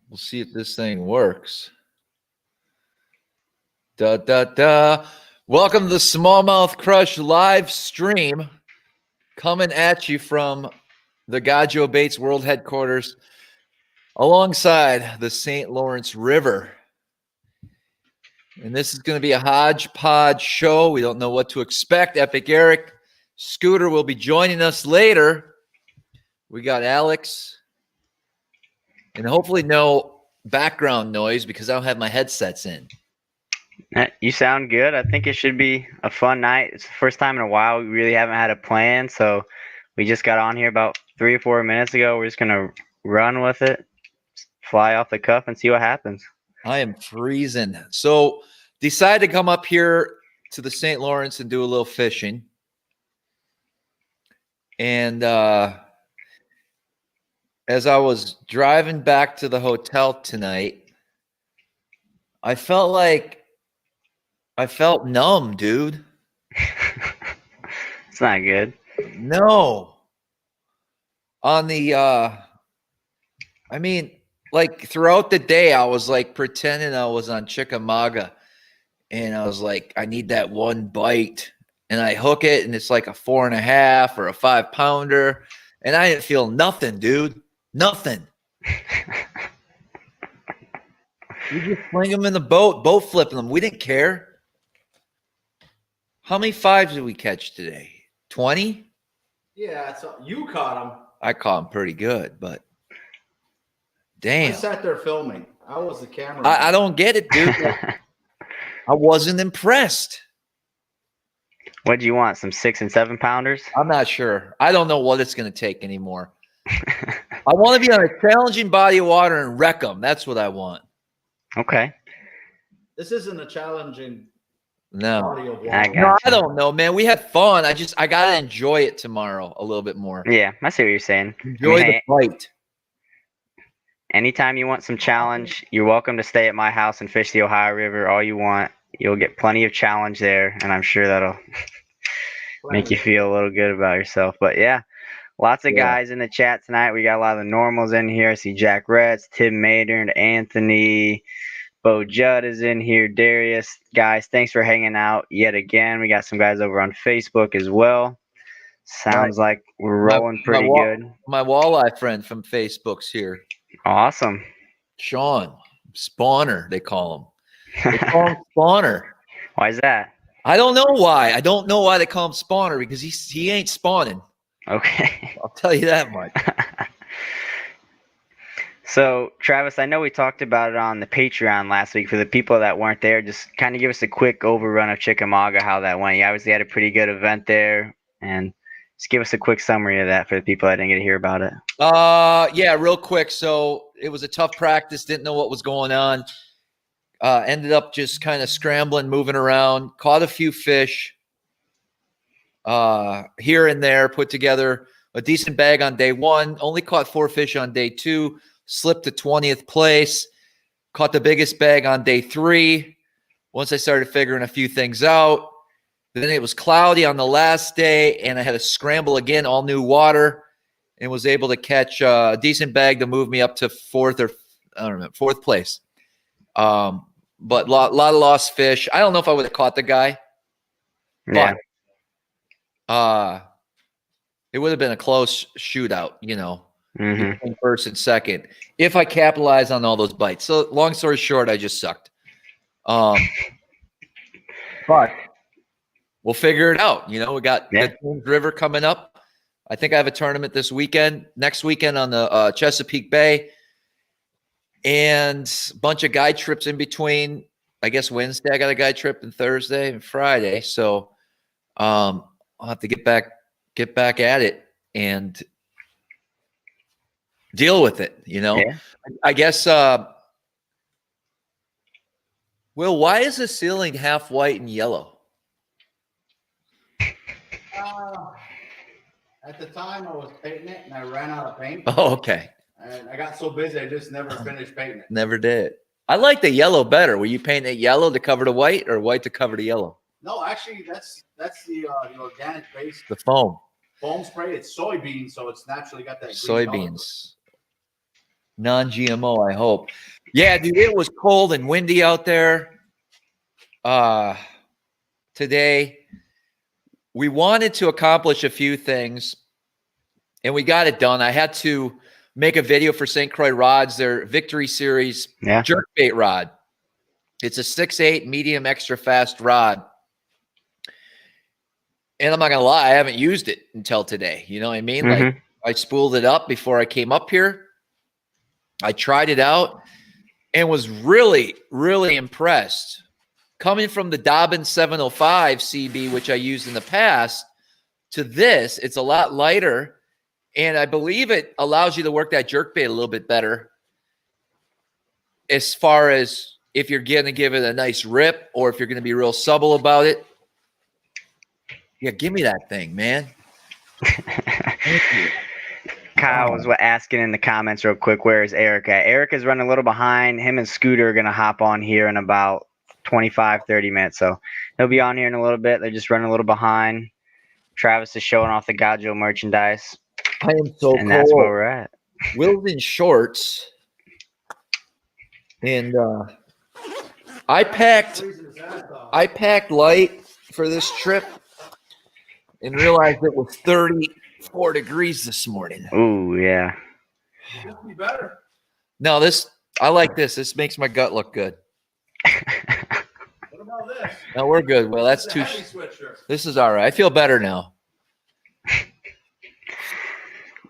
We'll see if this thing works. Da da da. Welcome to the SmallmouthCrush live stream, coming at you from the Gajo Baits World Headquarters, alongside the St. Lawrence River. And this is going to be a hodgepodge show. We don't know what to expect. Epic Eric, Scooter will be joining us later. We got Alex, and hopefully no background noise because I don't have my headsets in. You sound good. I think it should be a fun night. It's the first time in a while we really haven't had a plan, so we just got on here about 3 or 4 minutes ago. We're just gonna run with it, fly off the cuff, and see what happens. I am freezing. So decided to come up here to the St. Lawrence and do a little fishing. And as I was driving back to the hotel tonight, I felt numb, dude. It's not good. No. On the like throughout the day, I was like pretending I was on Chickamauga, and I was like, I need that one bite, and I hook it, and it's like a 4.5 or a 5-pounder, and I didn't feel nothing, dude, nothing. We just fling them in the boat flipping them. We didn't care. How many 5s did we catch today? 20? Yeah, so you caught them. I caught them pretty good, but damn. I sat there filming. I was the camera. I don't get it, dude. I wasn't impressed. What do you want? Some 6 and 7 pounders? I'm not sure. I don't know what it's going to take anymore. I want to be on a challenging body of water and wreck them. That's what I want. Okay. This isn't a challenging No. body of water. I don't know, man. We had fun. I got to enjoy it tomorrow a little bit more. Yeah, I see what you're saying. Enjoy the fight. Anytime you want some challenge, you're welcome to stay at my house and fish the Ohio River all you want. You'll get plenty of challenge there, and I'm sure that'll make you feel a little good about yourself. But yeah, lots of guys in the chat tonight. We got a lot of the normals in here. I see Jack Retz, Tim Maynard, Anthony, Bo Judd is in here, Darius. Guys, thanks for hanging out yet again. We got some guys over on Facebook as well. Sounds like we're rolling pretty good. My walleye friend from Facebook's here. Awesome. Sean, Spawner, they call him. They call him Spawner. Why is that? I don't know why. I don't know why they call him Spawner, because he ain't spawning. Okay. I'll tell you that much. So, Travis, I know we talked about it on the Patreon last week. For the people that weren't there, just kind of give us a quick overrun of Chickamauga, how that went. You obviously had a pretty good event there, and just give us a quick summary of that for the people that didn't get to hear about it. Yeah, real quick. So it was a tough practice. Didn't know what was going on. Ended up just kind of scrambling, moving around. Caught a few fish here and there. Put together a decent bag on day 1. Only caught 4 fish on day 2. Slipped to 20th place. Caught the biggest bag on day 3. Once I started figuring a few things out. Then it was cloudy on the last day, and I had to scramble again, all new water, and was able to catch a decent bag to move me up to 4th place. But lot of lost fish. I don't know if I would have caught the guy. Yeah. But it would have been a close shootout, you know, between first and second, if I capitalized on all those bites. So long story short, I just sucked. But we'll figure it out. You know, we got the James River coming up. I think I have a tournament this weekend, next weekend on the Chesapeake Bay, and a bunch of guide trips in between. I guess Wednesday I got a guide trip, and Thursday and Friday. So I'll have to get back at it and deal with it. You know, I guess. Will, why is the ceiling half white and yellow? At the time, I was painting it, and I ran out of paint. Oh, okay. And I got so busy, I just never finished painting it. Never did. I like the yellow better. Were you painting it yellow to cover the white, or white to cover the yellow? No, actually, that's the organic base. The foam Foam spray. It's soybeans, so it's naturally got that green soybeans. Non-GMO, I hope. Yeah, dude, it was cold and windy out there today. We wanted to accomplish a few things, and we got it done. I had to make a video for St. Croix Rods, their Victory Series jerkbait rod. It's a 6/8 medium extra fast rod. And I'm not going to lie, I haven't used it until today. You know what I mean? Like, I spooled it up before I came up here. I tried it out and was really, really impressed. Coming from the Dobbin 705 CB, which I used in the past, to this, it's a lot lighter. And I believe it allows you to work that jerkbait a little bit better as far as if you're going to give it a nice rip or if you're going to be real subtle about it. Yeah, give me that thing, man. Thank you. Kyle was asking in the comments real quick, where is Eric at? Eric is running a little behind. Him and Scooter are going to hop on here in about 25, 30 minutes. So he'll be on here in a little bit. They're just running a little behind. Travis is showing off the Gajo merchandise. I am so cold. And that's where we're at. Will's in shorts. And I packed light for this trip and realized it was 34 degrees this morning. Ooh, yeah. Should be better. No, I like this. This makes my gut look good. What about this? No, we're good. Well, that's too. This is all right. I feel better now.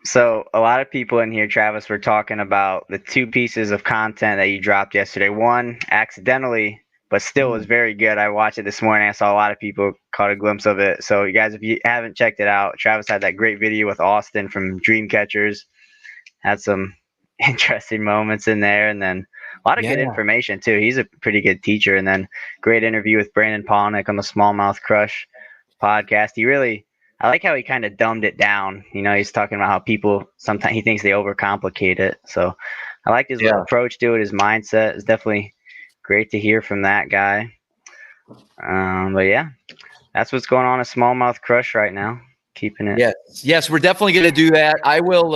So a lot of people in here, Travis, were talking about the 2 pieces of content that you dropped yesterday. One accidentally, but still was very good. I watched it this morning. I saw a lot of people caught a glimpse of it. So you guys, if you haven't checked it out, Travis had that great video with Austin from Dreamcatchers. Had some interesting moments in there, and then a lot of good information too. He's a pretty good teacher. And then great interview with Brandon Polnick on the SmallmouthCrush podcast. I like how he kind of dumbed it down. You know, he's talking about how people sometimes he thinks they overcomplicate it. So I like his little approach to it. His mindset is definitely great to hear from that guy. But yeah, that's what's going on at SmallmouthCrush right now. Keeping it. Yes, we're definitely going to do that. I will.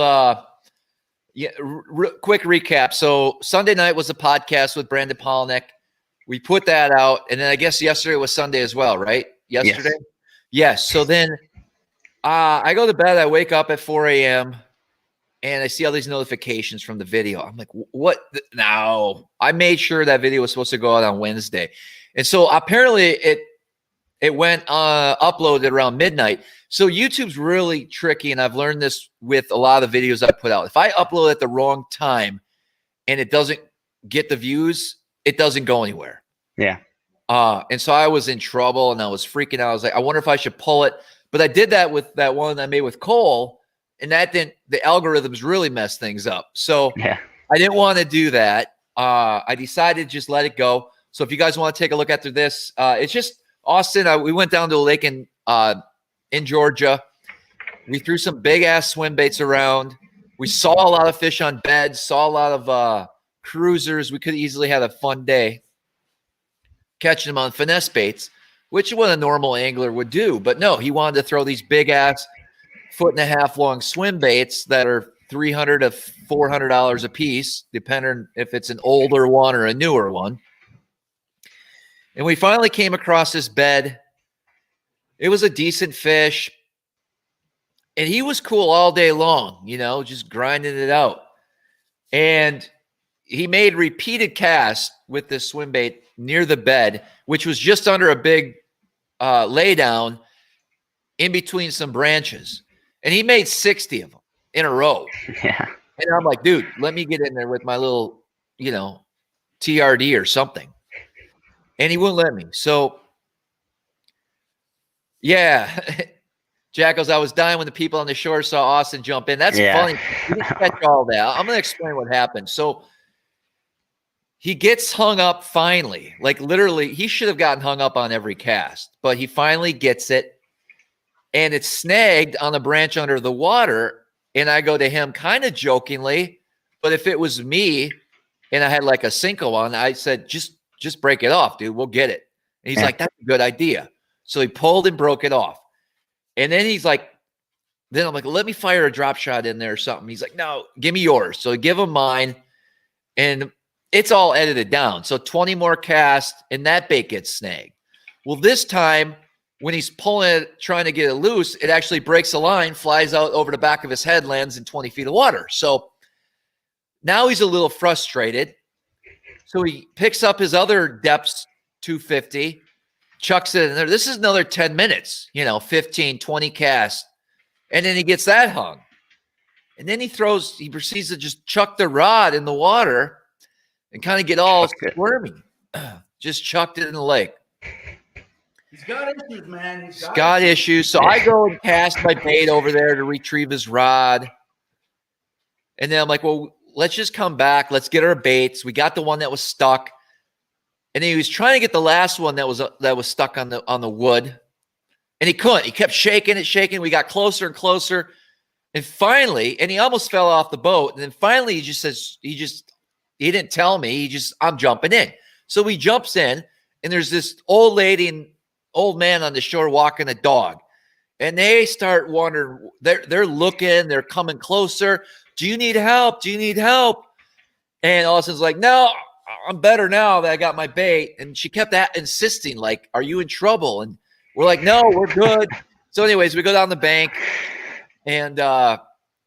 Quick recap. So Sunday night was a podcast with Brandon Polnick. We put that out, and then I guess yesterday was Sunday as well, right? Yesterday. Yes. So then. I go to bed. I wake up at 4 a.m. and I see all these notifications from the video. I'm like, what? No, I made sure that video was supposed to go out on Wednesday. And so apparently it went uploaded around midnight. So YouTube's really tricky. And I've learned this with a lot of videos I put out. If I upload at the wrong time and it doesn't get the views, it doesn't go anywhere. Yeah. And so I was in trouble and I was freaking out. I was like, I wonder if I should pull it. But I did that with that one I made with Cole, and that didn't. The algorithms really messed things up. So I didn't want to do that. I decided to just let it go. So if you guys want to take a look after this, it's just Austin. We went down to a lake in Georgia. We threw some big ass swim baits around. We saw a lot of fish on beds. Saw a lot of cruisers. We could easily have a fun day catching them on finesse baits, which is what a normal angler would do. But no, he wanted to throw these big-ass 1.5 foot long swim baits that are $300 to $400 a piece, depending if it's an older one or a newer one. And we finally came across this bed. It was a decent fish. And he was cool all day long, you know, just grinding it out. And he made repeated casts with this swim bait near the bed, which was just under a big lay down in between some branches. And he made 60 of them in a row. Yeah. And I'm like, dude, let me get in there with my little, you know, TRD or something. And he wouldn't let me. So, yeah. Jack goes, I was dying when the people on the shore saw Austin jump in. That's funny. You didn't catch all that. I'm going to explain what happened. So, he gets hung up finally. Like literally, he should have gotten hung up on every cast, but he finally gets it. And it's snagged on a branch under the water. And I go to him kind of jokingly, but if it was me and I had like a Cinco on, I said, just break it off, dude. We'll get it. And he's like, that's a good idea. So he pulled and broke it off. And then he's like, then I'm like, let me fire a drop shot in there or something. He's like, no, give me yours. So I give him mine. And it's all edited down. So 20 more casts and that bait gets snagged. Well, this time when he's pulling it, trying to get it loose, it actually breaks the line, flies out over the back of his head, lands in 20 feet of water. So now he's a little frustrated. So he picks up his other depths 250, chucks it in there. This is another 10 minutes, 15, 20 casts. And then he gets that hung. And then he proceeds to just chuck the rod in the water and kind of get all squirmy. Just chucked it in the lake. He's got issues, man. He's got issues. So I go and cast my bait over there to retrieve his rod. And then I'm like, well, let's just come back. Let's get our baits. We got the one that was stuck. And then he was trying to get the last one that was stuck on the wood. And he couldn't. He kept shaking it. We got closer and closer. And finally, and he almost fell off the boat. And then finally he just says, he didn't tell me. I'm jumping in. So he jumps in, and there's this old lady and old man on the shore walking a dog. And they start wondering, they're looking, they're coming closer. Do you need help? Do you need help? And Austin's like, no, I'm better now that I got my bait. And she kept insisting, like, are you in trouble? And we're like, no, we're good. So anyways, we go down the bank, and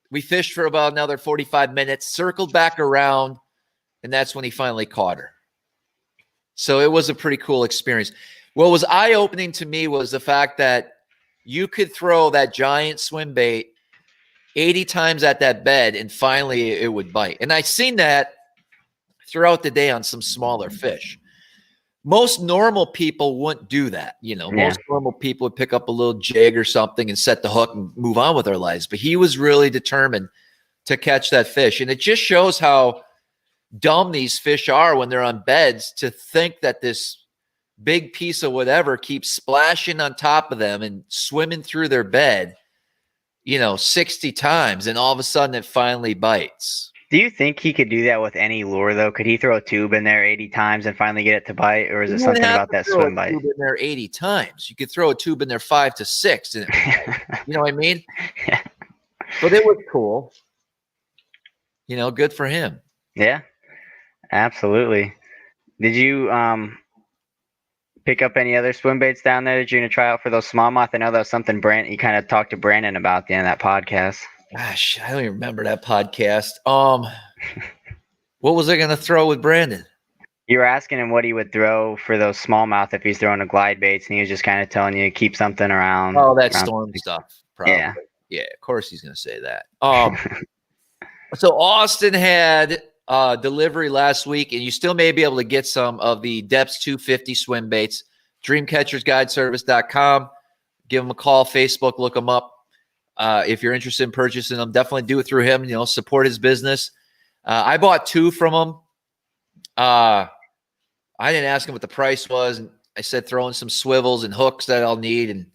we fished for about another 45 minutes, circled back around, and that's when he finally caught her. So it was a pretty cool experience. What was eye-opening to me was the fact that you could throw that giant swim bait 80 times at that bed, and finally it would bite. And I've seen that throughout the day on some smaller fish. Most normal people wouldn't do that. Most normal people would pick up a little jig or something and set the hook and move on with their lives. But he was really determined to catch that fish. And it just shows how dumb these fish are when they're on beds, to think that this big piece of whatever keeps splashing on top of them and swimming through their bed, 60 times. And all of a sudden it finally bites. Do you think he could do that with any lure, though? Could he throw a tube in there 80 times and finally get it to bite? Or is it something about that swim bite? Tube in there 80 times. You could throw a tube in there 5 to 6. And you know what I mean? Yeah. But it was cool. Good for him. Yeah, absolutely. Did you pick up any other swim baits down there that you're going to try out for those smallmouth? I know that was something you kind of talked to Brandon about at the end of that podcast. Gosh, I don't even remember that podcast. What was I going to throw with Brandon? You were asking him what he would throw for those smallmouth if he's throwing a glide baits, and he was just kind of telling you keep something around. Oh, that storm stuff. Probably. Yeah, of course he's going to say that. So Austin had delivery last week, and you still may be able to get some of the Depths 250 swim baits. DreamCatchersGuideService.com. Give him a call, Facebook, look him up. If you're interested in purchasing them, definitely do it through him. Support his business. I bought 2 from him. I didn't ask him what the price was. And I said, throw in some swivels and hooks that I'll need. And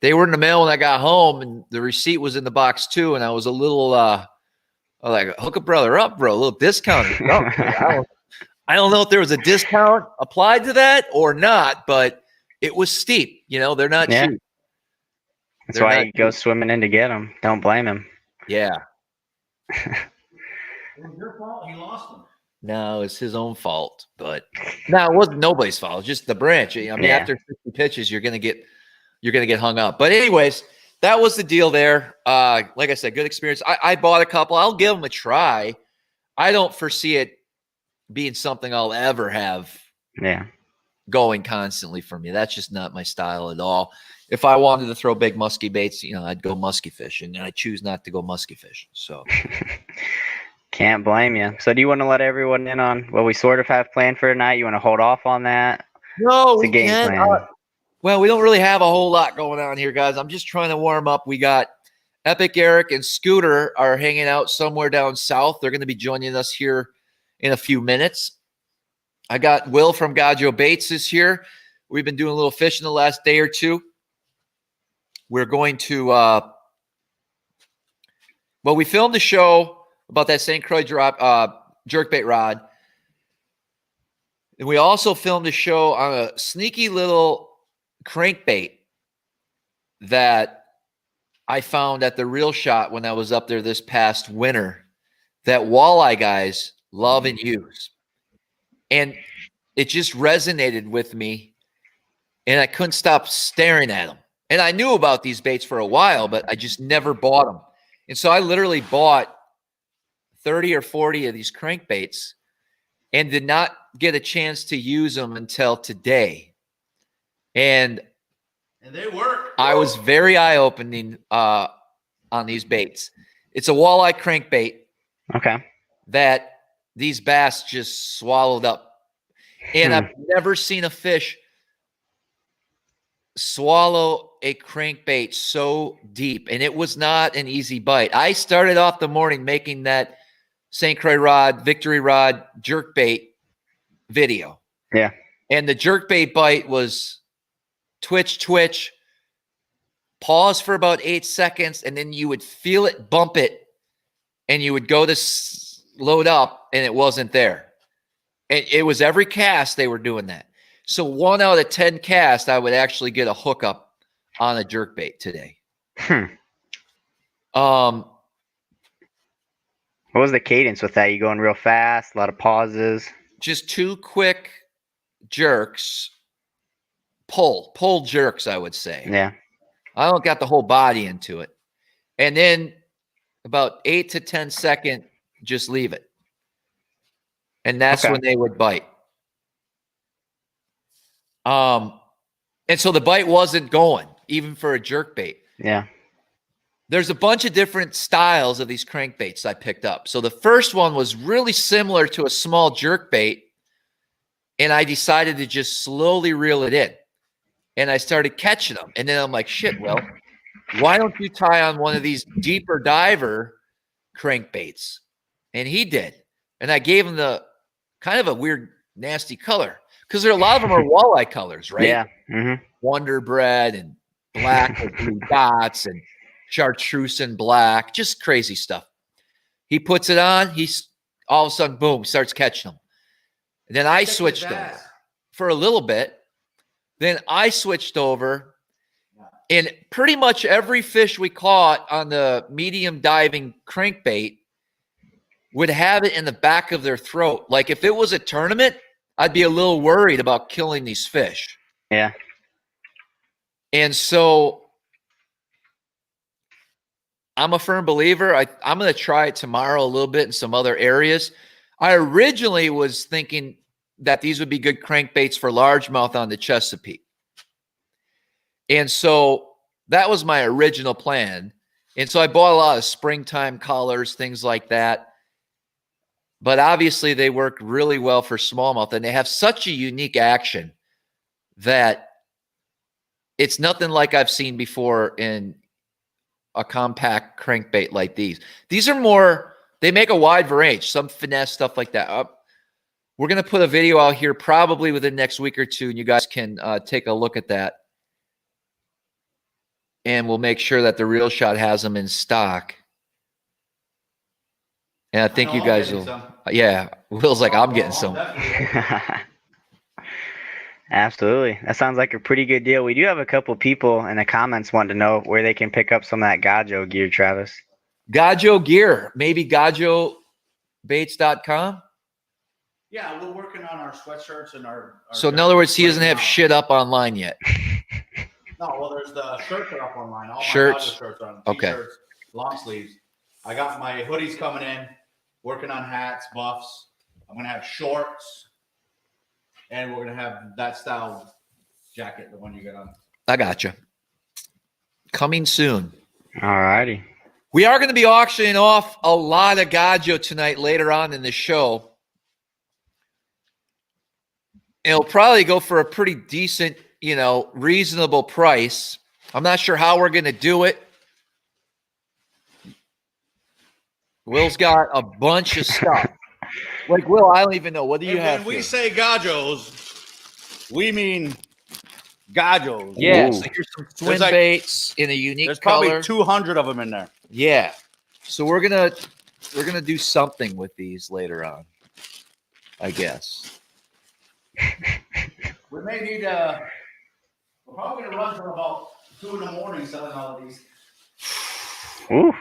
they were in the mail when I got home, and the receipt was in the box too. And I was a little, like, hook a brother up, bro, a little discount. I don't know if there was a discount applied to that or not, but it was steep. They're not cheap. That's why he goes swimming in to get them. Don't blame him. Yeah. It was your fault. He lost them. No, it's his own fault. But no, it wasn't nobody's fault. It's just the branch. After 50 pitches, you're gonna get hung up. But anyways, that was the deal there. Like I said, good experience. I bought a couple. I'll give them a try. I don't foresee it being something I'll ever have going constantly for me. That's just not my style at all. If I wanted to throw big musky baits, I'd go musky fishing, and I choose not to go musky fishing. So can't blame you. So do you want to let everyone in on what we sort of have planned for tonight? You want to hold off on that? No, we can't. Well, we don't really have a whole lot going on here, guys. I'm just trying to warm up. We got Epic Eric and Scooter are hanging out somewhere down south. They're going to be joining us here in a few minutes. I got Will from Gajo Baits is here. We've been doing a little fishing the last day or two. We're going to, we filmed a show about that St. Croix jerkbait rod. And we also filmed a show on a sneaky little crankbait that I found at the Real Shot when I was up there this past winter that walleye guys love and use. And it just resonated with me, and I couldn't stop staring at them. And I knew about these baits for a while, but I just never bought them. And so I literally bought 30 or 40 of these crankbaits and did not get a chance to use them until today. And they work. I was very eye-opening on these baits. It's a walleye crankbait. Okay. That these bass just swallowed up. And I've never seen a fish swallow a crankbait so deep. And it was not an easy bite. I started off the morning making that St. Croix rod, Victory rod, jerkbait video. Yeah. And the jerkbait bite was twitch, twitch, pause for about 8 seconds, and then you would feel it bump it, and you would go to load up, and it wasn't there. And it was every cast they were doing that. So 1 out of 10 casts, I would actually get a hookup on a jerkbait today. What was the cadence with that? You going real fast, a lot of pauses? Just 2 quick jerks, pull jerks, I would say. Yeah. I don't got the whole body into it. And then about 8 to 10 second, just leave it. And that's when they would bite. And so the bite wasn't going, even for a jerkbait. Yeah. There's a bunch of different styles of these crankbaits I picked up. So the first one was really similar to a small jerkbait, and I decided to just slowly reel it in. And I started catching them. And then I'm like, shit, well, why don't you tie on one of these deeper diver crankbaits? And he did. And I gave him the kind of a weird, nasty color, because a lot of them are walleye colors, right? Yeah. Mm-hmm. Wonder Bread and black with blue dots and chartreuse and black, just crazy stuff. He puts it on. He's all of a sudden, boom, starts catching them. And then I switched over for a little bit. Then I switched over, and pretty much every fish we caught on the medium diving crankbait would have it in the back of their throat. Like if it was a tournament, I'd be a little worried about killing these fish. Yeah. And so I'm a firm believer. I'm going to try it tomorrow a little bit in some other areas. I originally was thinking that these would be good crankbaits for largemouth on the Chesapeake. And so that was my original plan. And so I bought a lot of springtime colors, things like that. But obviously they work really well for smallmouth, and they have such a unique action that it's nothing like I've seen before in a compact crankbait like these. These are more, they make a wide range, some finesse, stuff like that. We're going to put a video out here probably within the next week or two, and you guys can take a look at that. And we'll make sure that the Real Shot has them in stock. And I think you guys will. Yeah, Will's like, I'm getting some. Absolutely. That sounds like a pretty good deal. We do have a couple people in the comments wanting to know where they can pick up some of that Gajo gear, Travis. Gajo gear, maybe gajobaits.com. Yeah, we're working on our sweatshirts and our so in other words, he doesn't have shit up online yet. No, well, there's the shirts are up online. All shirts. My shirts are on. Okay. T-shirts, long sleeves. I got my hoodies coming in. Working on hats, buffs. I'm gonna have shorts, and we're gonna have that style jacket, the one you got on. I gotcha. Coming soon. All righty. We are going to be auctioning off a lot of Gajo tonight later on in the show. It'll probably go for a pretty decent, reasonable price. I'm not sure how we're going to do it. Will's got a bunch of stuff. Like, Will, I don't even know. What do you have? When we say Gajos, we mean Gajos. Yeah, so here's some twin baits in a unique There's color. probably 200 of them in there. Yeah. So we're gonna do something with these later on, I guess. We may need we're probably gonna run for about 2 in the morning selling all of these. Ooh.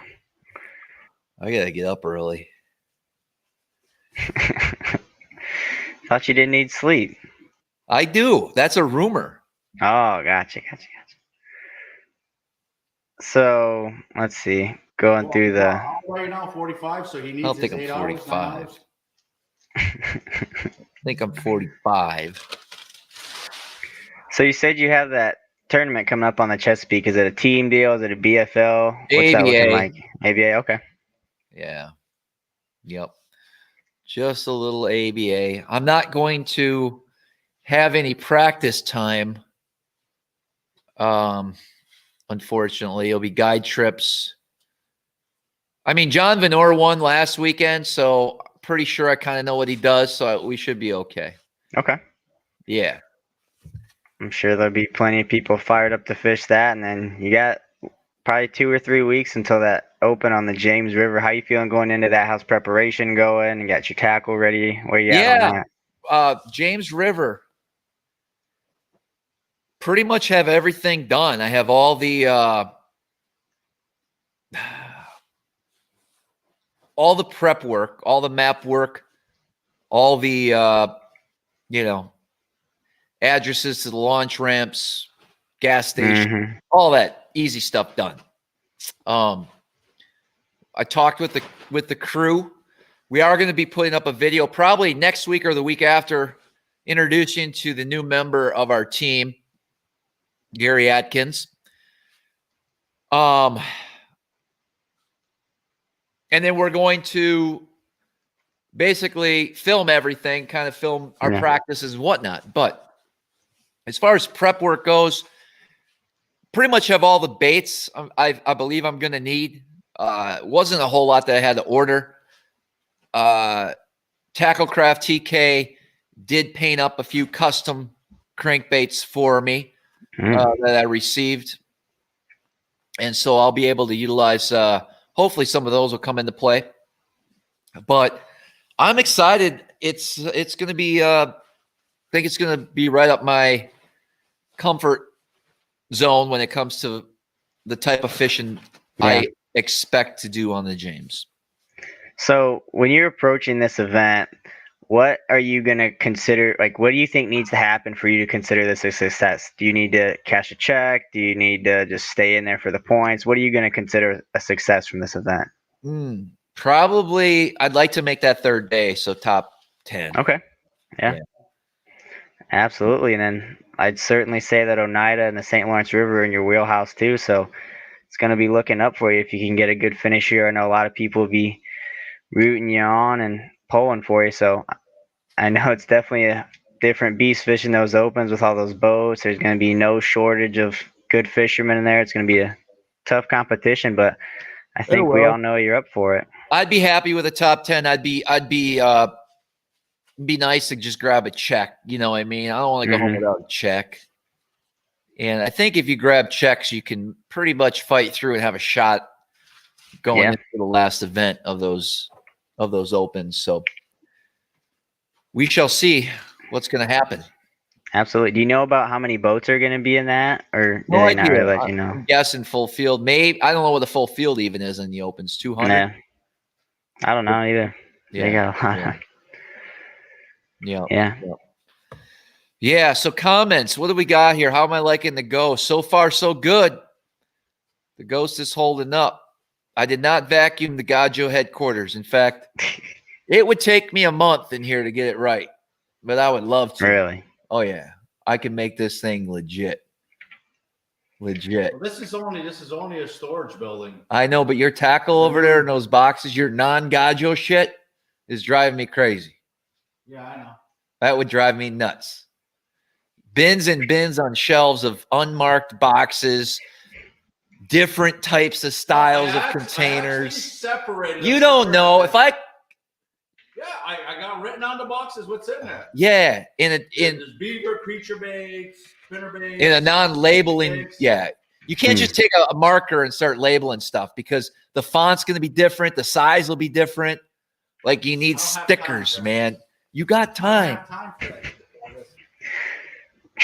I gotta get up early. Thought you didn't need sleep. I do. That's a rumor. Oh, gotcha. So let's see. Going through the. Right now, 45. So he needs. I don't think his I'm 8 hours, 9 45. hours. I think I'm 45. So you said you have that tournament coming up on the Chesapeake. Is it a team deal? Is it a BFL? What's that looking ABA. like? ABA. Okay. Yeah. Yep. Just a little ABA. I'm not going to have any practice time. Unfortunately, it'll be guide trips. I mean, John Venor won last weekend, so pretty sure I kind of know what he does, so we should be okay. Okay. Yeah. I'm sure there'll be plenty of people fired up to fish that, and then you got probably 2 or 3 weeks until that open on the James River. How you feeling going into that? How's preparation going? You got your tackle ready? Where you at on that? James River. Pretty much have everything done. I have all the prep work, all the map work, all the addresses to the launch ramps, gas station, all that easy stuff done. I talked with the crew. We are going to be putting up a video probably next week or the week after, introducing to the new member of our team, Gary Atkins. And then we're going to basically film everything, kind of film our practices and whatnot. But as far as prep work goes, pretty much have all the baits I believe I'm going to need. Wasn't a whole lot that I had to order. Tacklecraft TK did paint up a few custom crankbaits for me that I received. And so I'll be able to utilize, hopefully some of those will come into play. But I'm excited. It's going to be, I think it's going to be right up my comfort zone when it comes to the type of fishing I expect to do on the James. So when you're approaching this event, what are you going to consider? Like, what do you think needs to happen for you to consider this a success? Do you need to cash a check? Do you need to just stay in there for the points? What are you going to consider a success from this event? Probably I'd like to make that third day, so top 10. Okay. Yeah. Absolutely. And then I'd certainly say that Oneida and the St. Lawrence River are in your wheelhouse too. So it's going to be looking up for you if you can get a good finish here. I know a lot of people will be rooting you on and pulling for you. So I know it's definitely a different beast fishing those opens with all those boats. There's going to be no shortage of good fishermen in there. It's going to be a tough competition, but I think we all know you're up for it. I'd be happy with a top 10. I'd be nice to just grab a check. You know what I mean? I don't want to go home without a check. And I think if you grab checks, you can pretty much fight through and have a shot going into the last event of those opens. So we shall see what's going to happen. Absolutely. Do you know about how many boats are going to be in that, or do they not really let you know? I'm guessing full field. Maybe I don't know what the full field even is in the opens. 200. Yeah. I don't know either. Yeah. So comments. What do we got here? How am I liking the ghost? So far, so good. The ghost is holding up. I did not vacuum the Gajo headquarters. In fact, it would take me a month in here to get it right, but I would love to. Really? Oh yeah, I can make this thing legit. Well, this is only a storage building. I know, but your tackle over there in those boxes, your non-Gajo shit is driving me crazy. Yeah, I know. That would drive me nuts. Bins and bins on shelves of unmarked boxes, different types of styles of containers. You don't know if I. Yeah, I got written on the boxes what's in there. Yeah, there's beaver, creature baits, spinner baits. In a non-labeling, you can't just take a marker and start labeling stuff because the font's going to be different, the size will be different. Like you need stickers, man. You got time.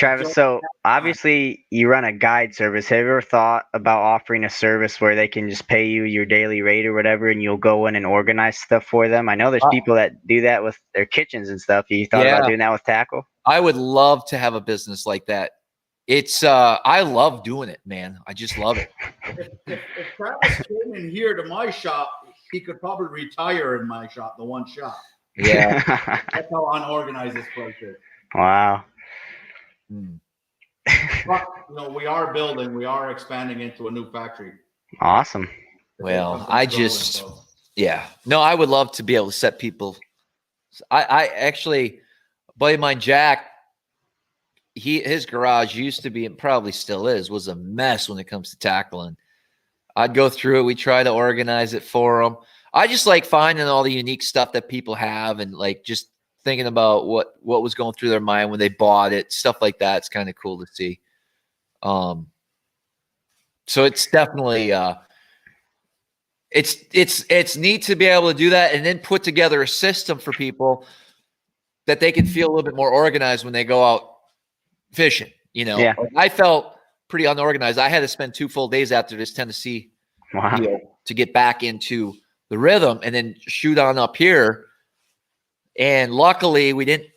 Travis, so obviously you run a guide service. Have you ever thought about offering a service where they can just pay you your daily rate or whatever, and you'll go in and organize stuff for them? I know there's people that do that with their kitchens and stuff. You thought about doing that with tackle? I would love to have a business like that. It's I love doing it, man. I just love it. If Travis came in here to my shop, he could probably retire in my shop, the one shop. Yeah. That's how unorganized this place is. Wow. But, we are building, we are expanding into a new factory. Awesome. Well, yeah. No, I would love to be able to set people. I actually, a buddy of mine, Jack, his garage used to be, and probably still is, was a mess when it comes to tackling. I'd go through it. We try to organize it for them. I just like finding all the unique stuff that people have and like just thinking about what was going through their mind when they bought it, stuff like that. It's kind of cool to see. So it's definitely it's neat to be able to do that and then put together a system for people that they can feel a little bit more organized when they go out fishing. Yeah. I felt pretty unorganized. I had to spend 2 full days after this Tennessee deal to get back into the rhythm and then shoot on up here. And luckily we didn't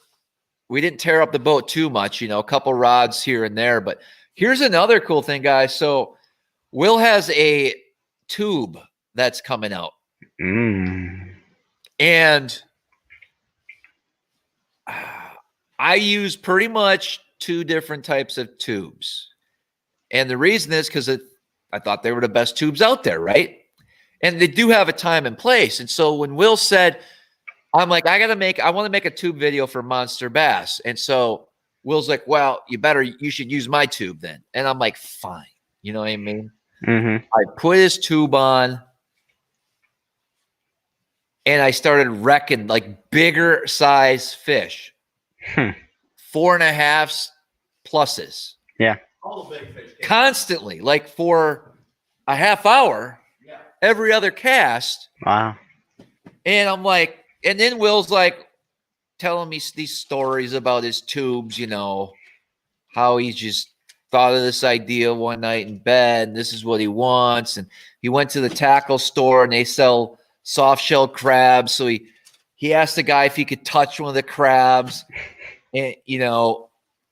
tear up the boat too much, a couple rods here and there. But here's another cool thing, guys. So Will has a tube that's coming out. And I use pretty much 2 different types of tubes. And the reason is because I thought they were the best tubes out there, right? And they do have a time and place. And so when Will said, I'm like, I want to make a tube video for Monster Bass. And so Will's like, well, you should use my tube then. And I'm like, fine. You know what I mean? I put his tube on and I started wrecking like bigger size fish. 4.5 pluses. Yeah. All the big fish. Constantly, like for a half hour, every other cast. Wow. And I'm like, and then Will's like telling me these stories about his tubes, how he just thought of this idea one night in bed. And this is what he wants. And he went to the tackle store and they sell soft shell crabs. So he asked the guy if he could touch one of the crabs, and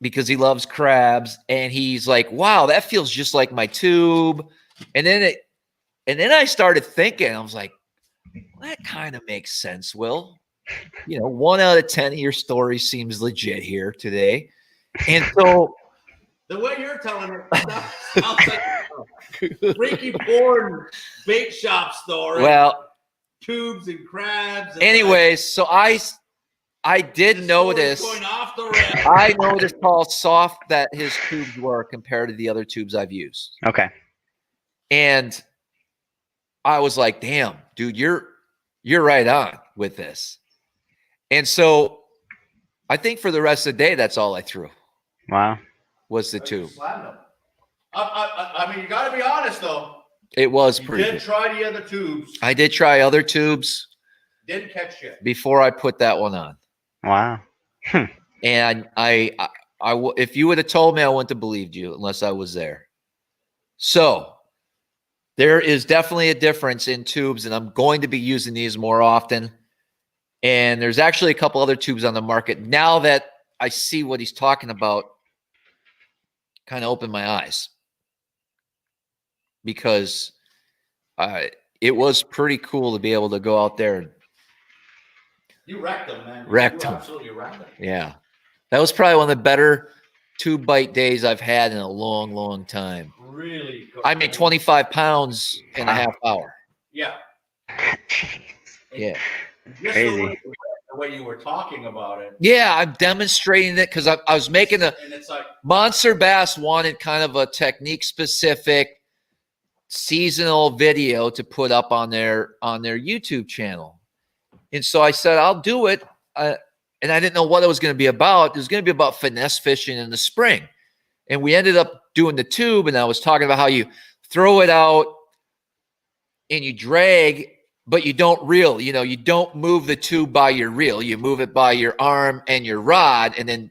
because he loves crabs. And he's like, wow, that feels just like my tube. And then I started thinking, I was like, well, that kind of makes sense, Will. 1 out of 10 of your stories seems legit here today. And so the way you're telling it sounds like a freaky porn bait shop story. Well, tubes and crabs. And anyways, so I did notice. Going off the rail. I noticed how soft that his tubes were compared to the other tubes I've used. Okay. And I was like, damn, dude, you're right on with this. And so I think for the rest of the day, that's all I threw. Wow. Was the tube. I mean, you got to be honest, though. It was You pretty did good. try the other tubes. I did try other tubes Didn't catch shit. before I put that one on. Wow. And if you would have told me, I wouldn't have believed you unless I was there. So there is definitely a difference in tubes, and I'm going to be using these more often. And there's actually a couple other tubes on the market. Now that I see what he's talking about, kind of opened my eyes. Because it was pretty cool to be able to go out there and You wrecked them, man. Wrecked you them. Absolutely wrecked them. yeah. That was probably one of the better tube bite days I've had in a long, long time. Really good. I made 25 pounds in a half hour. Yeah. Yeah. Just Crazy. The way you were talking about it. Yeah, I'm demonstrating it because I was making And it's like, Monster Bass wanted kind of a technique specific seasonal video to put up on their YouTube channel. And so I said, I'll do it. And I didn't know what it was going to be about. It was going to be about finesse fishing in the spring. And we ended up doing the tube. And I was talking about how you throw it out and you drag, but you don't reel. You don't move the tube by your reel. You move it by your arm and your rod and then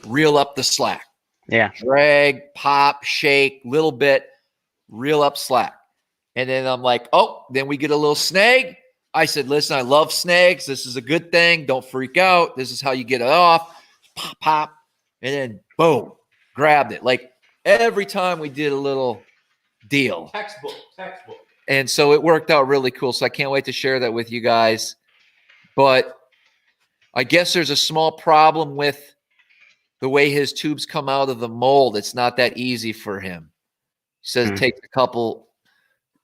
reel up the slack. Yeah. Drag, pop, shake, little bit, reel up slack. And then I'm like, oh, then we get a little snag. I said, listen, I love snags. This is a good thing. Don't freak out. This is how you get it off. Pop, pop. And then boom, grabbed it. Like every time we did a little deal. Textbook. And so it worked out really cool. So I can't wait to share that with you guys. But I guess there's a small problem with the way his tubes come out of the mold. It's not that easy for him. He says it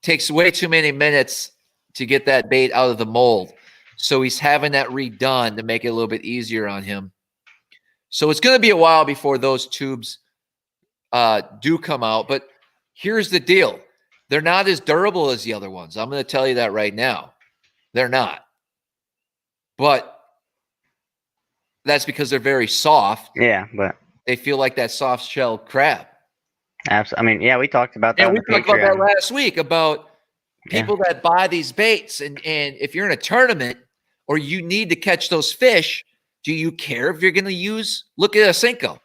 takes way too many minutes to get that bait out of the mold. So he's having that redone to make it a little bit easier on him. So it's going to be a while before those tubes do come out. But here's the deal. They're not as durable as the other ones. I'm going to tell you that right now. They're not. But that's because they're very soft. Yeah, but they feel like that soft shell crab. Absolutely. I mean, yeah, we talked about that. And we talked about that last week about people that buy these baits. And if you're in a tournament or you need to catch those fish, do you care if you're going to look at a Cinco.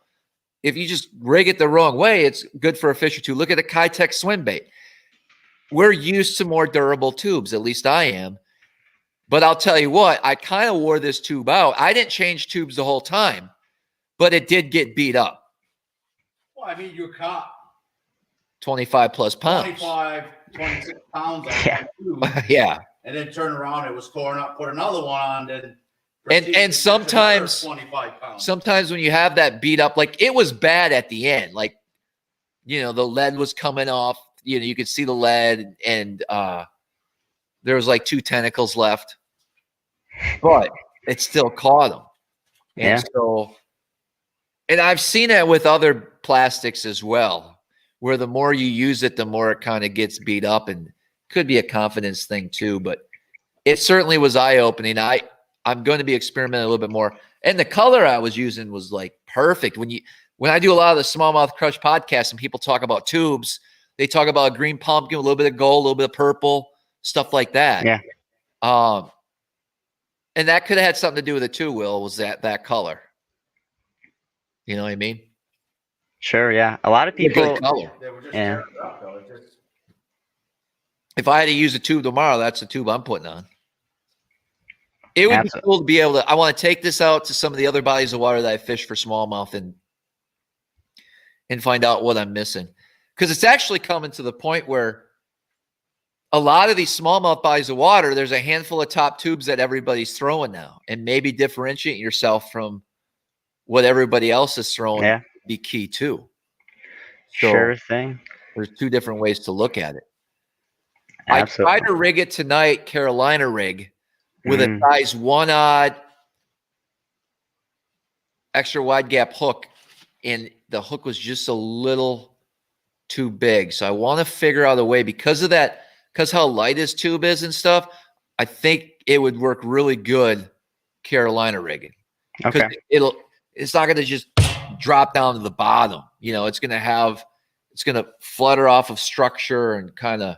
If you just rig it the wrong way, it's good for a fish or two. Look at a Kitech swim bait. We're used to more durable tubes, at least I am. But I'll tell you what, I kind of wore this tube out. I didn't change tubes the whole time, but it did get beat up. Well, I mean, you caught 25 plus pounds. 25, 26 pounds on Yeah. that tube. Yeah. And then turn around, it was torn up, put another one on, then and sometimes 25 pounds. Sometimes when you have that beat up, like it was bad at the end, like the lead was coming off, you could see the lead, and there was like 2 tentacles left, but it still caught them. And and I've seen it with other plastics as well, where the more you use it, the more it kind of gets beat up, and could be a confidence thing too, but it certainly was eye-opening. I'm going to be experimenting a little bit more. And the color I was using was like perfect. When I do a lot of the Smallmouth Crush podcasts and people talk about tubes, they talk about a green pumpkin, a little bit of gold, a little bit of purple, stuff like that. Yeah. And that could have had something to do with it too, Will, was that color. You know what I mean? Sure, yeah. A lot of people Good color. They were just Yeah. tearing it up, though. It just- If I had to use a tube tomorrow, that's the tube I'm putting on. It would be cool to be able to. I want to take this out to some of the other bodies of water that I fish for smallmouth and find out what I'm missing. Because it's actually coming to the point where a lot of these smallmouth bodies of water, there's a handful of top tubes that everybody's throwing now. And maybe differentiate yourself from what everybody else is throwing would be key too. So sure thing. there's 2 different ways to look at it. Absolutely. I tried to rig it tonight, Carolina rig, with a size 1/0 extra wide gap hook, and the hook was just a little too big. So I want to figure out a way, because how light his tube is and stuff, I think it would work really good Carolina rigging. Okay. It's not going to just drop down to the bottom. It's going to flutter off of structure and kind of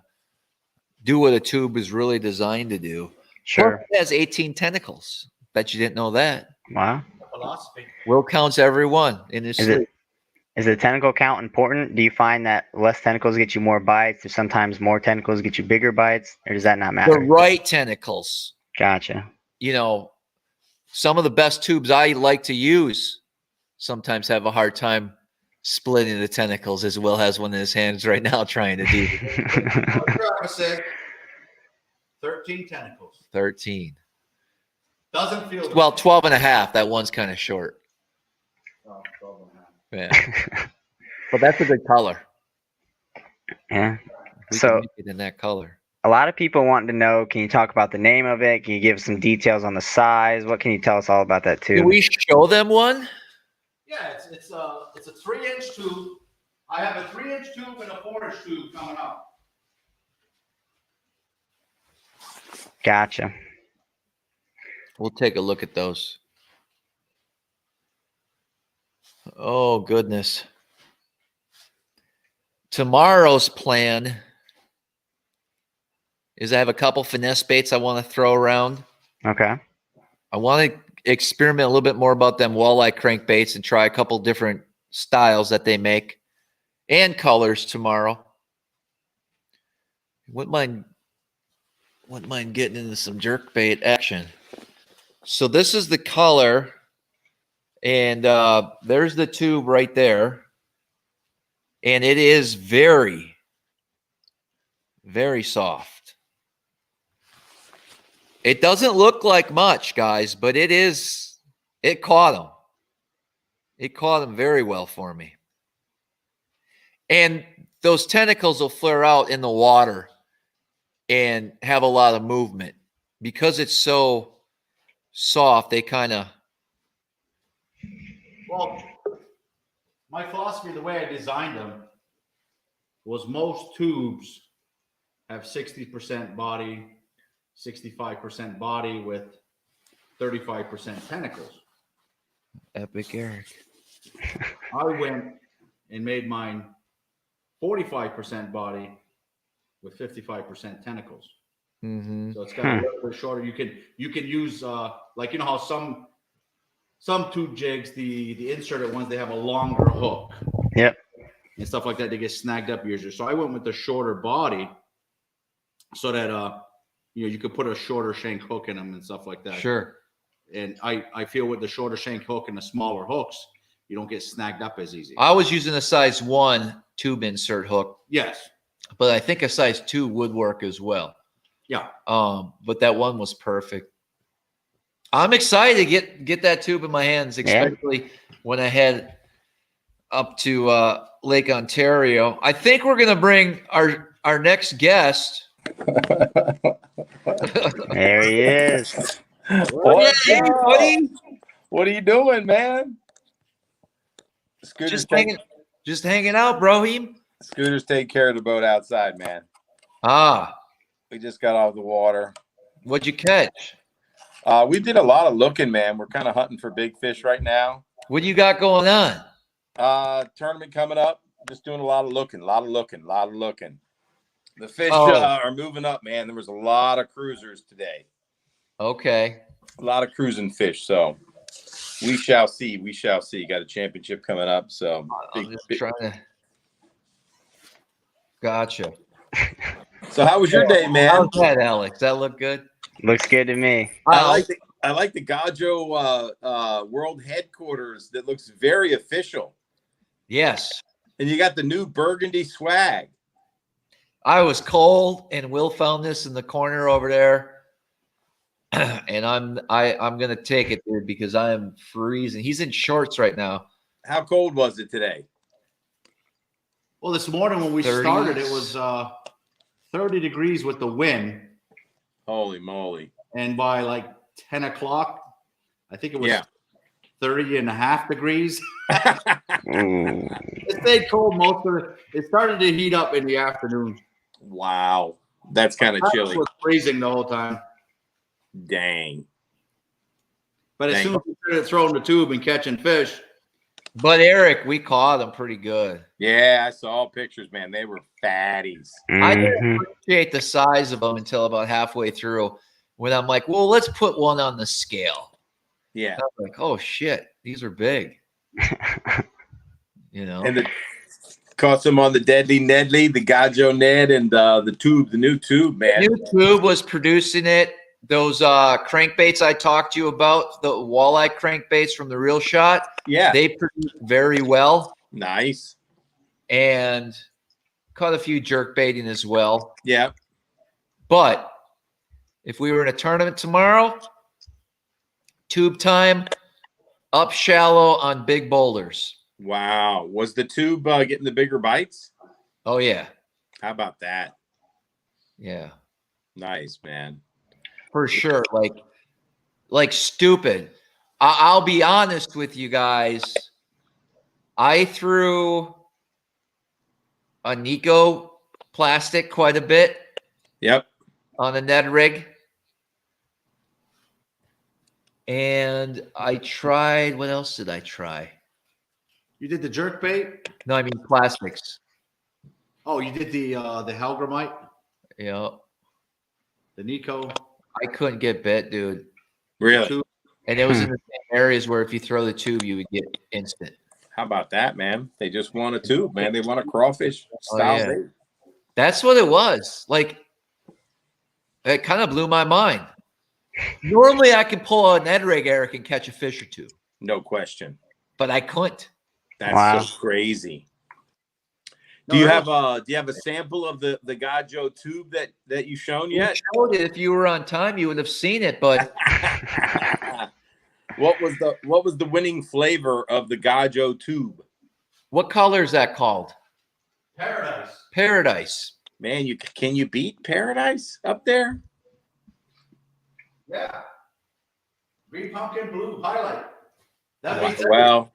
do what a tube is really designed to do. Sure. Plus, it has 18 tentacles. Bet you didn't know that. Wow. Philosophy. Will counts every one in his sleep. Is the tentacle count important? Do you find that less tentacles get you more bites, or sometimes more tentacles get you bigger bites, or does that not matter? The right tentacles. Gotcha. Some of the best tubes I like to use sometimes have a hard time splitting the tentacles, as Will has one in his hands right now trying to do. Travis said 13 tentacles. 13. Doesn't feel Well, 12 and a half. That one's kind of short. Oh, 12 and a half. Yeah. But that's a good color. Yeah. We So can make it in that color. a lot of people want to know, can you talk about the name of it? Can you give some details on the size? What can you tell us all about that too? Can we show them one? Yeah, it's a 3-inch tube. I have a 3-inch tube and a 4-inch tube coming up. Gotcha. We'll take a look at those. Oh, goodness. Tomorrow's plan is I have a couple finesse baits I want to throw around. Okay. I want to experiment a little bit more about them walleye crankbaits and try a couple different styles that they make and colors tomorrow. Wouldn't mind getting into some jerkbait action. So this is the color, and there's the tube right there, and it is very, very soft. It doesn't look like much, guys, but it is. It caught him. It caught him very well for me. And those tentacles will flare out in the water and have a lot of movement. Because it's so soft, they kind of... Well, my philosophy, the way I designed them, was most tubes have 60% body, 65% body with 35% tentacles. Epic Eric. I went and made mine 45% body with 55% tentacles. Mm-hmm. So it's got a little bit shorter. You can use like, you know how some tube jigs, the inserted ones, they have a longer hook. Yep. And stuff like that, they get snagged up easier. So I went with the shorter body so that you could put a shorter shank hook in them and stuff like that. Sure. And I feel with the shorter shank hook and the smaller hooks, you don't get snagged up as easy. I was using a size 1 tube insert hook. Yes. But I think a size 2 would work as well. Yeah. But that one was perfect. I'm excited to get that tube in my hands, especially when I head up to Lake Ontario. I think we're gonna bring our next guest. There he is. What's Hey, up? buddy. What are you doing, man? Just hanging out, Brohim. Scooters take care of the boat outside, man. Ah, We just got out of the water. what'd you catch? We did a lot of looking, man. We're kind of hunting for big fish right now. What do you got going on? Tournament coming up. Just doing a lot of looking. The fish are moving up, man. There was a lot of cruisers today. Okay. A lot of cruising fish. So we shall see. We shall see. Got a championship coming up. So I'm just trying to. Gotcha. So how was your day, man? How's that, Alex? That look good? Looks good to me. I like the Gajo World Headquarters. That looks very official. Yes. And you got the new burgundy swag. I was cold, and Will found this in the corner over there, and I'm gonna take it, dude, because I am freezing. He's in shorts right now. How cold was it today? Well, this morning when we 30s. started, it was 30 degrees with the wind. Holy moly. And by like 10 o'clock, I think it was Yeah. 30.5 degrees. Ooh. It stayed cold most of it. It started to heat up in the afternoon. Wow. That's kind of It chilly. was freezing the whole time. Dang. But as Dang. soon as we started throwing the tube and catching fish, But Eric, we caught him pretty good. Yeah, I saw pictures, man. They were fatties. I didn't Mhm. appreciate the size of them until about halfway through, when I'm like, well, let's put one on the scale. Yeah. I was like, oh shit, these are big. You know. And caught some on the Deadly Nedley, the Gajo Ned, and the new tube, man. New tube was producing it. Those crankbaits I talked to you about, the walleye crankbaits from the Real Shot, Yeah. they produce very well, Nice. and caught a few jerk baiting as well. Yeah. But if we were in a tournament tomorrow, tube time, up shallow on big boulders. Wow. Was the tube getting the bigger bites? Oh yeah, How about that? yeah, Nice, man. for sure. Like stupid. I'll be honest with you guys. I threw a Nico plastic quite a bit Yep. on a Ned rig. And I tried, what else did I try? you did the jerk bait. No, I mean plastics. Oh, you did the Hellgramite, You know, the Nico. I couldn't get bit, dude. Really? Tube. And it was in the same areas where if you throw the tube, you would get instant. How about that, man? They just want a tube, man. They want a crawfish style yeah. bait. That's what it was. Like, it kind of blew my mind. Normally, I can pull out an Ed rig, Eric, and catch a fish or two, No question. but I couldn't. That's so crazy. Do you have a sample of the Gajo tube that you've shown yet? Showed it. If you were on time, you would have seen it. But what was the winning flavor of the Gajo tube? what color is that called? Paradise. Paradise. Man, can you beat Paradise up there? Yeah. Green pumpkin, blue highlight. Well,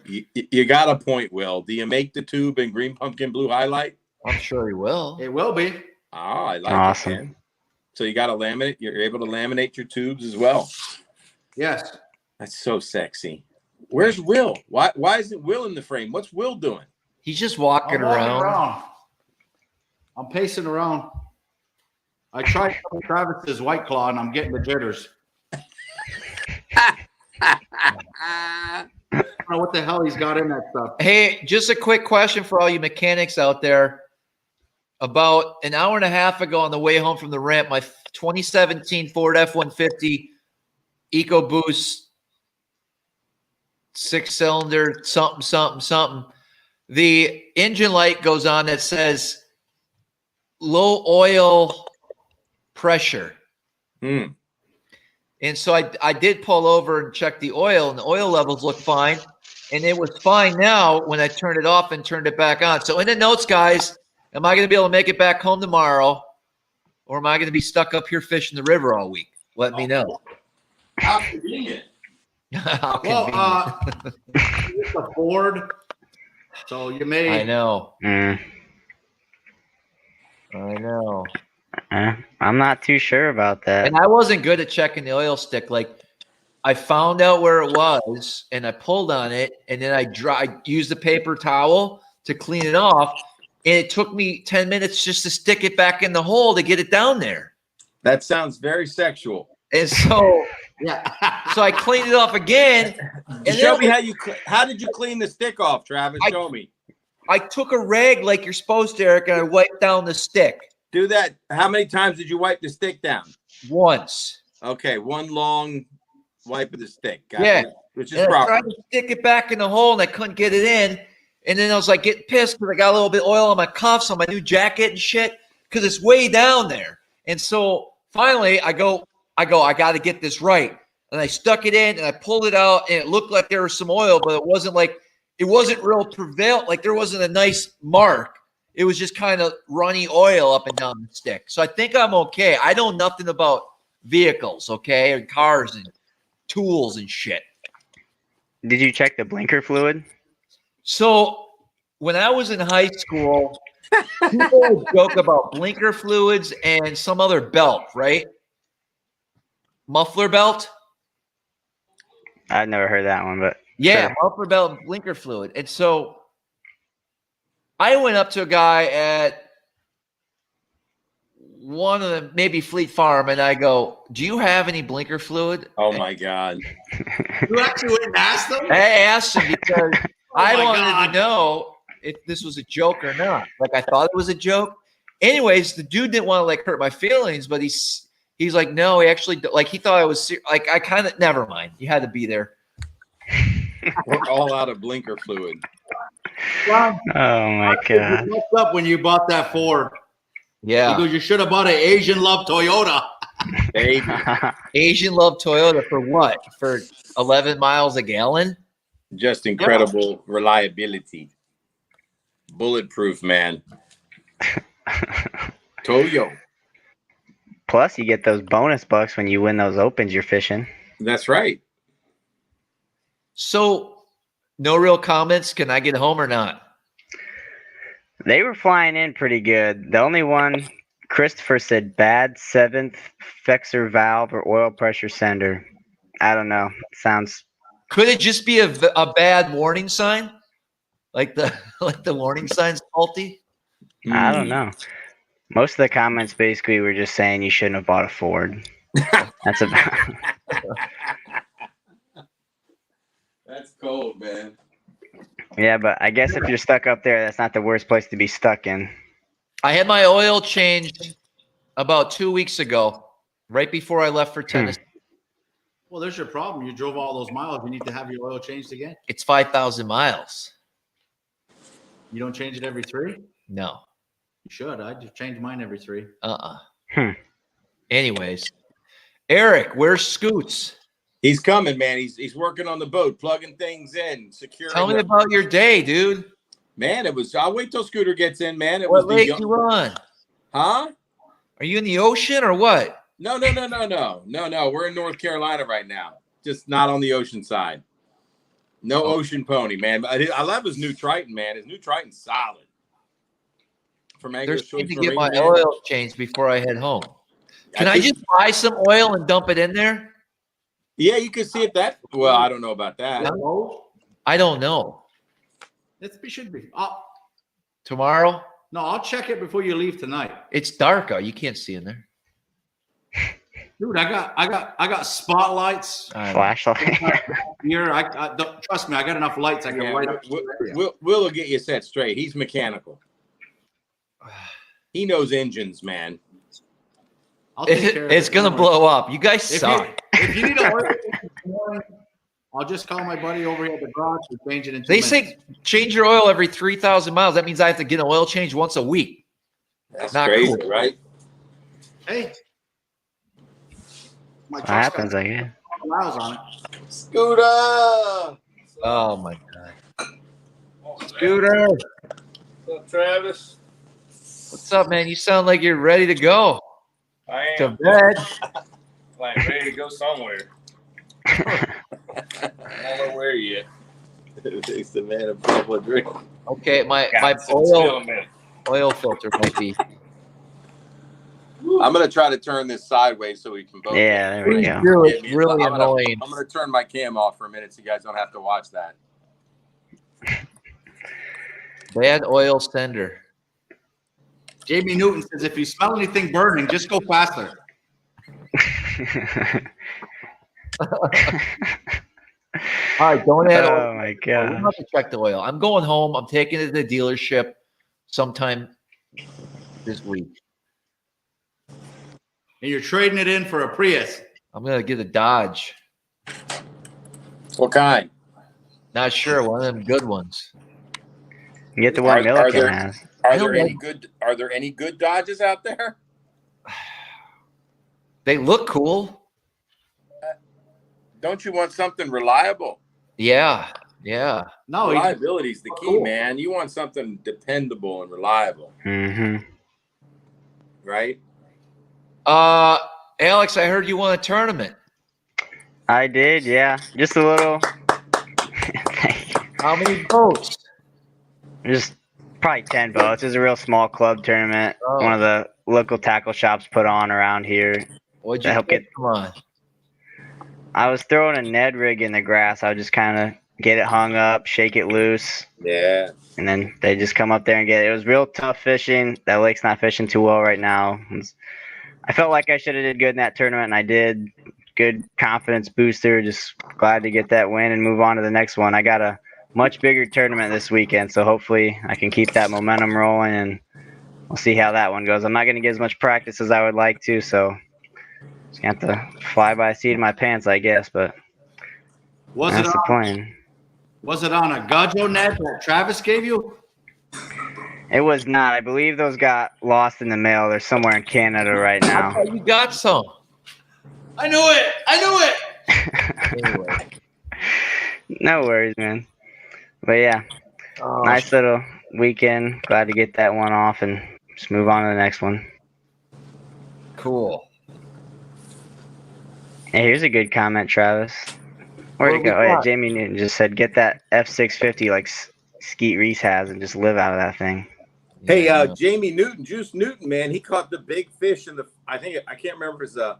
you got a point, Will. Do you make the tube in green pumpkin blue highlight? I'm sure he will. It will be. Oh, I like Awesome. it, man. So you got to laminate. You're able to laminate your tubes as well. Yes. That's so sexy. Where's Will? Why isn't Will in the frame? What's Will doing? He's just walking around. I'm pacing around. I tried Travis's White Claw, and I'm getting the jitters. I don't know what the hell he's got in that stuff. Hey, just a quick question for all you mechanics out there. About an hour and a half ago on the way home from the ramp, my 2017 Ford F-150 EcoBoost 6-cylinder something. The engine light goes on that says low oil pressure. Hmm. And so I did pull over and check the oil, and the oil levels look fine. And it was fine now when I turned it off and turned it back on. So in the notes, guys, am I going to be able to make it back home tomorrow, or am I going to be stuck up here fishing the river all week? Let me know. How convenient. How Well, convenient. it's a Ford, so you may. I know. Mm. I know. I'm not too sure about that. And I wasn't good at checking the oil stick. Like, I found out where it was, and I pulled on it, and then I used the paper towel to clean it off, and it took me 10 minutes just to stick it back in the hole to get it down there. That sounds very sexual. And so, so I cleaned it off again. And Show then me how did you clean the stick off, Travis? Show me. I took a rag like you're supposed to, Eric, and I wiped down the stick. Do that. How many times did you wipe the stick down? Once. Okay, one long wipe of the stick. Got Yeah. it. Which is And I proper. tried to stick it back in the hole, and I couldn't get it in. And then I was like getting pissed because I got a little bit of oil on my cuffs on my new jacket and shit because it's way down there. And so finally I go, I got to get this right. And I stuck it in and I pulled it out, and it looked like there was some oil, but it wasn't real prevailed. Like there wasn't a nice mark. It was just kind of runny oil up and down the stick. So I think I'm okay. I know nothing about vehicles, okay, and cars and tools and shit. Did you check the blinker fluid? So when I was in high school, people would joke about blinker fluids and some other belt, right? Muffler belt? I've never heard that one, but Yeah, sure. muffler belt and blinker fluid. And so I went up to a guy at one of the maybe Fleet Farm, and I go, "Do you have any blinker fluid?" Oh my God. You actually went and asked them? I asked him because I my wanted God. to know if this was a joke or not. Like I thought it was a joke. Anyways, the dude didn't want to like hurt my feelings, but he's like, no, he actually like he thought I was like I kind of never mind. You had to be there. We're all out of blinker fluid. John, Oh my God. you messed up when you bought that Ford. Yeah, Because you should have bought an Asian Love Toyota. Baby. Asian love Toyota for what? For 11 miles a gallon? Just incredible reliability. Bulletproof, man. Toyo. Plus, you get those bonus bucks when you win those opens you're fishing. That's right. So, no real comments. Can I get home or not? They were flying in pretty good. The only one, Christopher said bad 7th flexor valve or oil pressure sender. I don't know. Sounds. Could it just be a bad warning sign? Like the warning sign's faulty? I don't know. Most of the comments basically were just saying you shouldn't have bought a Ford. That's about. That's cold, man. Yeah, but I guess if you're stuck up there, that's not the worst place to be stuck in. I had my oil changed about 2 weeks ago, right before I left for Tennessee. Well, there's your problem. You drove all those miles. You need to have your oil changed again. It's 5,000 miles. You don't change it every 3? No. You should. I just change mine every 3. Anyways, Eric, where's Scoots? He's coming, man. He's working on the boat, plugging things in, securing. Tell me about your day, dude. Man, I'll wait till Scooter gets in, man. What lake you on? Huh? Are you in the ocean or what? No. We're in North Carolina right now. Just not on the ocean side. No ocean pony, man. I love his new Triton, man. His new Triton's solid. From There's need to get my oil changed before I head home. Can I just buy some oil and dump it in there? Yeah, you can see if that. Well, I don't know about that. I don't know. It should be. Tomorrow? No, I'll check it before you leave tonight. It's dark out. You can't see in there. Dude, I got spotlights. Flashlight. Here, don't trust me. I got enough lights. I can light up. Will get you set straight. He's mechanical. He knows engines, man. It's gonna blow up. You guys suck. If you need a oil, I'll just call my buddy over here at the garage to change it in 2 minutes. They say change your oil every 3,000 miles. That means I have to get an oil change once a week. That's not crazy, cool. right? Hey. What happens, I guess. On it. Scooter! Oh my god. Scooter. What's up, Travis? What's up, man? You sound like you're ready to go. I To am bed. like ready to go somewhere. I don't know where yet. It takes the man a couple of drinks. Okay, my Still a minute. oil filter might be. I'm gonna try to turn this sideways so we can both. Yeah, there we go. It's really annoying. I'm gonna turn my cam off for a minute so you guys don't have to watch that. Bad oil sender. Jamie Newton says, if you smell anything burning, just go faster. All right, don't add oil. Oh my I'm god. going to check the oil. I'm going home. I'm taking it to the dealership sometime this week. And you're trading it in for a Prius. I'm going to get a Dodge. What kind? Not sure. One of them good ones. Get the one Are Milliken there- has. Are there any good Dodges out there? They look cool. Don't you want something reliable? Yeah. No, Reliability is the key, Cool. man. You want something dependable and reliable, Mm-hmm. right? Alex, I heard you won a tournament. I did, yeah. Just a little. How many votes? Just probably 10 boats. It's a real small club tournament. Oh. One of the local tackle shops put on around here. What'd To you help get? get- Come on. I was throwing a Ned rig in the grass. I would just kind of get it hung up, shake it loose, Yeah. and then they just come up there and get it. It was real tough fishing. That lake's not fishing too well right now. I felt like I should have did good in that tournament, and I did. Good confidence booster. Just glad to get that win and move on to the next one. I got a much bigger tournament this weekend, so hopefully I can keep that momentum rolling, and we'll see how that one goes. I'm not going to get as much practice as I would like to, so just have to fly by the seat of my pants, I guess, but that's the plan. Was it on a Gajo net that Travis gave you? It was not. I believe those got lost in the mail. They're somewhere in Canada right I now. thought you got some. I knew it. Anyway. No worries, man. But yeah, nice little weekend. Glad to get that one off and just move on to the next one. Cool. Hey, here's a good comment, Travis. Where'd it What go? we Oh, yeah, got? Jamie Newton just said, get that F650 like Skeet Reese has and just live out of that thing. Hey, Yeah. Jamie Newton, Juice Newton, man, he caught the big fish in the. I can't remember if it was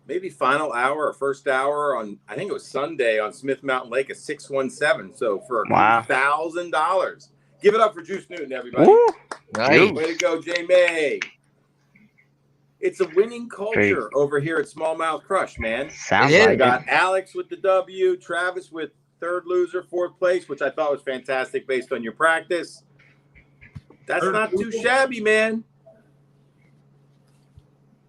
maybe final hour or first hour on. I think it was Sunday on Smith Mountain Lake, a 617. So for Wow. $1,000, give it up for Juice Newton, everybody. Woo! Nice. Way to go, Jamie. It's a winning culture over here at Smallmouth Crush, man. Sounds It is. I like got it. Alex with the W, Travis with third loser, fourth place, which I thought was fantastic based on your practice. That's not too shabby, man.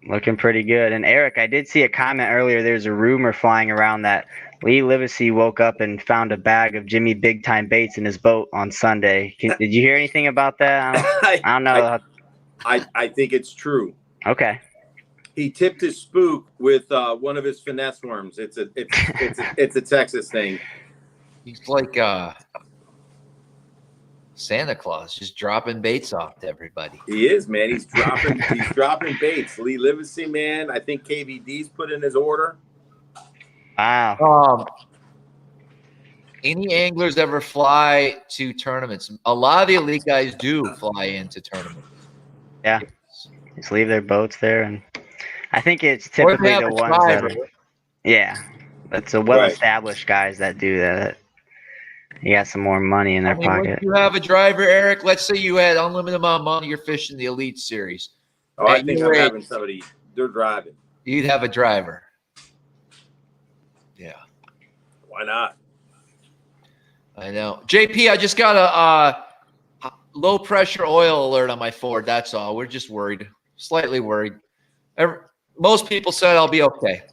Looking pretty good. And Eric, I did see a comment earlier. There's a rumor flying around that Lee Livesey woke up and found a bag of Jimmy Big Time Baits in his boat on Sunday. Did you hear anything about that? I don't know. I think it's true. Okay. He tipped his spook with one of his finesse worms. It's a Texas thing. He's like Santa Claus, just dropping baits off to everybody. He is, man. He's dropping baits. Lee Livesey, man. I think KVD's put in his order. Wow. Any anglers ever fly to tournaments? A lot of the elite guys do fly into tournaments. Yeah. Just leave their boats there, and I think it's typically the ones that that's the well-established guys that do that. You got some more money in their pocket. Once you have a driver, Eric, let's say you had unlimited amount of money, you're fishing the Elite Series. Oh, I think I'm having somebody, they're driving. You'd have a driver. Yeah. Why not? I know. JP, I just got a low pressure oil alert on my Ford. That's all. We're just worried. Slightly worried. Most people said I'll be okay.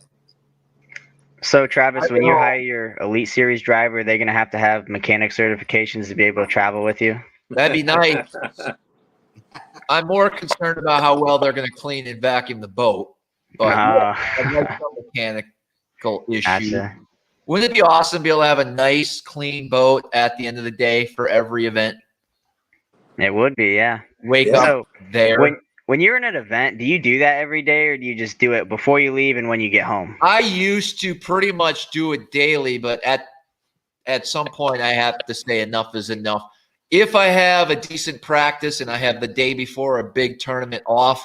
So, Travis, when you hire your Elite Series driver, they're going to have mechanic certifications to be able to travel with you? That'd be nice. I'm more concerned about how well they're going to clean and vacuum the boat. But I'd like some mechanical issue. Gotcha. Wouldn't it be awesome to be able to have a nice, clean boat at the end of the day for every event? It would be, yeah. Wake up there. When you're in an event, do you do that every day, or do you just do it before you leave and when you get home? I used to pretty much do it daily, but at some point I have to say enough is enough. If I have a decent practice and I have the day before a big tournament off,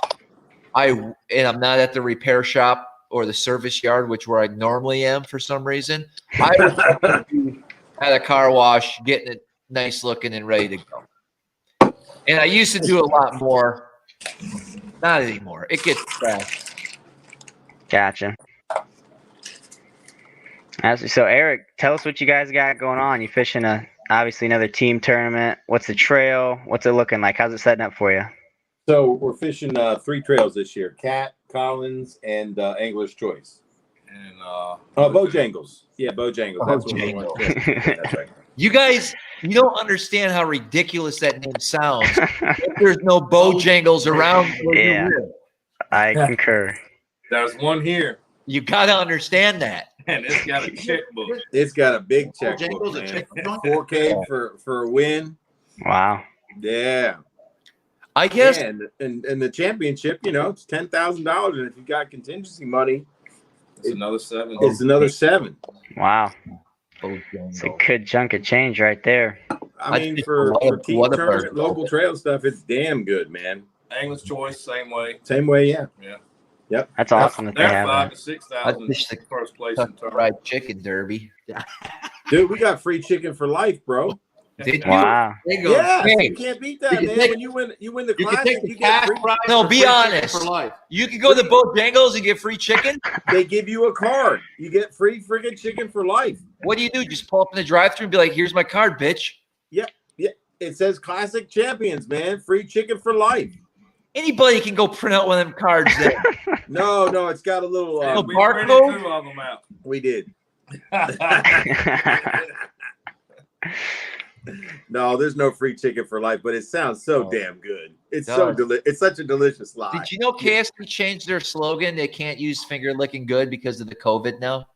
and I'm not at the repair shop or the service yard, which where I normally am for some reason, I would be at a car wash, getting it nice looking and ready to go. And I used to do a lot more. Not anymore. It gets trashed. Gotcha. So, Eric, tell us what you guys got going on. You fishing obviously another team tournament. What's the trail? What's it looking like? How's it setting up for you? So we're fishing 3 trails this year: Cat, Collins, and Angler's Choice. And Bojangles. Yeah, Bojangles. That's what we want. That's right. You guys, you don't understand how ridiculous that name sounds. There's no Bojangles around where you live. I concur. There's one here, You got to understand that. and it's got a checkbook. It's got a big checkbook, man. 4K for a win. Wow. Yeah. I guess. And the championship, it's $10,000, and if you got contingency money, It's another 7. it's another 7. Wow. It's a good chunk of change right there. I mean, for team tournament, local trail stuff, it's damn good, man. Angler's Choice, same way. Same way, yeah. Yeah. Yep. That's awesome that they They're have 5,000 that. to 6,000 first place in tournament. Fried chicken derby. Dude, we got free chicken for life, bro. Did you? Wow. Yeah, Hey, you can't beat that, you man. can When you win the you can classic, take the you get cash free. prize. No, be Free chicken honest. for life. You can go to Bojangles and get free chicken. They give you a card. You get free friggin' chicken for life. What do? Just pull up in the drive-thru and be like, "Here's my card, bitch." Yeah. It says Classic Champions, man. Free chicken for life. Anybody can go print out one of them cards. There. No, it's got a little. No, We barcode? printed 2 of them out. We did. No, there's no free chicken for life, but it sounds so damn good. It's it's such a delicious lie. Did you know KFC changed their slogan? They can't use finger licking good because of the COVID now.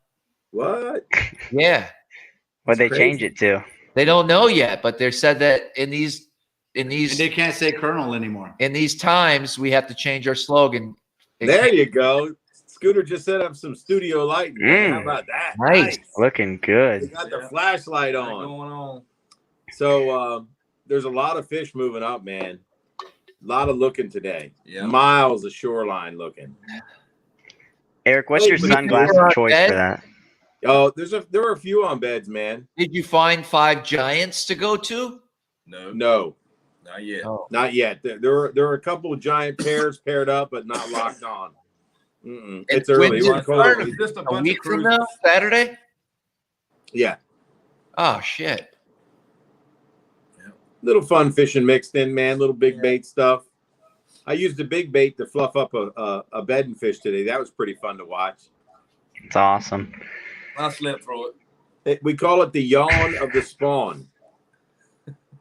What? Yeah, What'd they crazy. change it to? they don't know yet, but they said that in these And they can't say Colonel anymore. in these times we have to change our slogan. There you go. Scooter just set up some studio lighting. How about that? Nice. Looking They good. got the flashlight What's on. going on? So there's a lot of fish moving up, man. A lot of looking today. Yeah. Miles of shoreline looking. Eric, what's your Hey, sunglass you're of choice on for that? Oh, there were a few on beds, man. Did you find 5 giants to go to? No, No, not yet. Oh. not yet. There were a couple of giant pairs paired up, but not locked on. Mm-mm. It's early. when's We're it cold. start? It's just a A bunch week of from cruisers. now, Saturday. Yeah. Oh shit. Little fun fishing mixed in, man. Little big bait stuff. I used a big bait to fluff up a bedding fish today. That was pretty fun to watch. It's awesome. I slept through it. We call it the yawn of the spawn.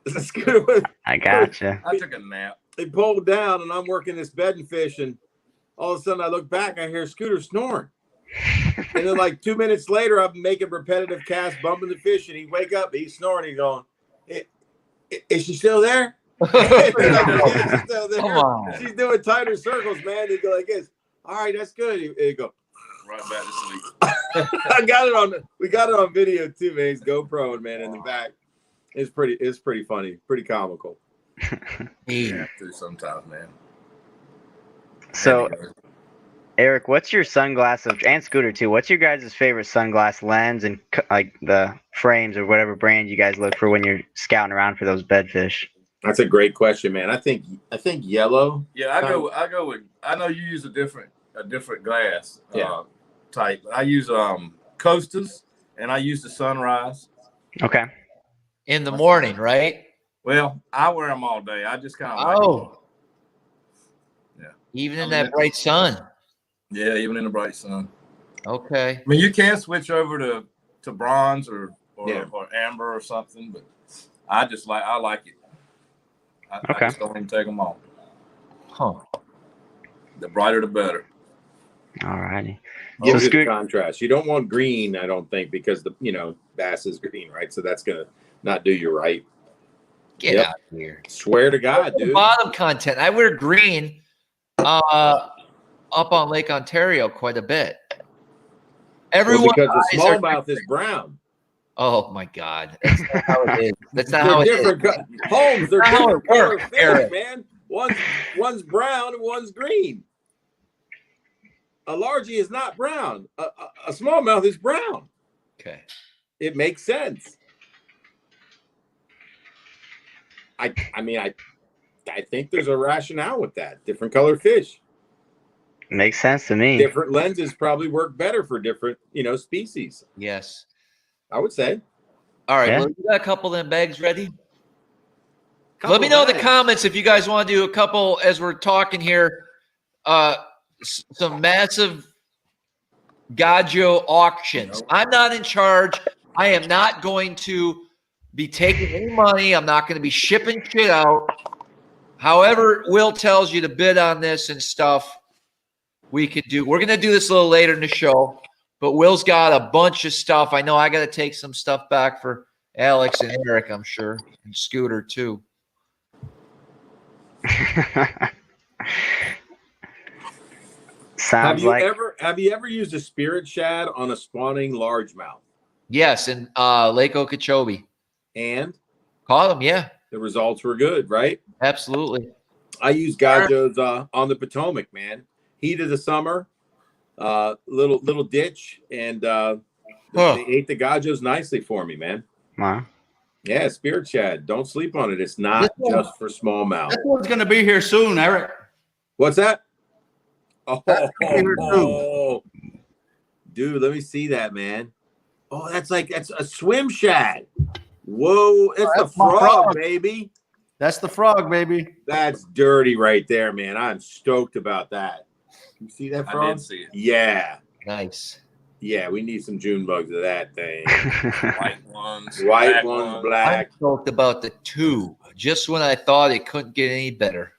That's good. I gotcha. I took a nap. They pulled down, and I'm working this bedding fish, and all of a sudden I look back, I hear Scooter snoring. And then like 2 minutes later, I'm making repetitive casts, bumping the fish, and he wake up, he's snoring, he's going, is she still there? Yeah, she's still there. Come on. She's doing tighter circles, man. They go like this. All right, that's good. He go, Right back to sleep. I got it on. We got it on video too, man. He's GoPro, man, in the back. It's pretty funny, pretty comical. Yeah, through sometimes, man. So, Eric, what's your sunglass and Scooter too? What's your guys' favorite sunglass lens and like the frames or whatever brand you guys look for when you're scouting around for those bedfish? That's a great question, man. I think yellow. Yeah, I go with. I know you use a different glass type. I use Coasters and I use the Sunrise. Okay. In the morning, right? Well, I wear them all day. I just kind of like Oh. Yeah. Even in that bright sun. Yeah, even in the bright sun. Okay. I mean, you can switch over to bronze or Yeah. or amber or something, but I like it. I just don't even take them off. Huh. The brighter, the better. All righty. Gives So you the Scoot- contrast. You don't want green, I don't think, because the bass is green, right? So that's gonna not do you right. Get Yep. out of here. Swear to God, dude. Bottom content. I wear green up on Lake Ontario quite a bit. Everyone Well, because the eyes are smallmouth is different. brown. Oh my God. That's not how it is. That's not They're how it is. different. Holmes, they're That's how different it color works, fish, Eric. man. One's brown and one's green. A largie is not brown. A smallmouth is brown. Okay. It makes sense. I think there's a rationale with that. Different color fish. Makes sense to me. Different lenses probably work better for different, species. Yes. I would say. All right. Yeah. Well, you got a couple of them bags ready? Let me know in the comments if you guys want to do a couple as we're talking here. Some massive Gaggio auctions. I'm not in charge. I am not going to be taking any money. I'm not going to be shipping shit out. However, Will tells you to bid on this and stuff, we could do. We're going to do this a little later in the show, but Will's got a bunch of stuff. I know I got to take some stuff back for Alex and Eric, I'm sure, and Scooter too. Sounds Have you ever used a spirit shad on a spawning largemouth? Yes, in Lake Okeechobee. And Caught them, yeah, the results were good, right? absolutely. I use Gaggios on the Potomac, man. Heat of the summer, little ditch, and they ate the Gaggios nicely for me, man. wow. Yeah, spirit shad. Don't sleep on it. It's not just for smallmouth. This one's going to be here soon, Eric. What's that? Here Oh, dude, let me see that, man. Oh, that's a swim shad. Whoa, it's the that's my frog, frog. baby. That's the frog, baby. That's dirty right there, man. I'm stoked about that. You see that I frog? did see it. Yeah. Nice. Yeah, we need some June bugs of that thing. White ones, White black ones, black. I talked about the two just when I thought it couldn't get any better.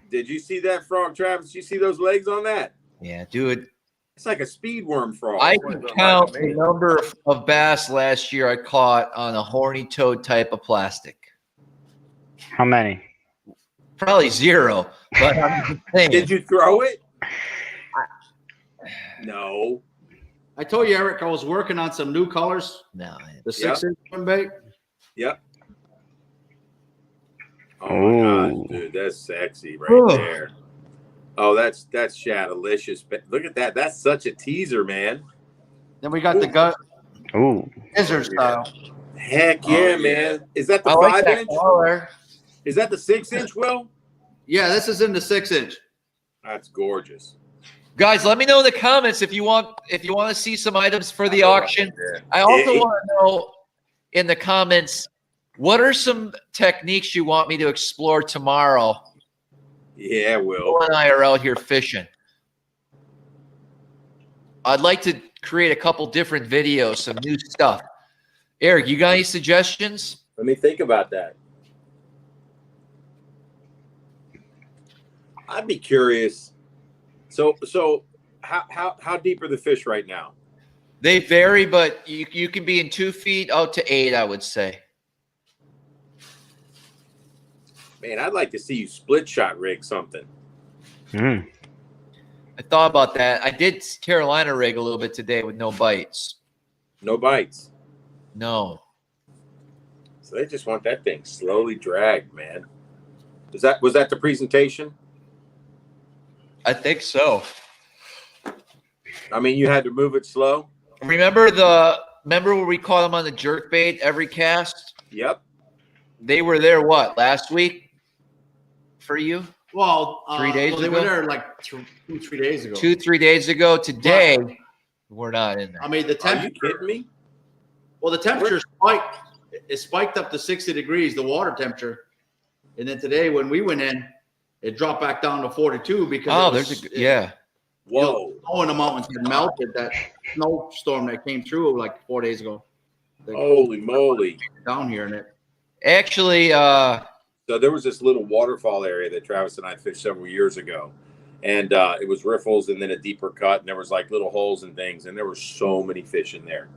Did you see that frog, Travis? Did you see those legs on that? Yeah, dude. It's like a speed worm frog. I That's what can it count looks like the to me. number of bass last year I caught on a horny toad type of plastic. How many? Probably zero, but I'm just saying. Did you throw it? No. I told you, Eric, I was working on some new colors. No. The 6-inch swim bait. Yep. Oh my Ooh. gosh, dude, that's sexy right Ooh. there. Oh, that's shadalicious. Look at that. That's such a teaser, man. Then we got the gut Ooh. scissor style. Heck Oh, yeah, yeah. man. Is that the I like that 5-inch? color. Is that the 6-inch, Will? Yeah, this is in the 6-inch. That's gorgeous. Guys, let me know in the comments if you want to see some items for the I like auction. that. I also Yeah. want to know in the comments, what are some techniques you want me to explore tomorrow? Yeah, Will. Will and I are out here fishing. I'd like to create a couple different videos, some new stuff. Eric, you got any suggestions? Let me think about that. I'd be curious. So how deep are the fish right now? They vary, but you can be in 2 feet out to 8, I would say. Man, I'd like to see you split shot rig something. Mm. I thought about that. I did Carolina rig a little bit today with no bites. No bites. No. So they just want that thing slowly dragged, man. Was that the presentation? I think so. I mean, you had to move it slow. Remember where we caught them on the jerk bait every cast? Yep. They were there what, last week for you? Well, 3 days they ago? were there like 2-3 days ago. 2-3 days ago. Today, we're not in there. I mean, the Are you temperature. kidding me? Well, the temperature spiked. It spiked up to 60 degrees, the water temperature. And then today, when we went in, it dropped back down to 42 because Oh, it was, yeah. Whoa. snow in the mountains had melted. That snowstorm that came through like 4 days ago. Holy moly. Down here in it. Actually, So there was this little waterfall area that Travis and I fished several years ago. And it was riffles and then a deeper cut. And there was like little holes and things. And there were so many fish in there.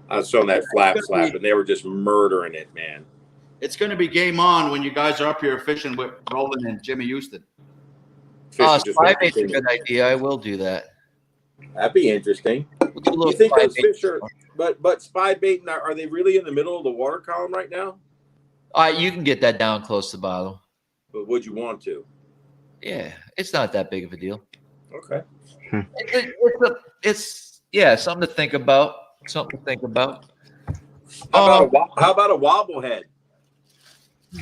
I was showing that flap slap and they were just murdering it, man. It's going to be game on when you guys are up here fishing with Roland and Jimmy Houston. Fish are just spy gonna bait's a continue. good idea. I will do that. That'd be interesting. We'll do a little You think spy those bait. fish are, but spy bait, are they really in the middle of the water column right now? You can get that down close to the bottom. But would you want to? Yeah, it's not that big of a deal. Okay. It's something to think about. Something to think about. How about a wobblehead?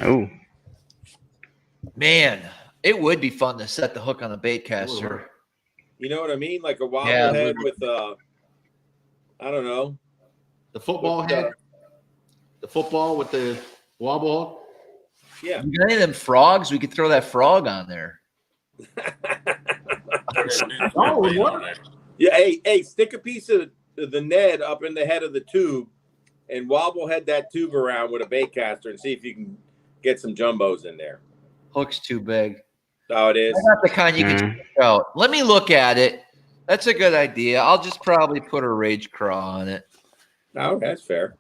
Oh, Man, it would be fun to set the hook on a bait caster. You know what I mean? Like a Yeah, wobblehead with I don't know. The football With, head. The football with the wobble hook. Yeah. You got any of them frogs? We could throw that frog on there. Oh, what? Yeah. Hey, stick a piece of the Ned up in the head of the tube and wobblehead that tube around with a bait caster and see if you can get some jumbos in there. Hook's too big. Oh, it is. I got the kind you can check out. Let me look at it. That's a good idea. I'll just probably put a rage craw on it. Oh, that's fair.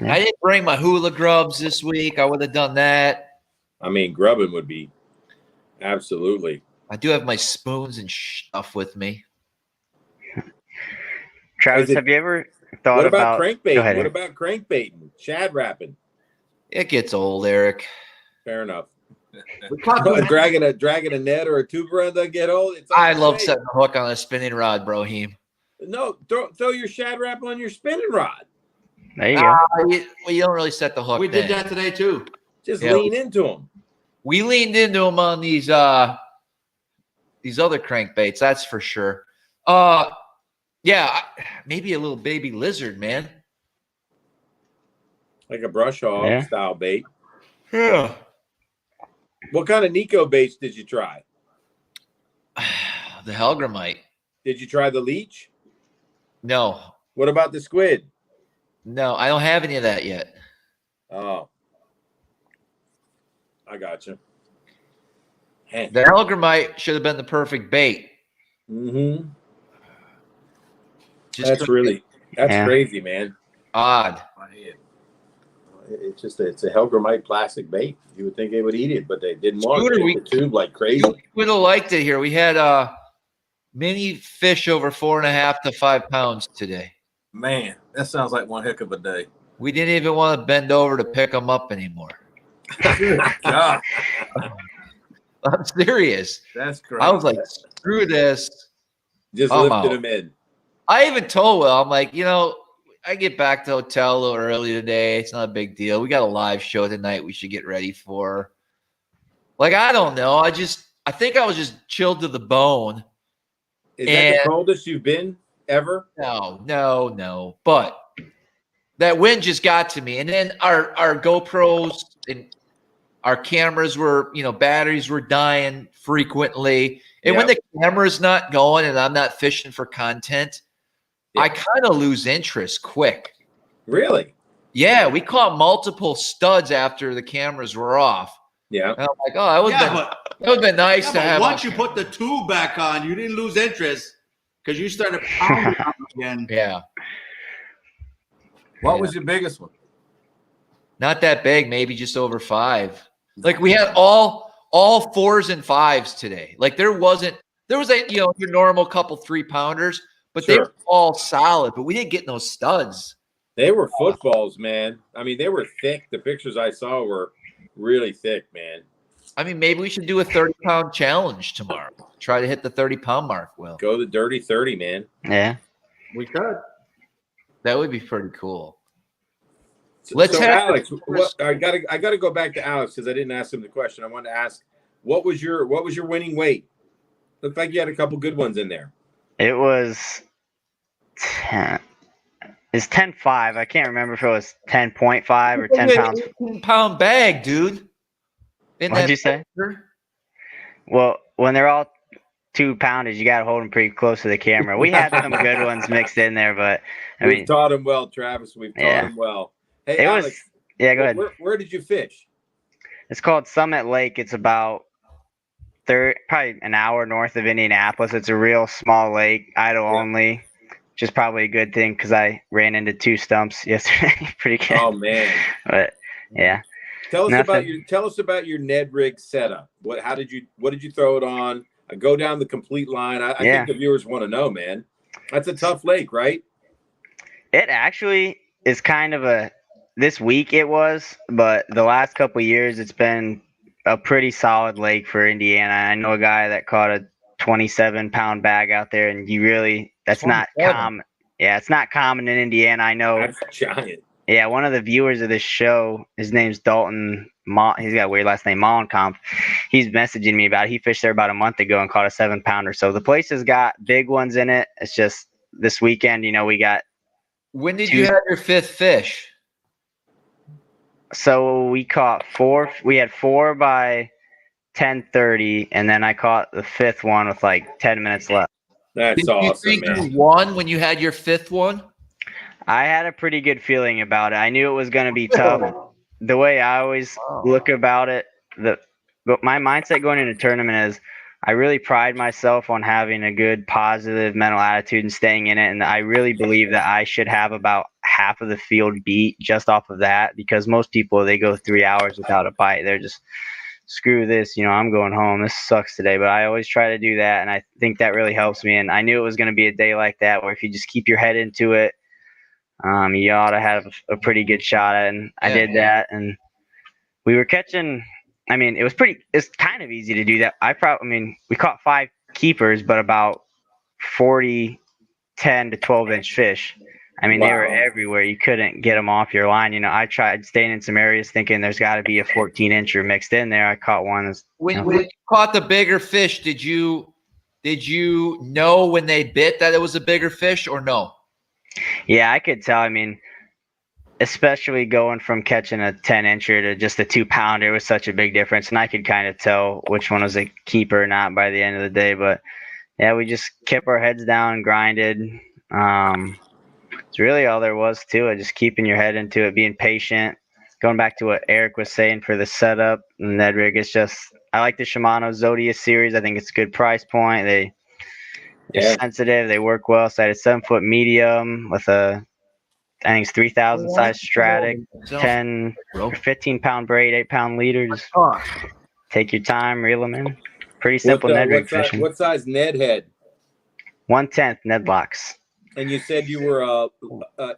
I didn't bring my hula grubs this week. I would have done that. I mean, grubbing would be absolutely. I do have my spoons and stuff with me. Travis, have you ever thought What about about crankbait? Go ahead, What Eric. about crankbaiting? Shad wrapping? It gets old, Eric. Fair enough. We caught the dragging a net or a tube around doesn't get old. It's I all love the same. setting a hook on a spinning rod, Broheem. No, throw your shad wrap on your spinning rod. There you go. You don't really set the hook. We did then. that today too. Just Yeah. lean into them. We leaned into them on these other crankbaits, that's for sure. Yeah, maybe a little baby lizard, man. Like a brush hog Yeah. style bait. Yeah. What kind of Nico baits did you try? The Helgramite. Did you try the leech? No, What about the squid? no, I don't have any of that yet. Oh, I got you. Hey. The Helgramite should have been the perfect bait. Mm-hmm. Just That's Yeah. crazy, man. odd. It's a Helgramite plastic bait. You would think they would eat it, but they didn't want Scooter, to we- take the tube like crazy. You would have liked it here. We had mini fish over 4.5 to 5 pounds today. Man, that sounds like one heck of a day. We didn't even want to bend over to pick them up anymore. God, I'm serious. that's crazy. I was like, screw this. Just I'm lifted out. them in. I even told Will, I'm like, I get back to the hotel a little early today. It's not a big deal. We got a live show tonight we should get ready for. Like, I don't know. I think I was just chilled to the bone. Is that And- the coldest you've been ever? No. But that wind just got to me. And then our GoPros and our cameras were, batteries were dying frequently. And when the camera's not going and I'm not fishing for content, I kind of lose interest quick. Really? Yeah, we caught multiple studs after the cameras were off. Yeah. And I'm like, oh, that would have been nice to have. Once you put the tube back on, you didn't lose interest because you started pounding again. Yeah. What was your biggest one? Not that big, maybe just over 5. Like we had all 4s and 5s today. Like there was your normal couple 3-pounders, but they were all solid, but we didn't get no studs. They were footballs, man. I mean, they were thick. The pictures I saw were really thick, man. I mean, maybe we should do a 30-pound challenge tomorrow. Try to hit the 30-pound mark, Will. Go the dirty 30, man. Yeah. We could. That would be pretty cool. So Alex, I gotta go back to Alex because I didn't ask him the question. I wanted to ask, what was your winning weight? Looked like you had a couple good ones in there. It was 10. It's 10.5. I can't remember if it was 10.5 or 10 pounds. 18-pound bag, dude. What'd you say? Well, when they're all 2 pounders, you got to hold them pretty close to the camera. We had some good ones mixed in there, but we've taught him well, Travis. We've taught him well. Hey, Alex, go ahead. Where did you fish? It's called Summit Lake. It's about probably an hour north of Indianapolis. It's a real small lake, idle only, which is probably a good thing because I ran into 2 stumps yesterday. Pretty good. Oh man! But yeah. Tell us about your Ned rig setup. What did you throw it on? I go down the complete line. I think the viewers want to know, man. That's a tough lake, right? It actually is kind of this week it was, but the last couple of years it's been a pretty solid lake for Indiana. I know a guy that caught a 27-pound bag out there, and that's not common. Yeah, it's not common in Indiana. I know. That's giant. Yeah, one of the viewers of this show, his name's Dalton. He's got a weird last name, Mollenkamp. He's messaging me about it. He fished there about a month ago and caught a 7-pounder. So the place has got big ones in it. It's just this weekend, we got. When did you have your 5th fish? So we caught 4. We had 4 by 10:30, and then I caught the 5th one with like 10 minutes left. That's awesome, you think man. You won when you had your 5th one? I had a pretty good feeling about it. I knew it was going to be tough. The way I always look about it, but my mindset going into tournament is I really pride myself on having a good positive mental attitude and staying in it. And I really believe that I should have about half of the field beat just off of that, because most people, they go 3 hours without a bite. They're just, screw this, I'm going home. This sucks today. But I always try to do that. And I think that really helps me. And I knew it was going to be a day like that where if you just keep your head into it, you ought to have a pretty good shot at it. And I did that. And we were catching, it's kind of easy to do that. We caught 5 keepers, but about 40, 10 to 12-inch fish. They were everywhere. You couldn't get them off your line. I tried staying in some areas thinking there's got to be a 14-incher mixed in there. I caught one. When you caught the bigger fish, did you know when they bit that it was a bigger fish or no? Yeah, I could tell. Especially going from catching a 10-incher to just a 2-pounder was such a big difference. And I could kind of tell which one was a keeper or not by the end of the day. But yeah, we just kept our heads down and grinded. It's really all there was to it. Just keeping your head into it, being patient. Going back to what Eric was saying for the setup and Ned rig, I like the Shimano Zodiac series. I think it's a good price point. They're sensitive. They work well. So I had a 7-foot medium with I think it's 3,000 size Stratic, 15-pound braid, 8-pound leaders. Take your time, reel them in. Pretty simple Ned rig fishing. What size Ned head? 1/10 Ned locks. And you said you were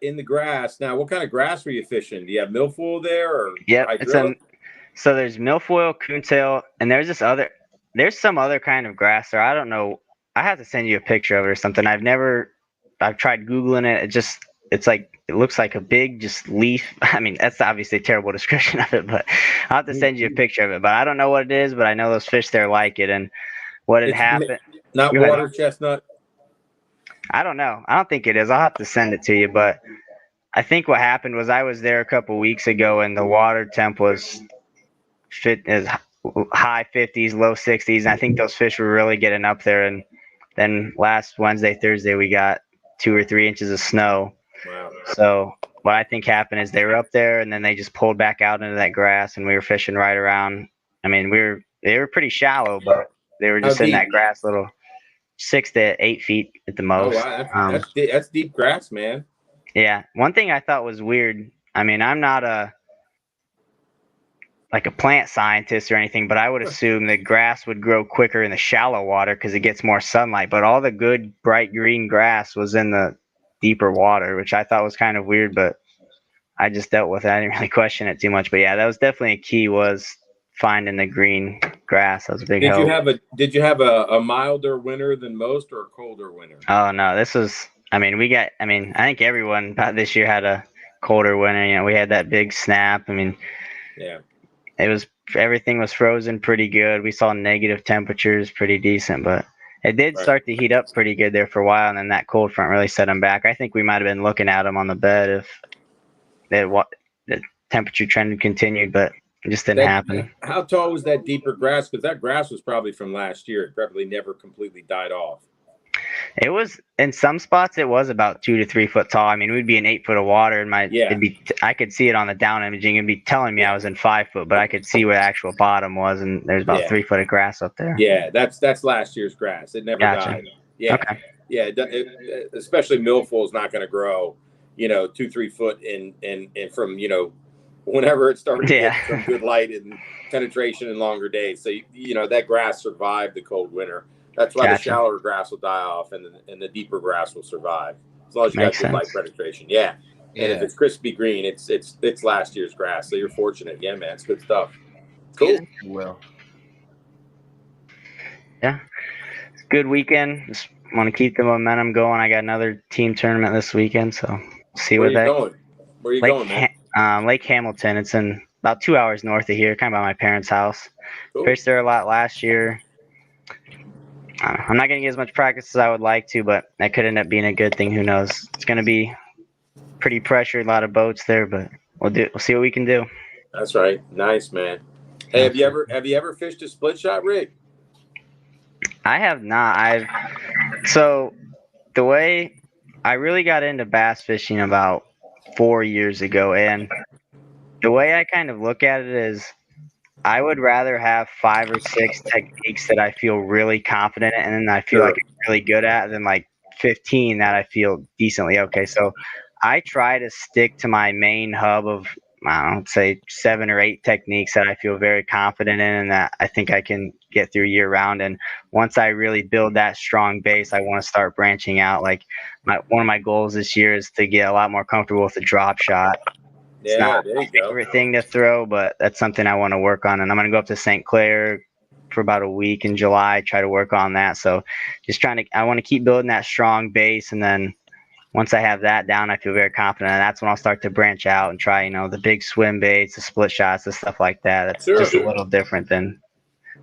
in the grass. Now, what kind of grass were you fishing? Do you have milfoil there? Or so there's milfoil, coontail, and there's some other kind of grass there. I don't know. I have to send you a picture of it or something. I've tried Googling it. It looks like a big just leaf. That's obviously a terrible description of it, but I'll have to send you a picture of it. But I don't know what it is, but I know those fish there like it. And what had happened. Not water chestnut? I don't know. I don't think it is. I'll have to send it to you, but I think what happened was I was there a couple weeks ago and the water temp was high 50s, low 60s. And I think those fish were really getting up there. And then last Wednesday, Thursday, we got 2 or 3 inches of snow. Wow. So what I think happened is they were up there and then they just pulled back out into that grass and we were fishing right around. I mean, they were pretty shallow, but they were just How in deep? that grass, little 6 to 8 feet at the Oh most. wow, that's deep grass, man. Yeah. One thing I thought was weird. I mean, I'm not a plant scientist or anything, but I would assume that grass would grow quicker in the shallow water because it gets more sunlight. But all the good bright green grass was in the deeper water, which I thought was kind of weird, but I just dealt with it. I didn't really question it too much. But yeah, that was definitely a key, was finding the green grass. That was a big help. Did you have a milder winter than most or a colder winter? Oh no, this was. I think everyone this year had a colder winter. You know, we had that big snap. I mean, Yeah. Everything was frozen pretty good. We saw negative temperatures pretty decent, but it did start to heat up pretty good there for a while, and then that cold front really set them back. I think we might have been looking at them on the bed if the temperature trend continued, but it just didn't happen. How tall was that deeper grass? Because that grass was probably from last year. It probably never completely died off. It was, in some spots, it was about 2 to 3 foot tall. I mean, we'd be in 8 foot of water, and I could see it on the down imaging. It'd be telling me I was in 5 foot, but I could see where the actual bottom was, and there's about 3 foot of grass up there. Yeah, that's last year's grass. It never died. Yeah, okay. Yeah, especially milfoil is not going to grow, 2-3 foot in from whenever it started to get some good light and penetration in longer days. So that grass survived the cold winter. That's why the shallower grass will die off and the deeper grass will survive as long as you got good light penetration. Yeah. And if it's crispy green, it's last year's grass. So you're fortunate. Yeah, man, it's good stuff. Cool. Well, yeah, good weekend. Just want to keep the momentum going. I got another team tournament this weekend, so see where you going. Where are you going, man? Lake Hamilton. It's in about 2 hours north of here, kind of by my parents' house. Cool. Fished there a lot last year. I'm not going to get as much practice as I would like to, but that could end up being a good thing. Who knows? It's going to be pretty pressured, a lot of boats there, but we'll see what we can do. That's right. Nice, man. Hey, have you ever fished a split shot rig? I have not. So the way I really got into bass fishing about 4 years ago, and the way I kind of look at it is I would rather have 5 or 6 techniques that I feel really confident in and I feel like I'm really good at than like 15 that I feel decently okay. So I try to stick to my main hub of, I don't know, say 7 or 8 techniques that I feel very confident in and that I think I can get through year round. And once I really build that strong base, I want to start branching out. Like one of my goals this year is to get a lot more comfortable with the drop shot. It's not my favorite thing to throw, but that's something I want to work on. And I'm going to go up to St. Clair for about a week in July, try to work on that. So I want to keep building that strong base. And then once I have that down, I feel very confident. And that's when I'll start to branch out and try, the big swim baits, the split shots, the stuff like that. That's just a little different than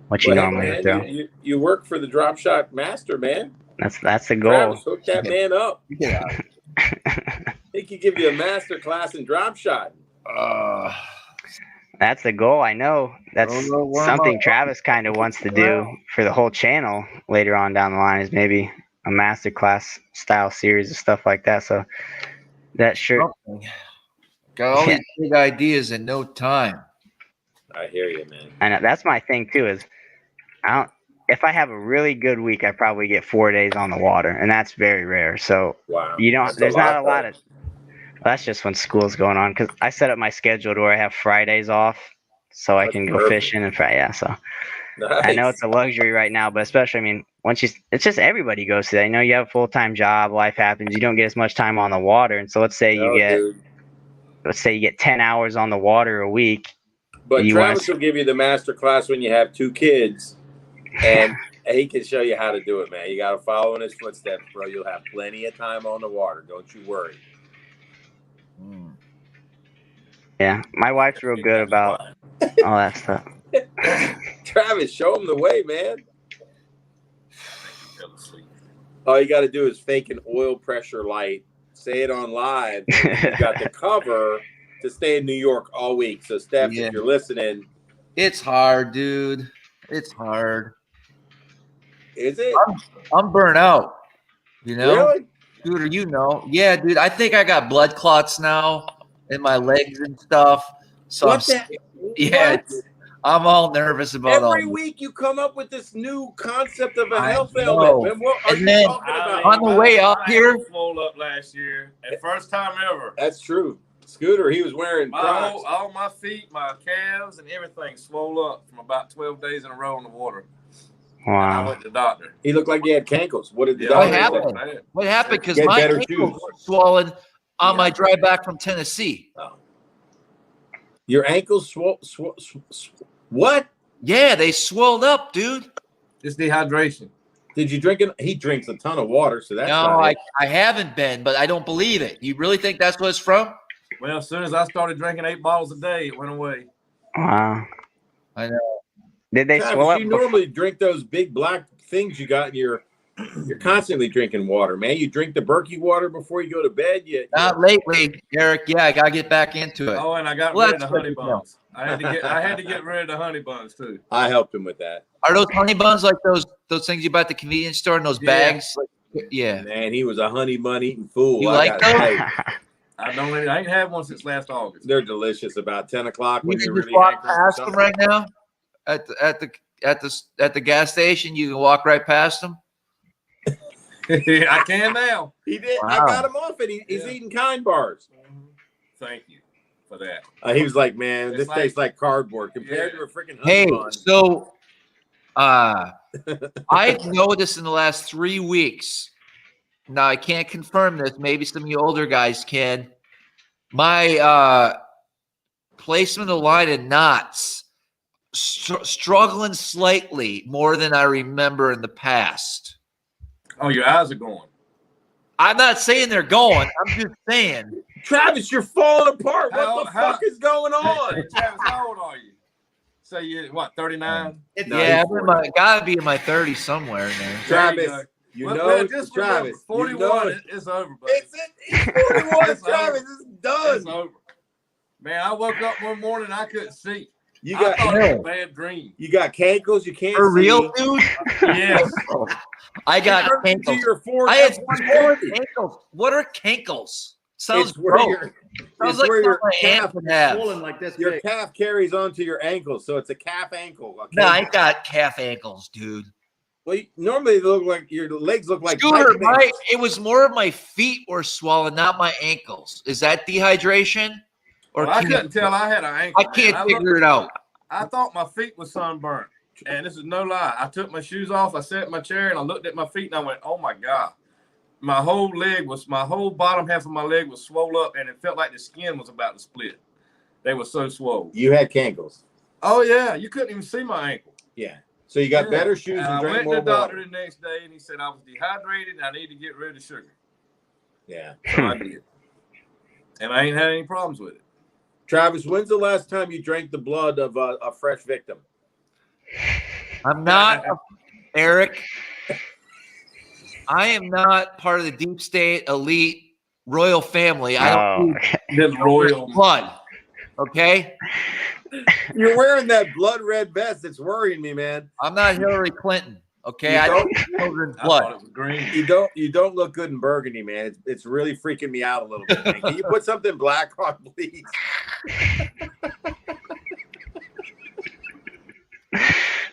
what you normally would throw. You work for the drop shot master, man. That's the goal. Travis, hook that man up. Yeah. He could give you a master class in drop shot. That's the goal. I know that's something Travis kind of wants to do for the whole channel later on down the line, is maybe a master class style series of stuff like that. So that sure got all these big ideas in no time. I hear you, man. And that's my thing too, is if I have a really good week, I probably get 4 days on the water, and that's very rare. So there's not a lot of. That's just when school's going on, because I set up my schedule to where I have Fridays off, so I can go fishing and yeah. So nice. I know it's a luxury right now, but especially, it's just everybody goes through that. You have a full-time job, life happens, you don't get as much time on the water, and so let's say you get 10 hours on the water a week. But Travis will give you the master class when you have 2 kids, and he can show you how to do it, man. You got to follow in his footsteps, bro. You'll have plenty of time on the water. Don't you worry. Yeah, my wife's real good about all that stuff. Travis, show him the way, man. All you got to do is fake an oil pressure light say it on live. You got the cover to stay in New York all week. So, Steph, Yeah. if you're listening, It's hard, dude. It's hard. is it I'm burnt out. You know, really? Scooter, you know. Yeah, dude. I think I got blood clots now in my legs and stuff. So What the? yeah, What? I'm all nervous about all Every this. week you come up with this new concept of a I health know. ailment. Man, what are And you then- talking about? On the way up my here- ankle swole up last year. And first time ever. That's true. Scooter, he was wearing Crocs. All my feet, my calves, and everything swole up from about 12 days in a row in the water. And I Wow. went to the doctor. He looked like he had cankles. What did the Yeah, What doctor say? happened? What happened? Because Get my better ankles shoes. were swollen on Yeah. my drive back from Tennessee. Your ankles what? Yeah, they swelled up, dude. It's dehydration. Did you drink it? He drinks a ton of water, so that's No, not I it. haven't been, but I don't believe it. You really think that's what it's from? Well, as soon as I started drinking 8 bottles a day, it went away. Wow. I know. Did they Travis, swell up? you normally drink those big black things you got in your. You're constantly drinking water, man. You drink the Berkey water before you go to bed. Not lately, Eric. Yeah, I gotta get back into it. Oh, and I got Well, rid of the that's honey good to know. buns. I had to get rid of the honey buns too. I helped him with that. Are those honey buns like those things you buy at the convenience store in those Yeah. bags? Yeah. Man, he was a honey bun eating fool. You I like gotta those? say, I ain't had one since last August. they're delicious. About 10 o'clock You when can you're just really walk hankering for past them something. right now at the gas station. You can walk right past them. I can now. He did. I Wow. got him off it. He's Yeah. eating Kind bars. Thank you for that. He was like, man, It's this like- tastes like cardboard compared Yeah. to a freaking honey Hey, bun. so I've noticed in the last 3 weeks. Now I can't confirm this. Maybe some of you older guys can. My placement of line in knots struggling slightly more than I remember in the past. Oh, your eyes are going. I'm not saying they're going. I'm just saying. Travis, you're falling apart. What the How- fuck is going on? Hey, Travis, how old are you? Say you what, 39? No, Yeah, he's 40. gotta be in my 30s somewhere in there. Travis, There you Well, know, well, just Travis, remember, 41 it's over, buddy. It's 41, It's Travis. over. It's done. It's over. Man, I woke up one morning, I couldn't see. You I got thought it was a bad dream. you got cankles. You can't For see. real, dude? Yes. I got It turns into cankles. your fourth I had F-150. cankles. What are cankles? Sounds It's where gross. your Sounds it's like where your something my aunt calf, would have. Swollen like this your big. calf carries onto your ankle, so it's a calf ankle. A No, I cankle. got calf ankles, dude. Well, normally they look like your legs look like Scooter, pipe it was more of my feet were swollen, not my ankles. Is that dehydration? Or Well, I can- couldn't tell I had an ankle. I can't man. figure it out. I thought my feet was sunburned. And this is no lie. I took my shoes off, I sat in my chair, and I looked at my feet, and I went, oh, my God. My whole bottom half of my leg was swole up, and it felt like the skin was about to split. They were so swole. You had cankles. Oh, yeah. You couldn't even see my ankle. Yeah. So you got Yeah. better shoes And and I drank went to more the doctor water. the next day, and he said I was dehydrated, and I need to get rid of sugar. Yeah. So I did. And I ain't had any problems with it. Travis, when's the last time you drank the blood of a fresh victim? I'm not, Eric. I am not part of the deep state elite royal family. I don't Oh, do The royal. blood. Okay? You're wearing that blood red vest. It's worrying me, man. I'm not Hillary Clinton. Okay? You I don't- don't do children's I thought blood. it was green. You don't look good in burgundy, man. It's really freaking me out a little bit, man. Can you put something black on, please? oh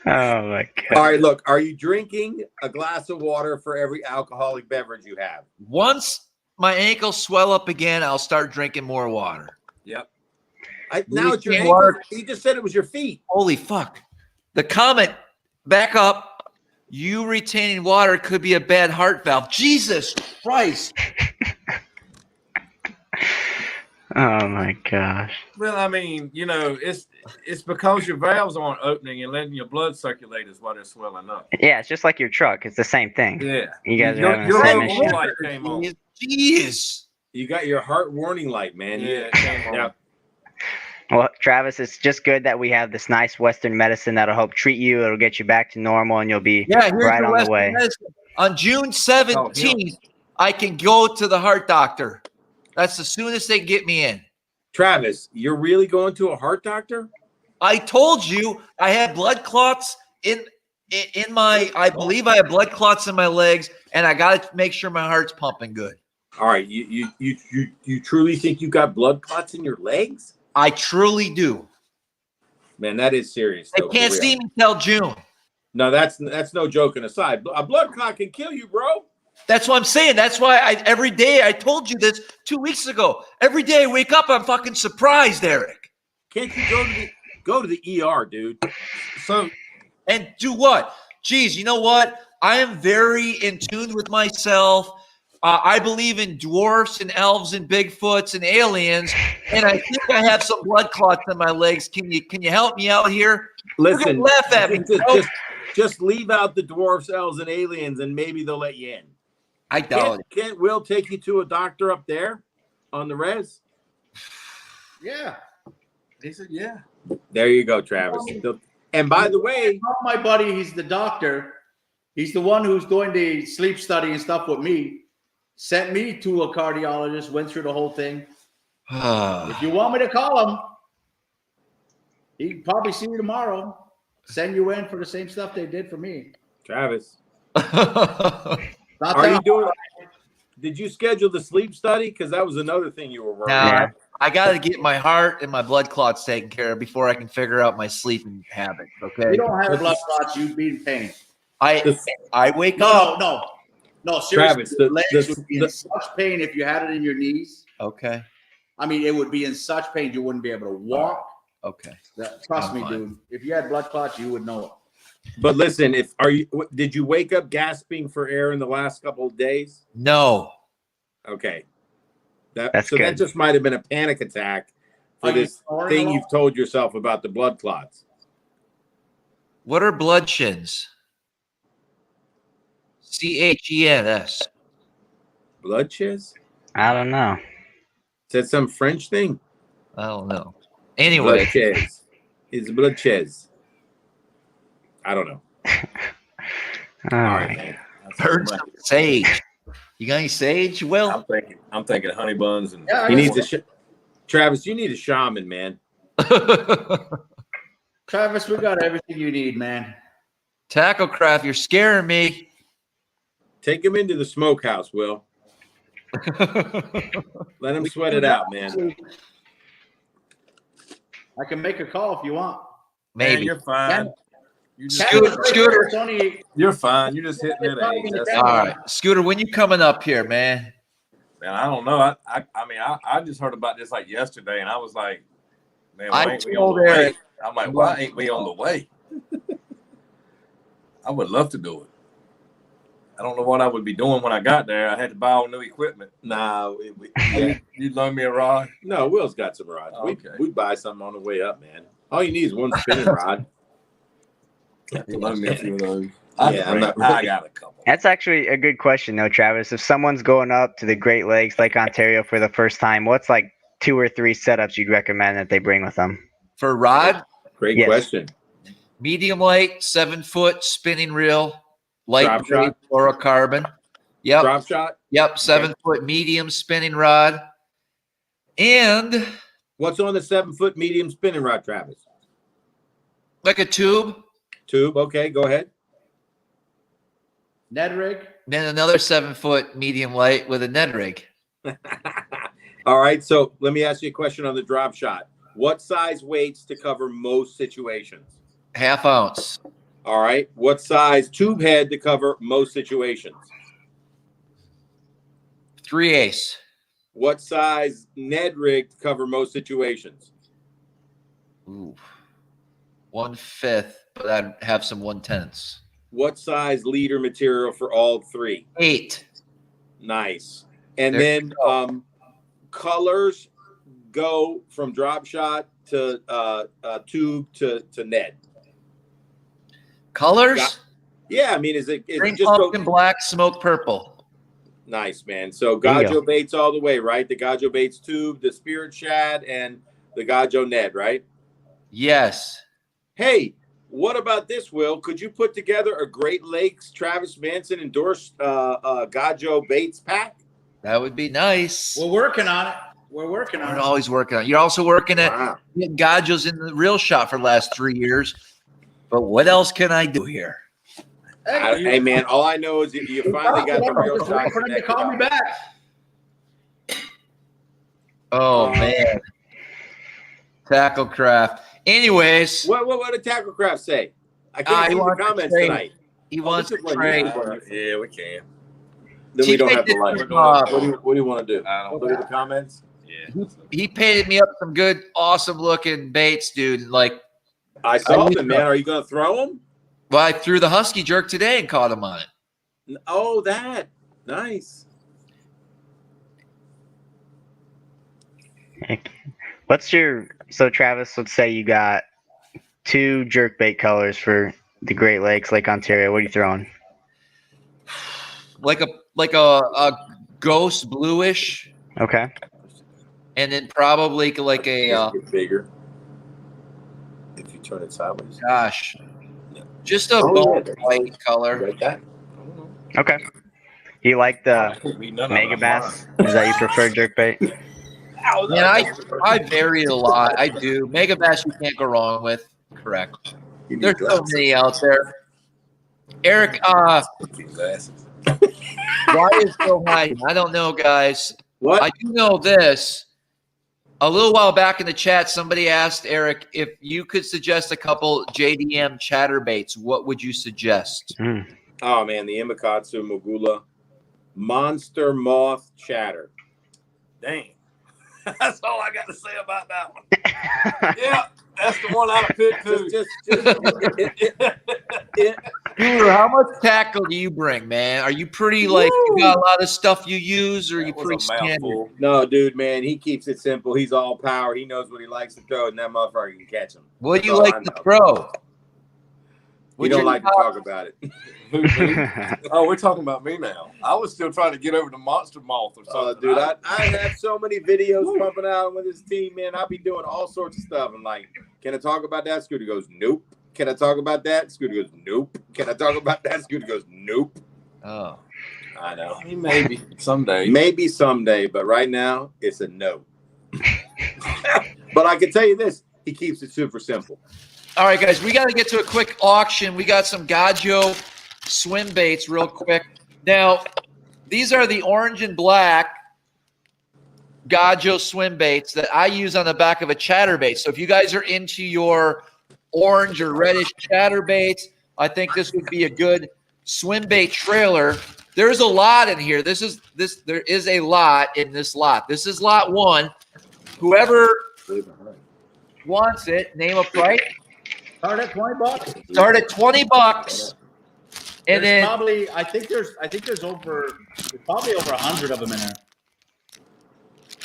my God. All right, look. Are you drinking a glass of water for every alcoholic beverage you have? Once my ankles swell up again, I'll start drinking more water. Yep. Now it's your drink ankles. water. You just said it was your feet. Holy fuck. The comment back up. You retaining water could be a bad heart valve. Jesus Christ. Oh my gosh. Well, I mean, it's because your valves aren't opening and letting your blood circulate is why they're swelling up. Yeah, it's just like your truck. It's the same thing. Yeah. You guys are Your- having your the same whole issue. light came on. Jeez. You got your heart warning light, man. Yeah, it came on. Yeah. Well, Travis, it's just good that we have this nice Western medicine that'll help treat you. It'll get you back to normal, and you'll be Yeah, here's right your on the Western way. medicine. On June 17th, I can go to the heart doctor. That's the soonest they get me in. Travis, you're really going to a heart doctor? I told you I had blood clots in my. I believe I have blood clots in my legs, and I got to make sure my heart's pumping good. All right, you truly think you got blood clots in your legs? I truly do. Man, that is serious. They though, for can't real. see me till June. No, that's no joking aside. A blood clot can kill you, bro. That's what I'm saying. That's why every day I told you this 2 weeks ago. Every day I wake up, I'm fucking surprised, Eric. Can't you go to the ER, dude? So, And do what? Geez, you know what? I am very in tune with myself. I believe in dwarfs and elves and Bigfoots and aliens, and I think I have some blood clots in my legs. Can you help me out here? Listen, Laugh at me. just leave out the dwarfs, elves, and aliens, and maybe they'll let you in. I doubt it. Can't Will take you to a doctor up there on the res? Yeah. he said, yeah. There you go, Travis. And by the way, My buddy, he's the doctor. He's the one who's doing the sleep study and stuff with me. Sent me to a cardiologist, went through the whole thing. If you want me to call him, he can probably see you tomorrow. Send you in for the same stuff they did for me. Travis, Not are you that doing? Did you schedule the sleep study? Because that was another thing you were worried Now, about. I got to get my heart and my blood clots taken care of before I can figure out my sleeping habits. Okay. you don't have blood clots, you'd be in pain. I wake up. No, seriously. Travis, the legs would be in such pain if you had it in your knees. Okay. I mean, it would be in such pain you wouldn't be able to walk. Okay. Trust I'm me, fine. dude. If you had blood clots, you would know it. But listen, did you wake up gasping for air in the last couple of days? No. Okay. That's so good. that just might have been a panic attack for Are you this snoring thing a lot? you've told yourself about the blood clots. What are blood chins? CHENS. Blood chiz? I don't know. Is that some French thing? I don't know. Blood Anyway, chiz. It's blood chiz. I don't know. All All right, right. man. burn some sage. You got any sage, Will? I'm thinking honey buns and Yeah, He needs Travis, you need a shaman, man. Travis, we got everything you need, man. Tackle craft, you're scaring me. Take him into the smokehouse, Will. Let him sweat it out, man. I can make a call if you want. man, Maybe. you're fine. You just, Scooter. It's only you're fine. You're just hitting that age. That's All right. Scooter, when you coming up here, man? Man, I don't know. I just heard about this like yesterday, and I was like, man, why I ain't we told on the way? Eric. I'm like, why ain't we on the way? I would love to do it. I don't know what I would be doing when I got there. I had to buy all new equipment. No, You'd loan me a rod? no, Will's got some rods. Okay. We'd buy something on the way up, man. All you need is one spinning rod. Loan me a few of those. I got a couple. That's actually a good question, though, Travis. If someone's going up to the Great Lakes, Lake Ontario, for the first time, what's like 2 or 3 setups you'd recommend that they bring with them? For rod, Great Yes. question. medium light, 7-foot spinning reel, light Drop grade shot? fluorocarbon. Yep. Drop shot? Yep. 7-foot medium spinning rod. And What's on the 7-foot medium spinning rod, Travis? like a tube. Tube. Okay, go ahead. Ned rig. Then another 7-foot medium light with a Ned rig. All right, so let me ask you a question on the drop shot. What size weights to cover most situations? 1/2 ounce. All right. What size tube head to cover most situations? 3/8. What size Ned rig to cover most situations? Ooh. 1/5, but I'd have some 1/10. What size leader material for all 3? 8. Nice. And There then you colors go from drop shot to tube to Ned. Colors? Yeah, I mean, is it Green, just go pumpkin, black, smoke, purple. nice, man? So There you Gajo baits all the way, right? The Gajo baits tube, the Spirit Shad, and the Gajo Ned, right? Yes. Hey, what about this, Will? Could you put together a Great Lakes Travis Manson endorsed Gajo baits pack? That would be nice. We're working on it. We're working on We're it. always working on it. You're also working at Wow. getting Gajos in the real shop for the last 3 years. But what else can I do here? Hey, man, all I know is you finally got the real shot For them to connected call me up. back. Oh, man. Tackle craft. Anyways, What did Tacklecraft say? I he can't see the wants to comments trade. tonight. He wants to this is trade. Yeah, we can. Then we don't TJ have to did like. some, uh, What do you want to do? I don't Look at the comments. Yeah. He painted me up some good, awesome looking baits, dude. Like, I saw I- them, man. Are you going to throw them? well, I threw the husky jerk today and caught him on it. Oh, that. Nice. So Travis, let's say you got 2 jerkbait colors for the Great Lakes, Lake Ontario. What are you throwing? Like a ghost bluish, Okay. and then probably like a Get bigger. If you turn it sideways. gosh, just a Oh, bone yeah. white color. Like that. Okay. You like the Mega Mega Bass? Is that your preferred jerkbait? Man, I vary it a lot. I do. Mega Bass you can't go wrong with. Correct. You need There's so glasses. many out there. Eric, Glasses. why is so high? I don't know, guys. What? I do know this. A little while back in the chat, somebody asked Eric if you could suggest a couple JDM chatterbaits. What would you suggest? Oh man, the Imakatsu Mogula Monster Moth Chatter. Dang. That's all I got to say about that one. Yeah, that's the one I picked too. Dude, how much tackle do you bring, man? Are you pretty like you got a lot of stuff you use, or are you That was pretty a standard? mouthful. No, dude, man, he keeps it simple. He's all power. He knows what he likes to throw, and that motherfucker can catch him. What do you That's all like I to know. throw? We don't like to talk about it. Oh, we're talking about me now. I was still trying to get over to Monster Moth or something. Dude, I have so many videos pumping out with his team, man. I'll be doing all sorts of stuff. I'm like, can I talk about that? Scooter goes, nope. Can I talk about that? Scooter goes, nope. Can I talk about that? Scooter goes, nope. Oh, I know. Maybe someday. Maybe someday, but right now it's a no. But I can tell you this, he keeps it super simple. all right, guys. We got to get to a quick auction. We got some Gajo swim baits real quick. Now, these are the orange and black Gajo swim baits that I use on the back of a chatterbait. So if you guys are into your orange or reddish chatterbaits, I think this would be a good swim bait trailer. There's a lot in here. There is a lot in this lot. This is lot 1. Whoever wants it, name a price. Start at $20. Start at $20. And There's then probably I think there's probably over 100 of them in there.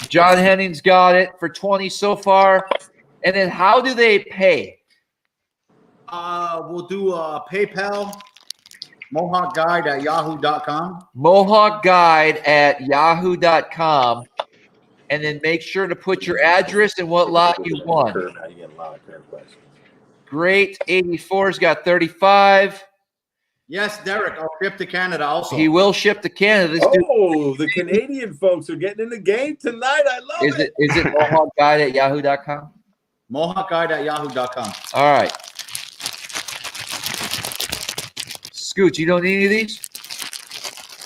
John Henning's got it for 20 so far. And then how do they pay? We'll do PayPal, mohawkguide@yahoo.com. mohawkguide@yahoo.com. And then make sure to put your address and what lot you want. Great. 84's got 35. Yes, Derek, I'll ship to Canada also. He will ship to Canada. This dude, Oh, the Canadian folks are getting in the game tonight. I love is it mohawkguide@yahoo.com? mohawkguide@yahoo.com. All right. Scooch, you don't need any of these?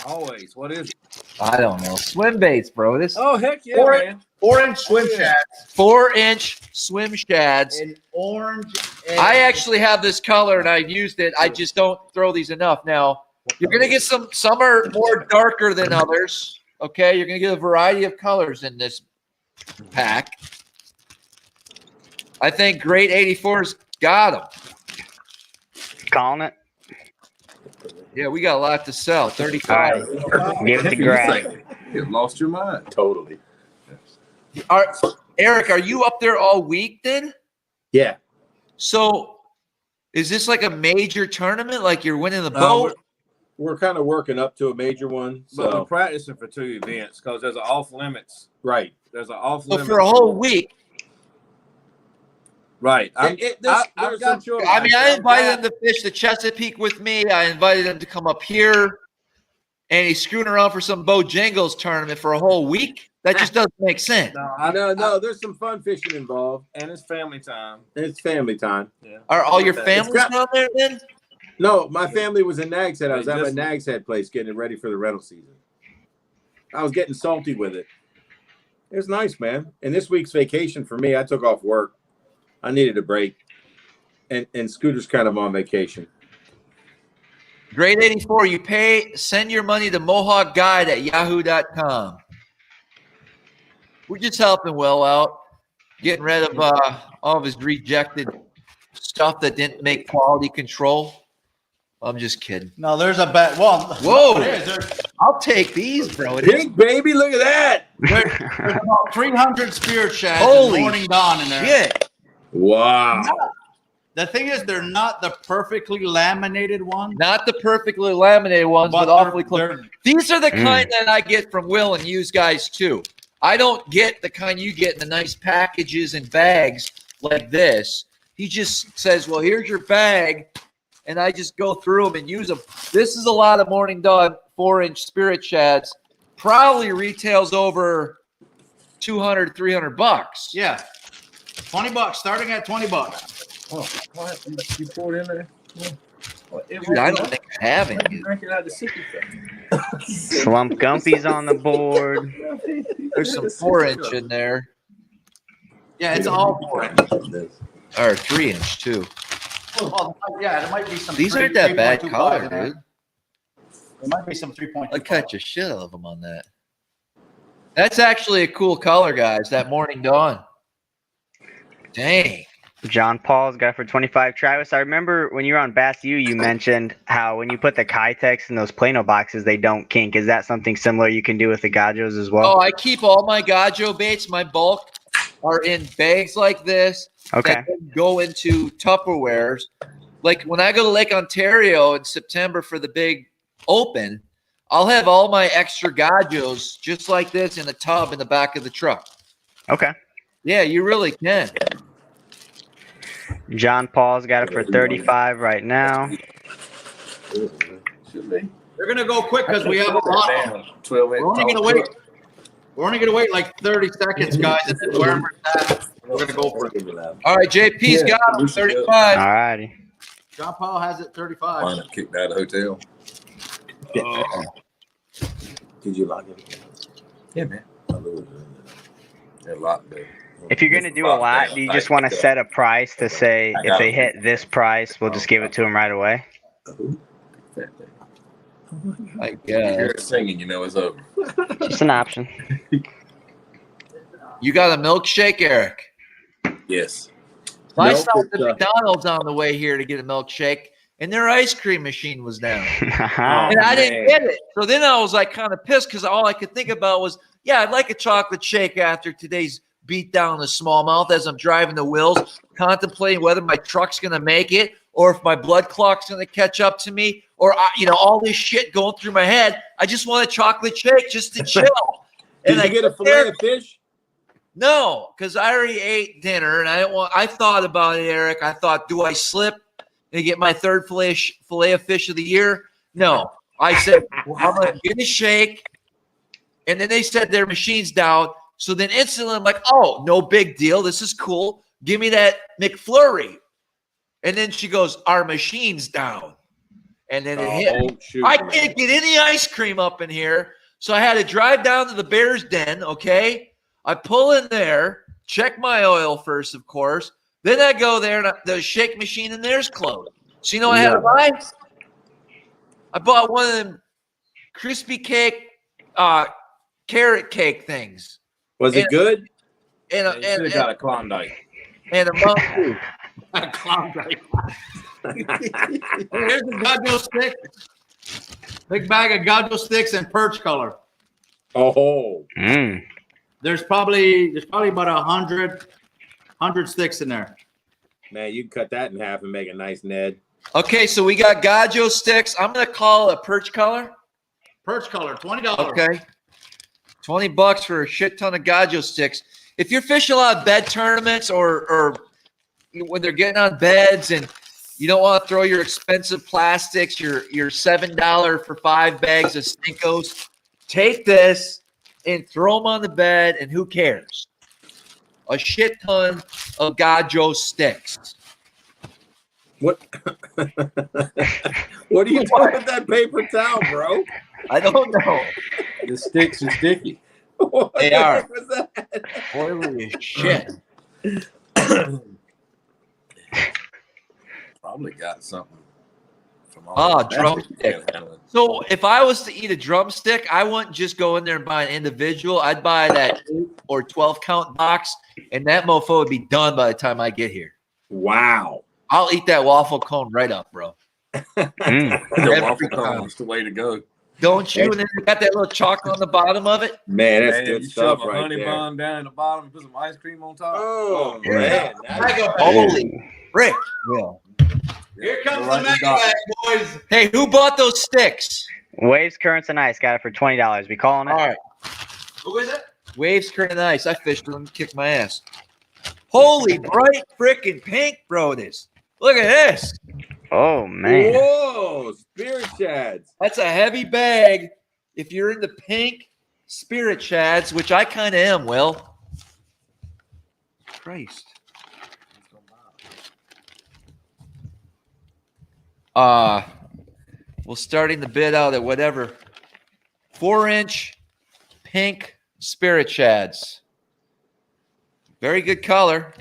Always. What is it? I don't know. Swim baits, bro. This Oh, heck yeah, Or- man. 4-inch swim Yeah. shads 4-inch swim shads. in orange. And I actually have this color and I've used it. I just don't throw these enough. Now, you're going to get some are more darker than others. Okay. You're going to get a variety of colors in this pack. I think Great 84's got them. Calling it. Yeah, we got a lot to sell. 35. Give it to Greg. You've lost your mind. Totally. Eric, are you up there all week then? Yeah. So is this like a major tournament? Like you're winning the No, boat? We're kind of working up to a major one. But we're So practicing for 2 events because there's an off limits. right. There's an off So limits. for a whole week. Right. I've There's got some- I mean, I invited them to fish the Chesapeake with me. I invited them to come up here. and he's screwing around for some Bojangles tournament for a whole week. That just doesn't make sense. No, there's some fun fishing involved. And it's family time. It's family time. Yeah. Are all your families down there then? No, my family was in Nag's Head. I was at my Nag's Head place getting it ready for the rental season. I was getting salty with it. It was nice, man. And this week's vacation for me, I took off work. I needed a break. And Scooter's kind of on vacation. Grade 84, send your money to mohawkguide@yahoo.com. We're just helping Will out, getting rid of all of his rejected stuff that didn't make quality control. I'm just kidding. No, there's a bet. Well, Whoa. there's I'll take these, bro. Big baby, look at that. about 300 spirit shads Holy and morning dawn in there. shit. Wow. The thing is, they're not the perfectly laminated ones. Not the perfectly laminated ones, but awfully close. they're- These are the kind that I get from Will and use guys too. I don't get the kind you get in the nice packages and bags like this. He just says, well, here's your bag. And I just go through them and use them. This is a lot of Morning Dawn 4-inch spirit shads. Probably retails over $200, $300. Yeah, $20, starting at $20. Oh, what? You poured in there? Dude, I don't think I have any. Drink it out of the sippy cup. Slump Gumpy's on the board. There's some 4-inch in there. Yeah, it's all 4-inch. Or 3-inch too. Well, yeah, there might be some. These aren't that bad 3.25 color, in there. dude. There might be some 3.25. I catch a shit out of them on that. That's actually a cool color, guys. That Morning Dawn. Dang. John Paul's got it for 25. Travis, I remember when you were on Bass U, you mentioned how when you put the Kitex in those Plano boxes, they don't kink. Is that something similar you can do with the Gajos as well? Oh, I keep all my Gajo baits, my bulk, are in bags like this. Okay. That then go into Tupperwares. Like when I go to Lake Ontario in September for the big open, I'll have all my extra Gajos just like this in a tub in the back of the truck. Okay. Yeah, you really can. John Paul's got it for 35 right now. Should be. They're gonna go quick because we have a lot of them. 12 We're only gonna wait. We're only gonna wait like 30 seconds, guys. And then wherever it's at, we're gonna go for it. All right, JP's got him, 35. All righty. John Paul has it 35. Why not kicked out of the hotel? Did you lock it? Yeah, man. They're locked there. If you're going to do a lot, do you just want to set a price to say if they hit this price, we'll just give it to them right away? I You hear guess. it singing, you know it's over. Just an option. You got a milkshake, Eric? Yes. I Nope, stopped it's, at McDonald's on the way here to get a milkshake, and their ice cream machine was down. And I didn't get it. So then I was like kind of pissed because all I could think about was, yeah, I'd like a chocolate shake after today's beat down the smallmouth as I'm driving the wheels, contemplating whether my truck's going to make it or if my blood clock's going to catch up to me or, all this shit going through my head. I just want a chocolate shake just to chill. Did I you get a get fillet there- of fish? No, because I already ate dinner and I thought about it, Eric. I thought, do I slip and get my third fillet of fish of the year? No. I said, well, I'm going to get a shake. And then they said their machine's down. So then instantly I'm like, oh, no big deal. This is cool. Give me that McFlurry. And then she goes, our machine's down. And then it hit. Oh, shoot, I man. can't get any ice cream up in here. So I had to drive down to the Bear's Den, okay? I pull in there, check my oil first, of course. Then I go there, and the shake machine in there's closed. So you know what I had to buy? I bought one of them crispy cake, carrot cake things. Was it good? And You should have got a Klondike. a Mountain Dew. Here's the Gajo stick. Big bag of Gajo sticks and perch color. Oh, There's probably about 100 sticks in there. man, you can cut that in half and make a nice Ned. Okay, so we got Gajo sticks. I'm going to call it a perch color. Perch color, $20. Okay. $20 for a shit ton of Gajo sticks. If you're fishing a lot of bed tournaments or when they're getting on beds and You don't want to throw your expensive plastics, your $7 for 5 bags of Stinkos. Take this and throw them on the bed, and who cares? A shit ton of Gajo sticks. What? What are you doing with that paper towel, bro? I don't know. The sticks are sticky. What They the are. heck was that? Oily as shit. Probably got something from all Ah, the drumstick. plastic you can't handle it. So if I was to eat a drumstick, I wouldn't just go in there and buy an individual. I'd buy that 8 or 12 count box, and that mofo would be done by the time I get here. Wow. I'll eat that waffle cone right up, bro. Mm. The Every waffle time. cone is the way to go. Don't you? And then you got that little chocolate on the bottom of it. Man, that's Man, good you stuff shove a right honey there. bun down in the bottom and put some ice cream on top. Oh, Yeah. man. That's Holy frick. Yeah. Here comes Right, the mega got bag, boys. Hey, who bought those sticks? Waves, Currents, and Ice got it for $20. We calling All it? right. Who is it? Waves, current, and ice. I fished them and kicked my ass. Holy bright freaking pink, bro. This. Look at this. Oh man. Whoa, spirit shads. That's a heavy bag. If you're into pink spirit shads, which I kind of am, Will. Christ. We're starting the bid out at whatever. 4-inch pink spirit shads. Very good color.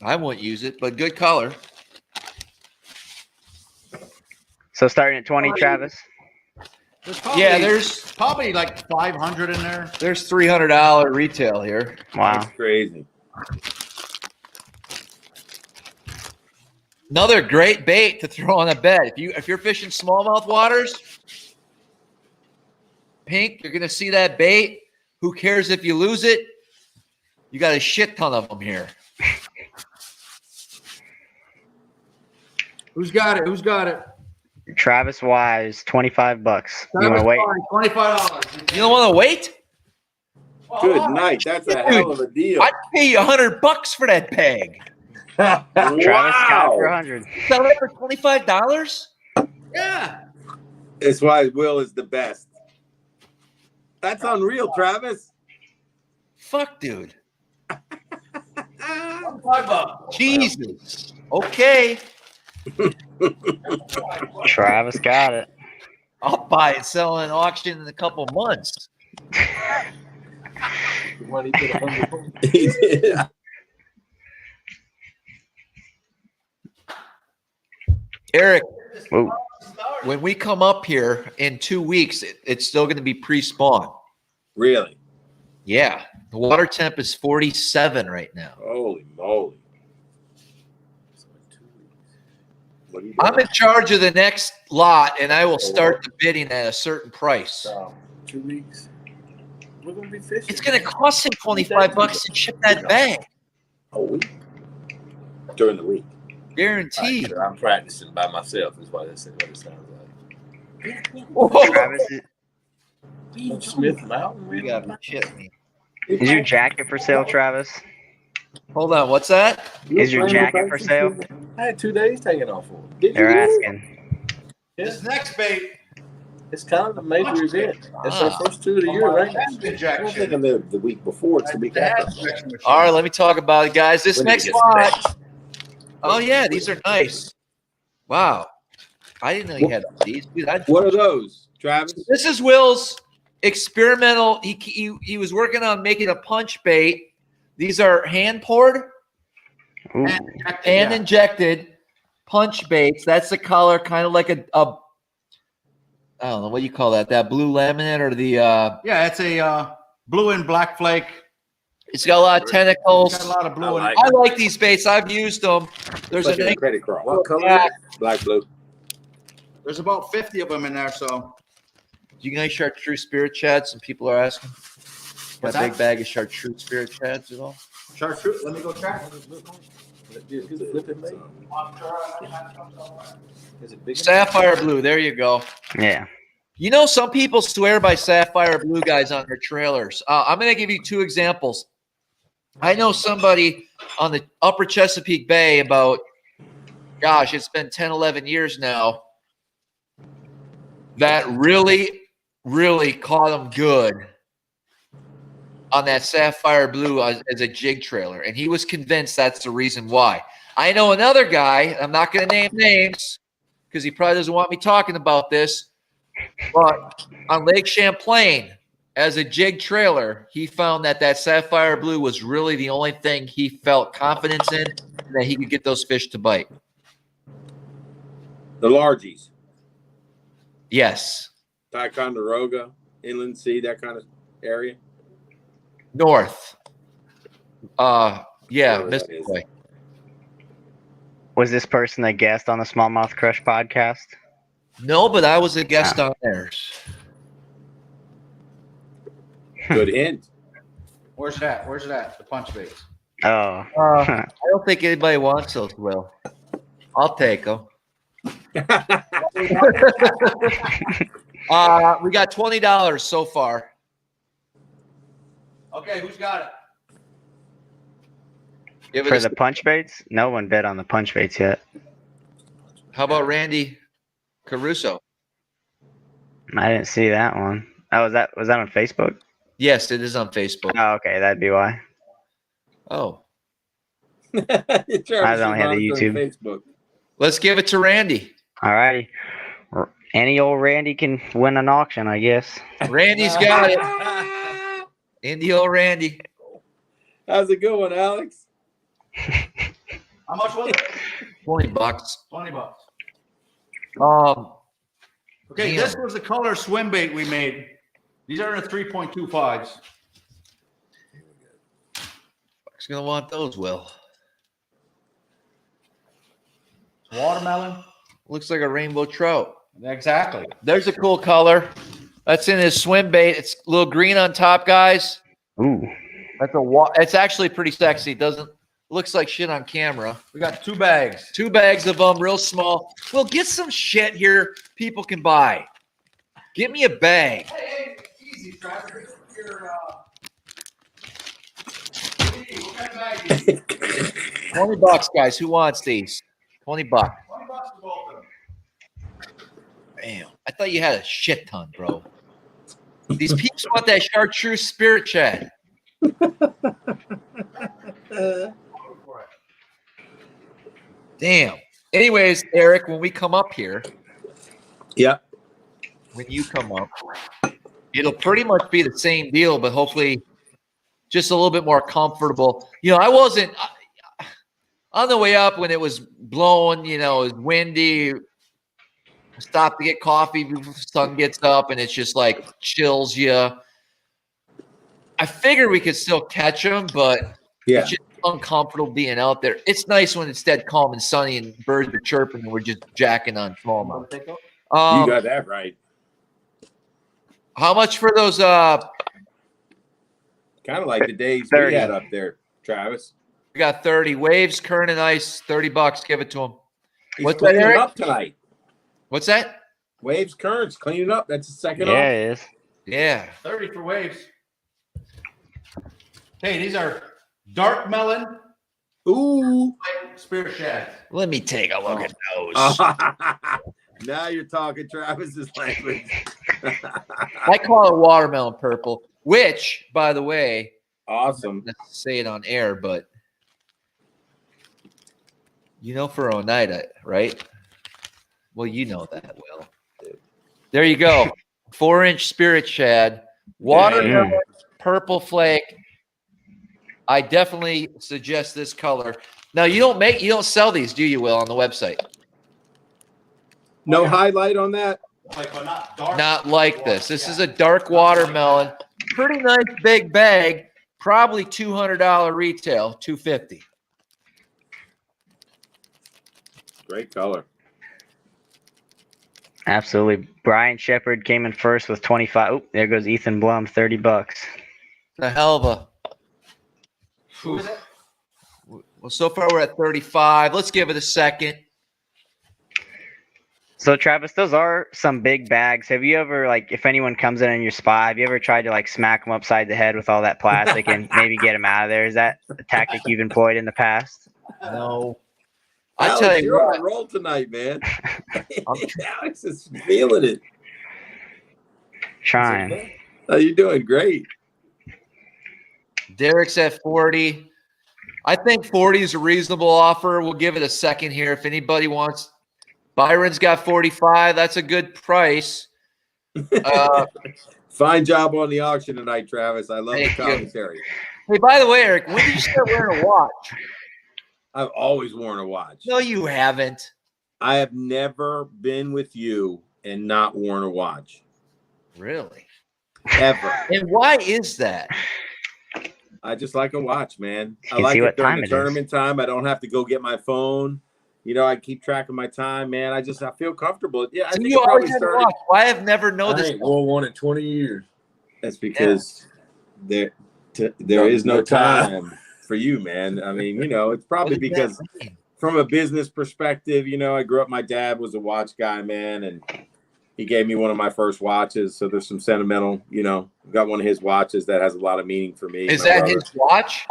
I won't use it, but good color. So starting at 20, Travis. Yeah, there's probably like 500 in there. there's $300 retail here. Wow. That's crazy. Another great bait to throw on a bed. If you're fishing smallmouth waters, pink, you're gonna see that bait. Who cares if you lose it? You got a shit ton of them here. Who's got it? Who's got it? Travis Wise, $25. You want to wait? $25. You don't want to wait? Good night. That's a hell of a deal. I'd pay you $100 for that bag. Travis got it for Wow. 100. Sell it for $25? Yeah. That's why Will is the best. That's unreal, Travis. Fuck, dude. Jesus. Okay. Travis got it. I'll buy it, sell it in auction in a couple months. He did. Eric, Whoa. when we come up here in 2 weeks, it's still going to be pre-spawn. Really? Yeah. The water temp is 47 right now. Holy moly. What are you I'm doing? in charge of the next lot, and I will start the bidding at a certain price. 2 weeks. We're gonna be fishing. It's going to cost him $25 to ship that bag. A week? During the week. Guaranteed. Sure, I'm practicing by myself. Is what it sounds like. Travis, Smith Mountain. You got to shit me. is your jacket for sale, Travis? Hold on. What's that? Is your jacket for sale? I had 2 days taken off for it. They're asking. This next bait. It's kind of a major event. It's our first 2 of the year, right? I don't think the week before. It's the week after. All right, let me talk about it, guys. This next lot. Oh, yeah, these are nice. Wow. I didn't know you had these. Dude, What are those, Travis? This is Will's experimental. He was working on making a punch bait. These are hand poured Ooh. and injected punch baits. That's the color, kind of like a I don't know what do you call that. That blue laminate or the Yeah, it's a blue and black flake. it's got a lot of tentacles. Got a lot of blue and I like these baits. I've used them. There's Like a a nice credit card. What color? yeah. Black, blue. there's about 50 of them in there. So You guys chartreuse spirit chads? Some people are asking. Got What's a big that? bag of chartreuse spirit chads at all? chartreuse. Let me go check. Is it big? Sapphire blue. There you go. Yeah. You know, some people swear by sapphire blue guys on their trailers. I'm going to give you 2 examples. I know somebody on the upper Chesapeake Bay about gosh, it's been 10, 11 years now. That really, really caught him good on that sapphire blue as a jig trailer. And he was convinced that's the reason why. I know another guy, I'm not going to name names because he probably doesn't want me talking about this, but on Lake Champlain, as a jig trailer, he found that sapphire blue was really the only thing he felt confidence in, and that he could get those fish to bite. The largies. Yes. Ticonderoga, Inland Sea, that kind of area. North. Yeah, Whatever that Mystic is. Way. Was this person a guest on the Smallmouth Crush podcast? No, but I was a guest on theirs. Good hint. Where's that? Where's that? The punch baits. Oh. I don't think anybody wants those, Will. I'll take them. We got $20 so far. Okay, who's got it? Give it For a- the punch baits? No one bet on the punch baits yet. How about Randy Caruso? I didn't see that one. Oh, was that on Facebook? Yes, it is on Facebook. Oh, okay, that'd be why. Oh, I don't have the YouTube. Facebook. let's give it to Randy. All righty. Any old Randy can win an auction, I guess. Randy's got it. Indy old Randy. How's it going, Alex? How much was it? $20. $20. Okay, Damn. this was the color swim bait we made. These are the 3.25s. He's gonna want those, Will. Watermelon. Looks like a rainbow trout. Exactly. There's a cool color. That's in his swim bait. It's a little green on top, guys. Ooh. It's actually pretty sexy. It doesn't looks like shit on camera. We got 2 bags. 2 bags of them, real small. Well, get some shit here people can buy. Get me a bag. Hey, easy, Trevor. What kind of bag is it? $20, guys. Who wants these? $20. $20 for both of them. Damn. I thought you had a shit ton, bro. These peeps want that chartreuse spirit chat. Damn. Anyways, Eric, when we come up here, Yeah. when you come up, it'll pretty much be the same deal, but hopefully just a little bit more comfortable. You know, I wasn't on the way up when it was blowing, you know, it was windy. Stop to get coffee before the sun gets up, and it's just like chills you. I figured we could still catch them, but Yeah. it's just uncomfortable being out there. It's nice when it's dead calm and sunny and birds are chirping and we're just jacking on smallmouth. You got that right. How much for those? Kind of like the days 30. we had up there, Travis. We got 30 waves, current and ice, $30. Give it to him. He's What's that, cleaning Eric? up tonight. What's that? Waves, currents, cleaning up. That's the second Yeah, off. it is. Yeah. 30 for waves. Hey, these are dark melon Ooh. spirit shads. Let me take a look at those. Now you're talking Travis's language. I call it watermelon purple, which, by the way, Awesome. let's say it on air, but you know, for Oneida, right? Well, you know that well. There you go. 4-inch spirit shad, watermelon purple flake. I definitely suggest this color. Now, you don't sell these, do you, Will, on the website? No highlight on that? Like, but not dark. Not like this. This is a dark watermelon. Pretty nice big bag. Probably $200 retail, $250. Great color. Absolutely. Brian Shepard came in first with 25. Oh, there goes Ethan Blum, $30. The hell of a. Who is it? Well, so far we're at 35. Let's give it a second. So Travis, those are some big bags. Have you ever, like, if anyone comes in your spot, have you ever tried to like smack them upside the head with all that plastic and maybe get them out of there? Is that a tactic you've employed in the past? No. I Alex, tell you you're what, on a roll tonight, man. Alex is feeling it. Trying. Oh, you're doing great. Derek's at 40. I think 40 is a reasonable offer. We'll give it a second here if anybody wants. Byron's got 45. That's a good price. Fine job on the auction tonight, Travis. I love the Thank you. commentary. Hey, by the way, Eric, when did you start wearing a watch? I've always worn a watch. No, you haven't. I have never been with you and not worn a watch. Really? Ever. And why is that? I just like a watch, man. I can like see it what during time the it is. tournament time. I don't have to go get my phone. You know, I keep track of my time, man. I feel comfortable. Yeah, I So think you it always probably had a started. watch. Why I've never known I this. ain't wore one in 20 years. That's because there is no time for you, man. I mean, you know, it's probably What does that because mean? from a business perspective, you know, I grew up, my dad was a watch guy, man, and he gave me one of my first watches. So there's some sentimental, you know, I've got one of his watches that has a lot of meaning for me. Is my that brother. his watch?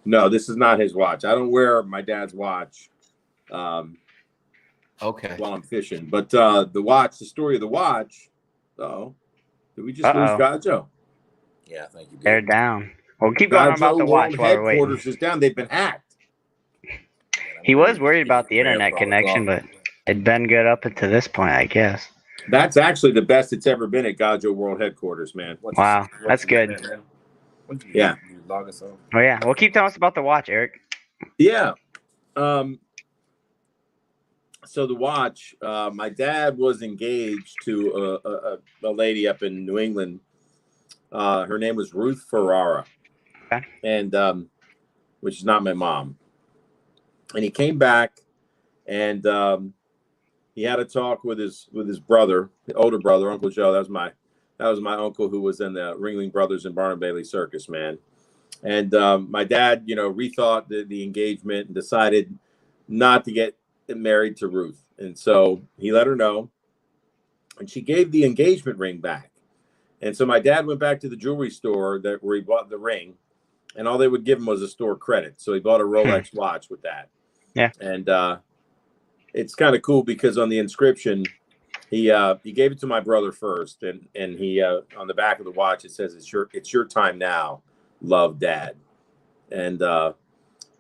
No, this is not his watch. I don't wear my dad's watch Okay. while I'm fishing. But the story of the watch, did we just lose Gajo? Yeah, I think you did. They're down. Well, keep going on about the watch while we're waiting. Headquarters is down. They've been hacked. He was worried about the internet connection, but it'd been good up until this point, I guess. That's actually the best it's ever been at Gajo World Headquarters, man. Wow, that's good. Yeah. Log us off. Oh yeah. Well, keep telling us about the watch, Eric. Yeah. So the watch, my dad was engaged to a lady up in New England. Her name was Ruth Ferrara. Okay. And which is not my mom. And he came back and he had a talk with his brother, the older brother, Uncle Joe. That was my uncle who was in the Ringling Brothers and Barnum Bailey Circus, man. And my dad, you know, rethought the engagement and decided not to get married to Ruth. And so he let her know, and she gave the engagement ring back. And so my dad went back to the jewelry store where he bought the ring, and all they would give him was a store credit. So he bought a Rolex watch with that. Yeah. And it's kind of cool because on the inscription, he gave it to my brother first, and he on the back of the watch it says it's your time now, love, Dad. And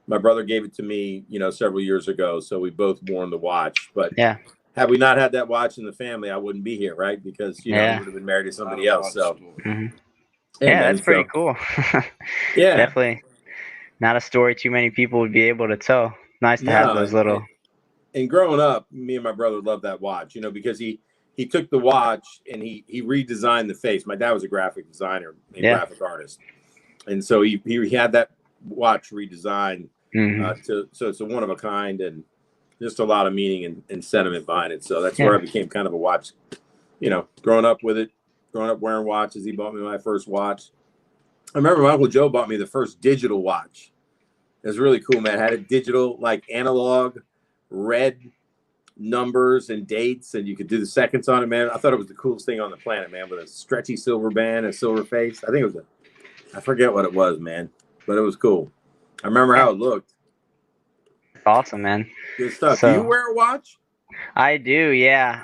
my brother gave it to me, you know, several years ago, so we both worn the watch. But yeah, had we not had that watch in the family, I wouldn't be here, right? Because you know, I would have been married to somebody else. So yeah, that's pretty cool. Yeah, definitely not a story too many people would be able to tell. Nice to have those little. And growing up, me and my brother loved that watch, you know, because he took the watch and he redesigned the face. My dad was a graphic designer and graphic artist, and so he had that watch redesigned so it's a one of a kind and just a lot of meaning and sentiment behind it. So that's where I became kind of a watch, you know, growing up wearing watches. He bought me my first watch. I remember my Uncle Joe bought me the first digital watch. It was really cool, man. It had a digital, like analog, red numbers and dates, and you could do the seconds on it, man. I thought it was the coolest thing on the planet, man, with a stretchy silver band, a silver face. I think it was I forget what it was, man, but it was cool. I remember how it looked. Awesome, man. Good stuff. So, do you wear a watch? I do, yeah.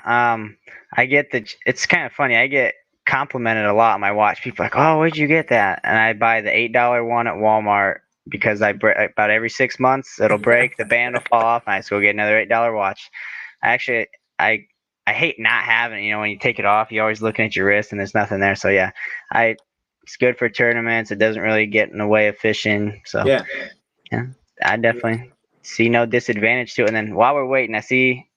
I get it's kind of funny. I get complimented a lot on my watch. People are like, oh, where'd you get that? And I buy the $8 one at Walmart because about every 6 months it'll break, the band will fall off, and I just go get another $8 watch. Actually, I hate not having it. You know, when you take it off, you're always looking at your wrist and there's nothing there. So yeah, it's good for tournaments. It doesn't really get in the way of fishing. So yeah, I definitely see no disadvantage to it. And then while we're waiting, I see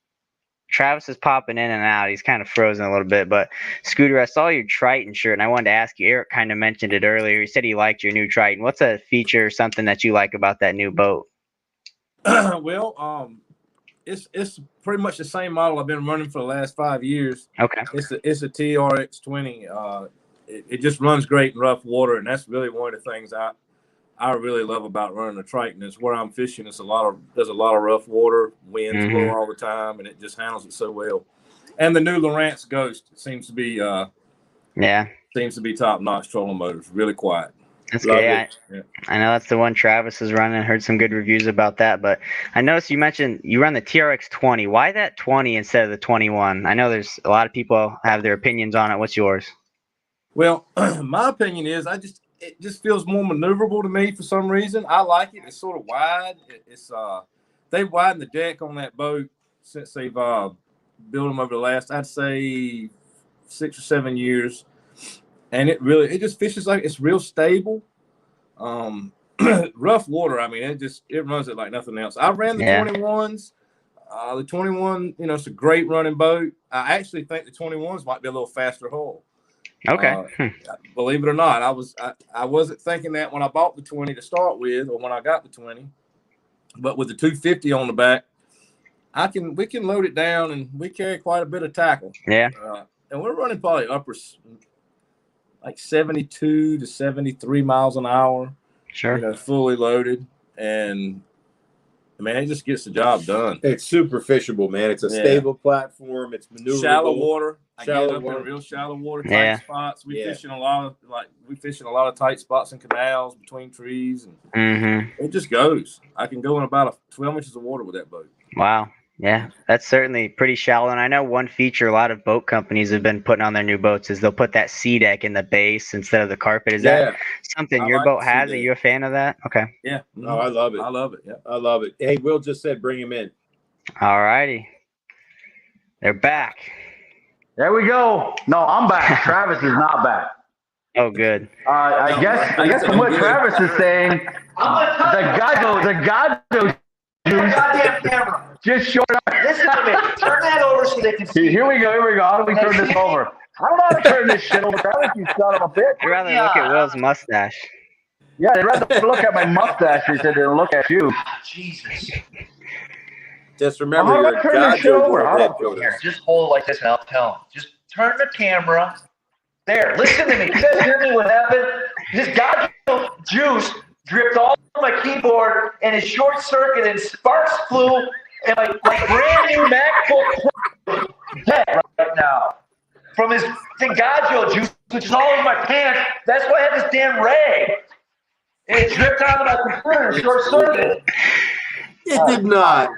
Travis is popping in and out. He's kind of frozen a little bit. But Scooter, I saw your Triton shirt, and I wanted to ask you. Eric kind of mentioned it earlier. He said he liked your new Triton. What's a feature or something that you like about that new boat? Well, it's pretty much the same model I've been running for the last 5 years. Okay. It's a TRX20. It just runs great in rough water, and that's really one of the things I really love about running a Triton. Is where I'm fishing. There's a lot of rough water, winds blow all the time, and it just handles it so well. And the new Lowrance Ghost seems to be top notch trolling motors. Really quiet. That's Love good. it. Yeah, I know that's the one Travis is running. Heard some good reviews about that. But I noticed you mentioned you run the TRX 20. Why that 20 instead of the 21? I know there's a lot of people have their opinions on it. What's yours? Well, my opinion is it just feels more maneuverable to me for some reason. I like it. It's sort of wide. They've widened the deck on that boat since they've built them over the last, I'd say, 6 or 7 years. And it just fishes like it's real stable. Rough water. I mean, it runs it like nothing else. I ran the 21s. The 21, it's a great running boat. I actually think the 21s might be a little faster hull. Okay. Believe it or not, I wasn't thinking that when I bought the 20 to start with, or when I got the 20. But with the 250 on the back, we can load it down, and we carry quite a bit of tackle. Yeah. And we're running probably uppers like 72 to 73 miles an hour. Sure. Fully loaded, and man, it just gets the job done. It's super fishable, man. It's a stable platform. It's maneuverable. Shallow water. Shallow I get up water. in real shallow water, tight spots. We fish in a lot of tight spots and canals between trees, and it just goes. I can go in about 12 inches of water with that boat. Wow. Yeah, that's certainly pretty shallow. And I know one feature a lot of boat companies have been putting on their new boats is they'll put that sea deck in the base instead of the carpet. Is that something your boat has? Are you a fan of that? Okay. Yeah. Oh, I love it. I love it. Yeah. I love it. Hey, Will just said bring him in. All righty. They're back. There we go. No, I'm back. Travis is not back. Oh, good. I guess from what Travis is saying, the Gajo juice just showed up. Listen to me. Turn that over so they can see. Here we go. How do we turn this over? I don't know how to turn this shit over. Travis, you son of a bitch. I'd rather look at Will's mustache. Yeah, they'd rather look at my mustache than look at you. Jesus. Just remember, How do you're I turn this shit over? Here, just hold it like this and I'll tell him. Just turn the camera. There, listen to me. You guys hear me what happened? This Gajo juice dripped all over my keyboard and it short circuited and sparks flew and my brand new MacBook dead right now. From his Gajo juice, which is all over my pants. That's why I have this damn rag. And it dripped out of my computer and short circuited. It did not.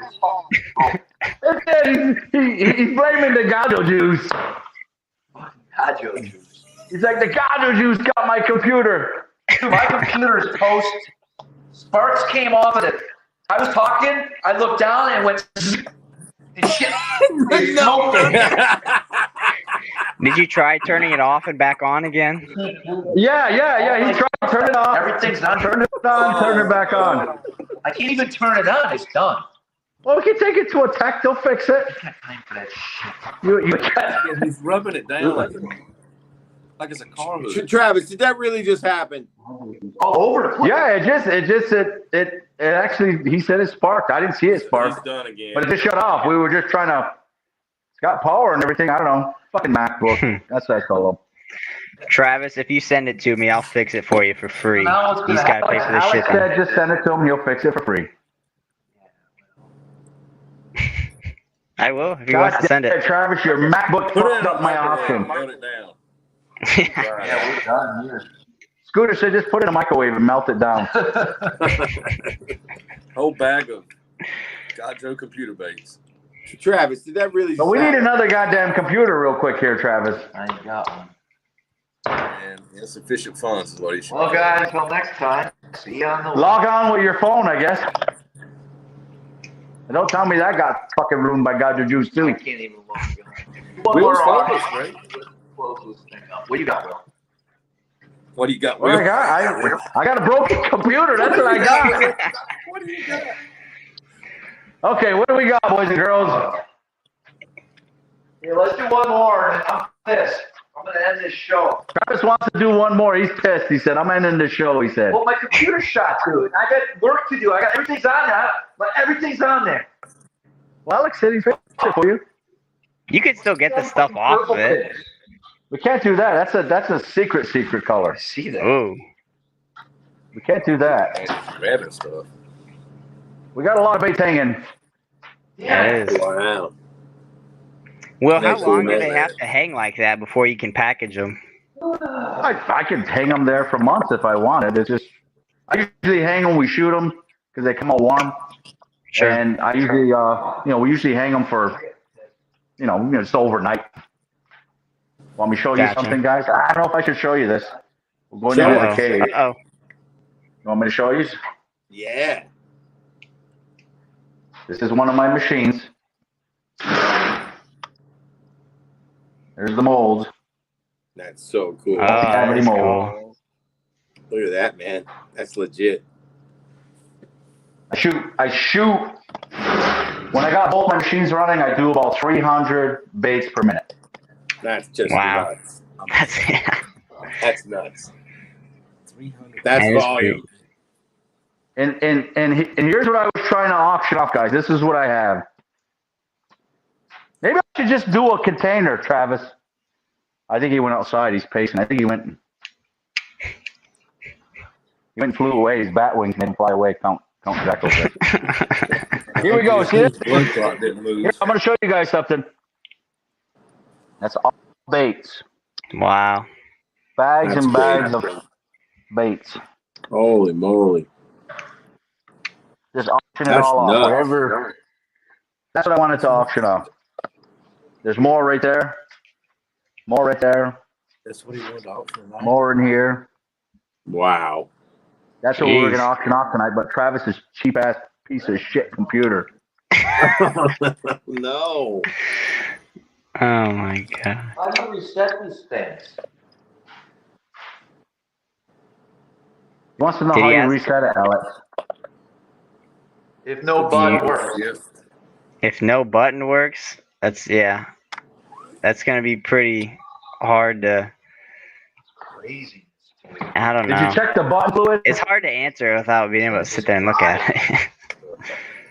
He's blaming the Gajo juice. Gajo juice. He's like, the Gajo juice got my computer. Dude, my computer is toast. Sparks came off of it. I was talking, I looked down and went, and shit. Did you try turning it off and back on again? Yeah. He tried to turn it off. Everything's done. Turn it on, turn it back on. I can't even turn it on. It's done. Well, we can take it to a tech. They'll fix it. I can't time for that shit. He's rubbing it down like it's a car hood. Travis, did that really just happen? All over the place. Yeah, it actually, he said it sparked. I didn't see it spark. He's done again. But it just shut off. We were just trying to, it's got power and everything. I don't know. Fucking MacBook. That's what I call them. Travis, if you send it to me, I'll fix it for you for free. Now it's You just got to pay for the Alex shipping. said just send it to him. He'll fix it for free. I will, if he wants to send it. Travis, your MacBook fucked up my option. Put it down. Yeah, we're done here. Scooter said just put it in a microwave and melt it down. Whole bag of Gajo computer baits. Travis, did that really? But we need another goddamn computer real quick here, Travis. I ain't got one. And insufficient funds is what he should. Well, guys, until next time. See you on the Log on with your phone, I guess. And don't tell me that got fucking ruined by Gajo Juice too. I can't even log on. Will's focused, right? Close this thing up. What do you got, Will? What do you got, What Will? I got a broken computer. That's what I got. What do you got? Okay, what do we got, boys and girls? Here, let's do one more, and then I'm pissed. I'm going to end this show. Travis wants to do one more. He's pissed. He said, I'm ending the show, he said. Well, my computer's shot, dude. I got work to do. I got everything's on there. But everything's on there. Well, Alex said he fixed it for you. You could still get the stuff off of it. We can't do that. That's a secret color. I see that. Ooh. We can't do that. Red and stuff. We got a lot of baits hanging. That is. Wow. Well, how That's long cool, do they man. have to hang like that before you can package them? I could hang them there for months if I wanted. It's just I usually hang them. We shoot them because they come out warm. Sure. And I usually, we usually hang them for, just overnight. Want me to show you something, guys? I don't know if I should show you this. We're going down to the cave. Uh-oh. You want me to show you? Yeah. This is one of my machines. There's the molds. That's so cool. That's cool. Look at that, man. That's legit. I shoot. When I got both my machines running, I do about 300 baits per minute. That's just Wow. nuts. That's That's nuts. 300. That's volume. And here's what I was trying to auction off, guys. This is what I have. Maybe I should just do a container, Travis. I think he went outside. He's pacing. I think he went and flew away. His bat wings made him fly away. Count Jack over there. Here we go. See this? Here, I'm going to show you guys something. That's all baits. Wow. Bags That's and bags of baits. Holy moly. Just auction it That's all off. nuts. Whatever. That's what I wanted to auction off. There's more right there. More right there. That's what he wanted to auction off. More in here. Wow. That's what we were going to auction off tonight. But Travis's cheap ass piece of shit computer. No. Oh my god. How do you reset these things? He wants to know Did how he you ask- reset it, Alex. If no button works. If no button works, that's gonna be pretty hard to. Crazy. I don't Did know. you check the button fluid? It's hard to answer without being able to sit there and look at it.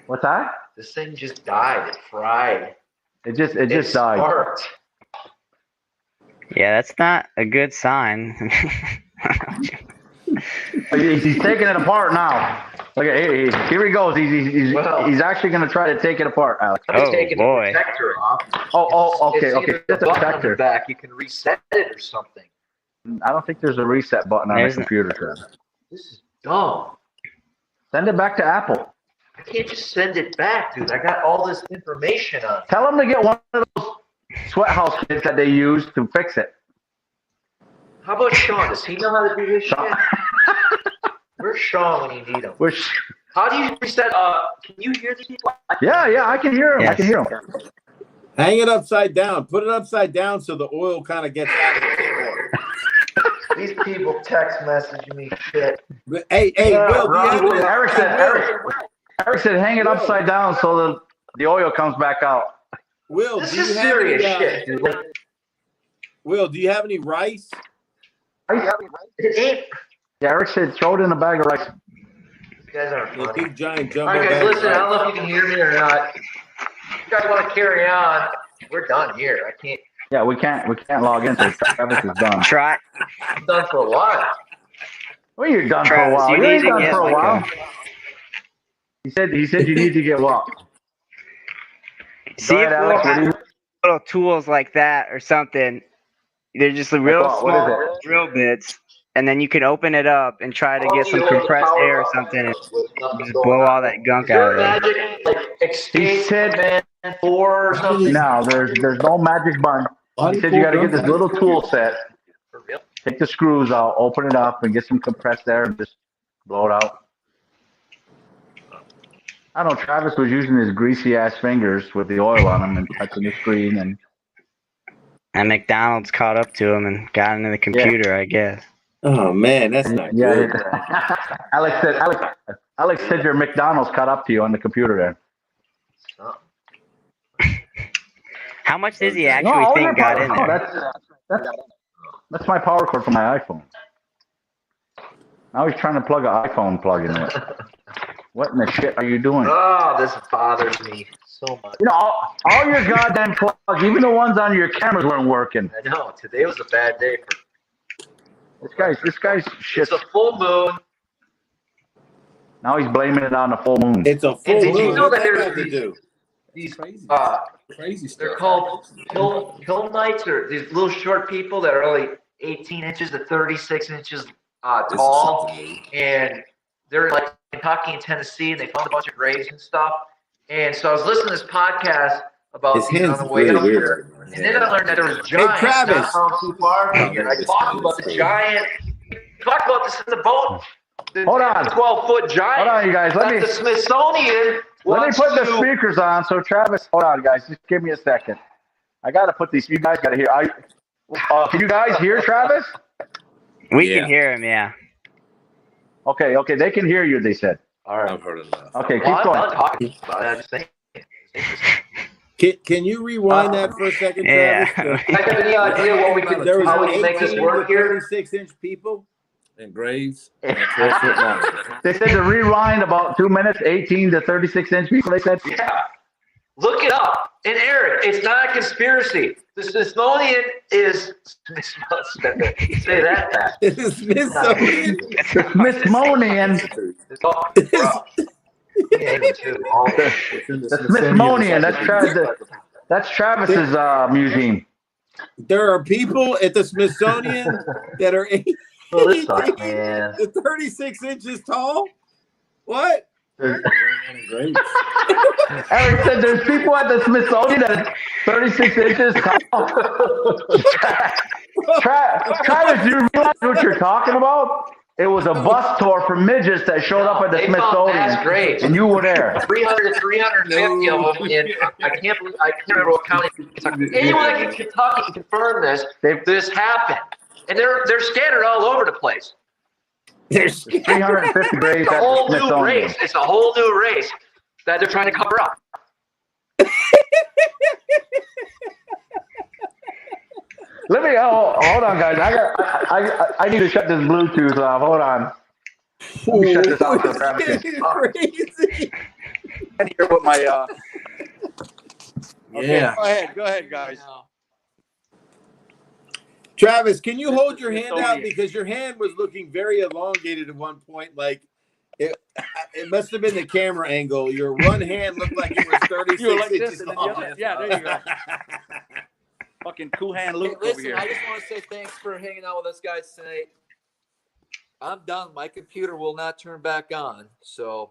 What's that? This thing just died. It fried. It just died. Sparked. Yeah, that's not a good sign. He's taking it apart now. Look at here he goes. He's actually going to try to take it apart, Alex. Oh, taking boy. the protector off. Okay. It's either That's the a button on the protector. back. You can reset it or something. I don't think there's a reset button on the There's computer, Travis. This is dumb. Send it back to Apple. I can't just send it back, dude. I got all this information on it. Tell them to get one of those sweat house kits that they use to fix it. How about Sean? Does he know how to do this Sean. shit? Where's Sean when you need him? Which, How do you reset? Can you hear these people? yeah, I can hear him. Yes. I can hear him. Hang it upside down. Put it upside down so the oil kind of gets out of the keyboard. These people text messaging me shit. Hey, Will, do you have any- Eric said hang it upside down so the oil comes back out. Will, This do is you have serious any, shit, dude. Like, Will, do you have any rice? it ain't. Yeah, Eric said throw it in a bag of rice. These guys aren't A funny. big giant jumbo All right, guys, bag of listen. I don't rice. know if you can hear me or not. If you guys want to carry on, we're done here. I can't. Yeah, we can't log in. So Travis is done. Try. I'm done for a while. Well, you're done Travis, for a while. you You ain't need to done get for a like while. He said you need to get what? See Go if ahead, we'll Alex. What do have little tools like that or something. They're just the real what? What is small it? drill bits, and then you can open it up and try to get some compressed air or something, and just blow all that gunk Is there out a of it. magic like escape He said- command 4 or something? No, there's no magic button. He said you got to get this little tool set. For real? Take the screws out, open it up, and get some compressed air and just blow it out. I don't know. Travis was using his greasy ass fingers with the oil on them and touching the screen, and And McDonald's caught up to him and got into the computer, I guess. Oh man, that's not good. Alex said your McDonald's caught up to you on the computer there. How much does he actually all your think got in power- there? That's my power cord for my iPhone. Now he's trying to plug an iPhone plug in there. What in the shit are you doing? Oh, this bothers me so much. You know, all your goddamn plugs, even the ones on your cameras weren't working. I know. Today was a bad day for. This guy's shit. It's a full moon. Now he's blaming it on the full moon. It's a full Did you moon. know What's that that there's have to these- do? These Crazy stuff. they're called pill knights, or these little short people that are like 18 inches to 36 inches tall, and they're like Kentucky and Tennessee, and they found a bunch of graves and stuff. And so I was listening to this podcast about these on the way up here, and then I learned that there was giants not found too far from here. I talked about the giant. We talked about this in the boat. Hold on. 12-foot giant. Hold on, you guys. Let me. The Smithsonian. Let me put the speakers on. So Travis, hold on, guys. Just give me a second. I gotta put these. You guys gotta hear. Can you guys hear Travis? We can hear him. Yeah. Okay. They can hear you. They said. All right, I've heard enough. Okay, keep going. Can you rewind that for a second, Travis? I have any idea what we could There was how we can make this work here? 36-inch people. And graves. They said to rewind about 2 minutes, 18 to 36 inch people. They said, yeah. Look it up. And Eric, it's not a conspiracy. The Smithsonian is say that fast. The Smithsonian. The Smithsonian. That's Travis's museum. There are people at the Smithsonian that are 36 inches tall. What? Eric said there's people at the Smithsonian that are 36 inches tall. Travis, do you realize what you're talking about? It was a bus tour for midgets that showed up at the Smithsonian. That's great. And you were there. 300 to 350 of them. And I can't remember what county. Anyone in Kentucky can confirm this. This happened. And they're scattered all over the place. There's 350 graves at the Smithsonian. It's a whole new race that they're trying to cover up. Let me hold on, guys. I need to shut this Bluetooth off. Hold on. Let me shut this off. Crazy. And hear what my Yeah. Go ahead, guys. Travis, can you hold your hand out, because your hand was looking very elongated at one point? Like it must have been the camera angle. Your one hand looked like it was 36 You were like inches this, and then long. yeah, there you go. Fucking cool hand Luke over here. I just want to say thanks for hanging out with us guys tonight. I'm done. My computer will not turn back on. So,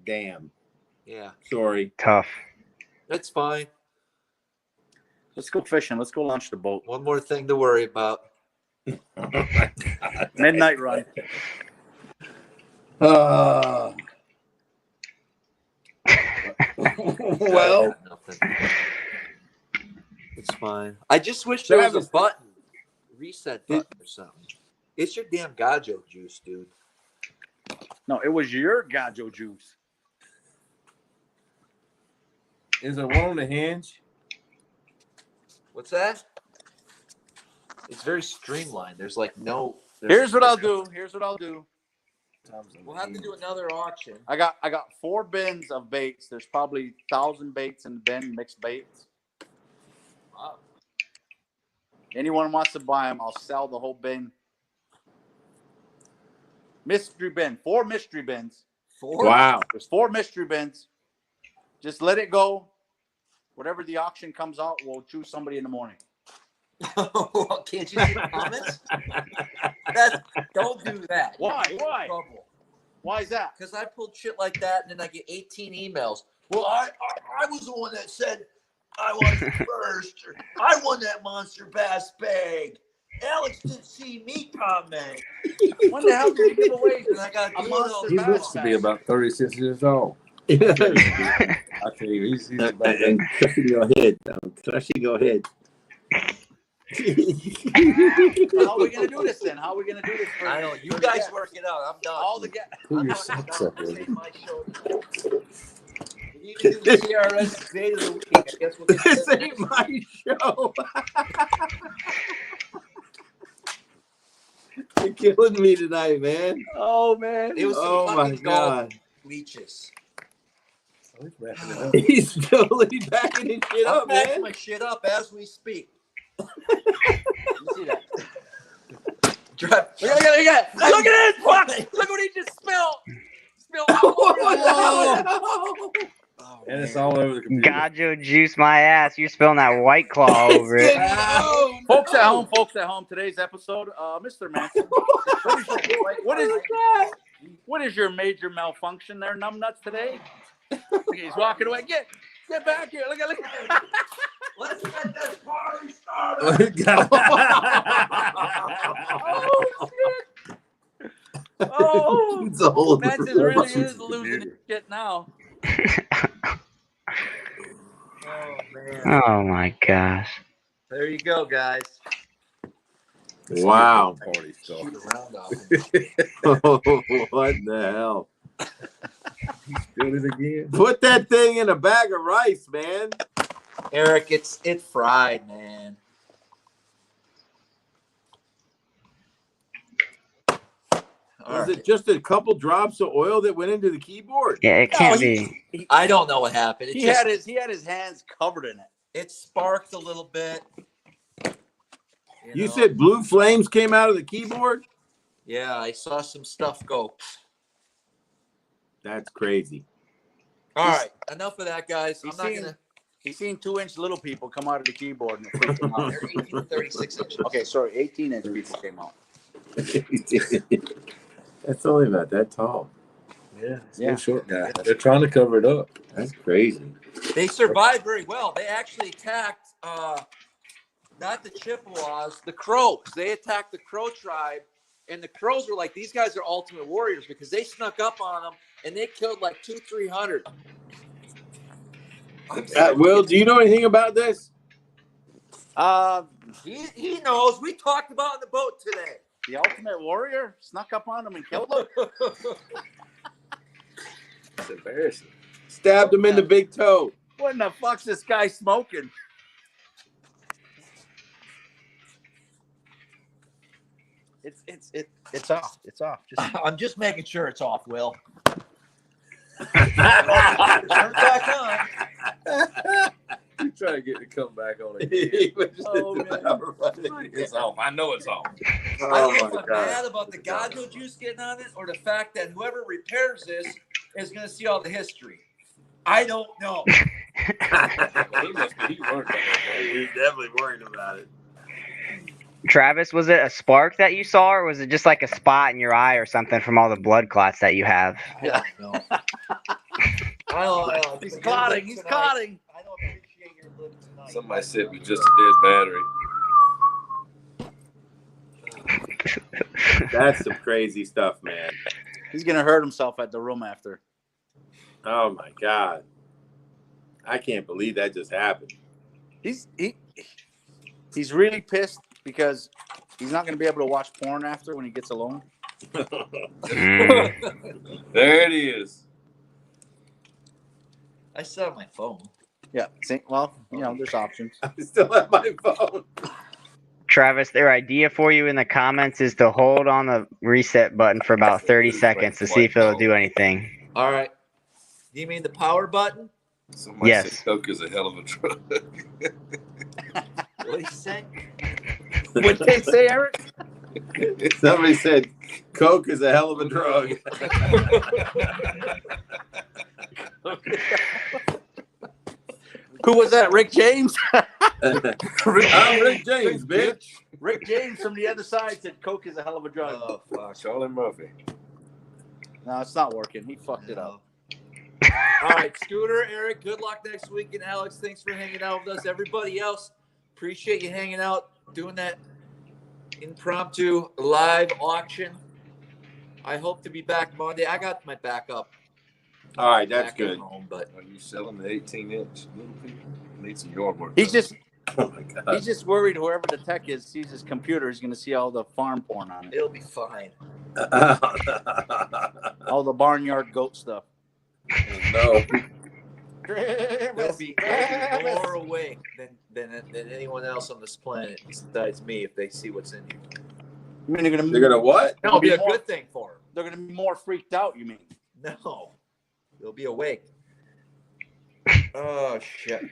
Damn. yeah, Sorry. Tough. that's fine. Let's go fishing. Let's go launch the boat. One more thing to worry about. Midnight run. Well, It's fine. I just wish there was Travis- a button, reset button or something. It's your damn gajo juice, dude. No, it was your gajo juice. Is there one on the hinge? What's that? It's very streamlined. There's like no. Here's what I'll do. We'll have to do another auction. I got 4 bins of baits. There's probably 1,000 baits in the bin, mixed baits. Wow. Anyone wants to buy them, I'll sell the whole bin. Mystery bin, 4 mystery bins. 4? wow. There's 4 mystery bins. Just let it go. Whatever the auction comes out, we'll choose somebody in the morning. Can't you see the comments? Don't do that. Why? Trouble. Why is that? Because I pulled shit like that, and then I get 18 emails. Well, I was the one that said I was first. Or, I won that monster bass bag. Alex didn't see me comment. When the hell did you give away? Because I got a monster He bass looks to be bag. about 36 years old. I tell you, he's about that. Crushing your head. Crushing your head. How are we gonna do this then? How are we gonna do this? I know. You guys work it out. I'm done. All the Pull your socks up, This buddy. ain't my show. We need to do the CRS Day of the Week. I guess we'll get This to that ain't next my show. You're killing me tonight, man. Oh man. It was some Oh my fucking gold god. leeches. He's wrapping it up. He's totally backing his shit I'm up, backing man. my shit up as we speak. You see that? Look at this! Fuck! Look what he just spilled! Oh, Oh, And it's man. all over the computer. Gajo juice my ass. You're spilling that White Claw over it. Folks at home, today's episode, Mr. Manson, what is your major malfunction there, numbnuts, today? Okay, he's walking away. Get back here. Look at. Let's get this party started. Oh, shit. Manson really is losing his shit now. Oh, man. Oh my gosh. There you go, guys. Wow. Party started. What the hell? Spilled it again. Put that thing in a bag of rice, man. Eric, it's fried, man. Was it just a couple drops of oil that went into the keyboard? Yeah, it can't be. I don't know what happened. He had his hands covered in it. It sparked a little bit. You know? said blue flames came out of the keyboard? Yeah, I saw some stuff go. That's crazy. All right, enough of that, guys. I'm not gonna. He's seen 2-inch little people come out of the keyboard and it freaked him out. They're 18 to 36 inches. Okay, sorry, 18-inch people came out. That's only about that tall. Yeah, it's a short guy. They're trying to cover it up. That's crazy. They survived very well. They actually attacked, not the Chippewas, the Crows. They attacked the Crow tribe, and the Crows were like, these guys are ultimate warriors because they snuck up on them and they killed like 200-300. Will, do you know anything about this? He knows. We talked about it in the boat today. The ultimate warrior snuck up on him and killed him. It's embarrassing. Stabbed him in the big toe. What in the fuck's this guy smoking? It's off. It's off. I'm just making sure it's off, Will. Turn it back on. You try to get it to come back on again. It's off. I know it's off. I don't know if I'm mad about the Gajo juice getting on it or the fact that whoever repairs this is going to see all the history. I don't know. He must be. He's worried about that. He's definitely worried about it. Travis, was it a spark that you saw, or was it just like a spot in your eye or something from all the blood clots that you have? I don't know. I don't know. He's clotting. He's clotting. I don't appreciate your living tonight. Somebody said with just a dead battery. That's some crazy stuff, man. He's gonna hurt himself at the room after. Oh my God. I can't believe that just happened. He's really pissed because he's not gonna be able to watch porn after when he gets alone. Mm. There it is. I said on my phone. Yeah. Well, there's options. I still have my phone. Travis, their idea for you in the comments is to hold on the reset button for about 30 seconds to see if it'll do anything. All right. You mean the power button? Somebody Yes. said Coke is a hell of a drug. What did he say? What did they say, Eric? Somebody said Coke is a hell of a drug. Who was that? Rick James? I'm Rick James, bitch. Rick James from the other side said Coke is a hell of a drug. Oh, fuck. Charlie Murphy. No, it's not working. He fucked it up. All right, Scooter, Eric, good luck next week. And Alex, thanks for hanging out with us. Everybody else, appreciate you hanging out, doing that impromptu live auction. I hope to be back Monday. I got my backup. All right, that's back at good. home, but Are you selling the 18-inch little people? Need some yard work. He's just Oh my God. he's just worried whoever the tech is sees his computer is going to see all the farm porn on it, it'll be fine. all the barnyard goat stuff. No. They'll be more awake than anyone else on this planet besides me if they see what's in here. You mean They're gonna what? That'll be a good thing for them. They're going to be more freaked out. You mean? No, they'll be awake. Oh shit!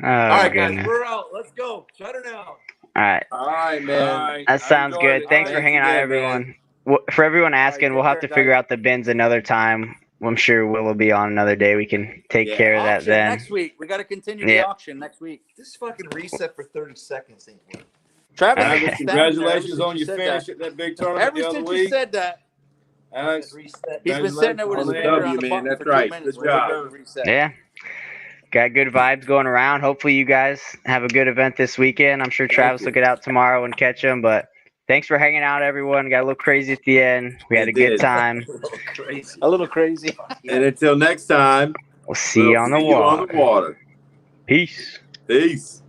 Oh, All right, goodness. guys, we're out. Let's go. Shut her down. All right. All right, man. That sounds good. Thanks for hanging out, everyone. For everyone asking, we'll have to figure out the bins another time. I'm sure Will will be on another day. We can take care of that Auction then. next week. We got to continue the Yeah. auction next week. This fucking reset for 30 seconds ain't working. Travis, Okay. has Alex, been standing there ever congratulations since on you your said finish that. at that big tournament Ever the other since you week. said that, Alex, he's been sitting there with his On the finger W, on the man. button That's for 2 right. minutes. Good waiting job. for it to reset. Yeah. Got good vibes going around. Hopefully you guys have a good event this weekend. I'm sure Travis will get out tomorrow and catch them. But thanks for hanging out, everyone. Got a little crazy at the end. We had It a good did. time. A little crazy. And until next time, We'll see you on the see you on water. the water. Peace. Peace.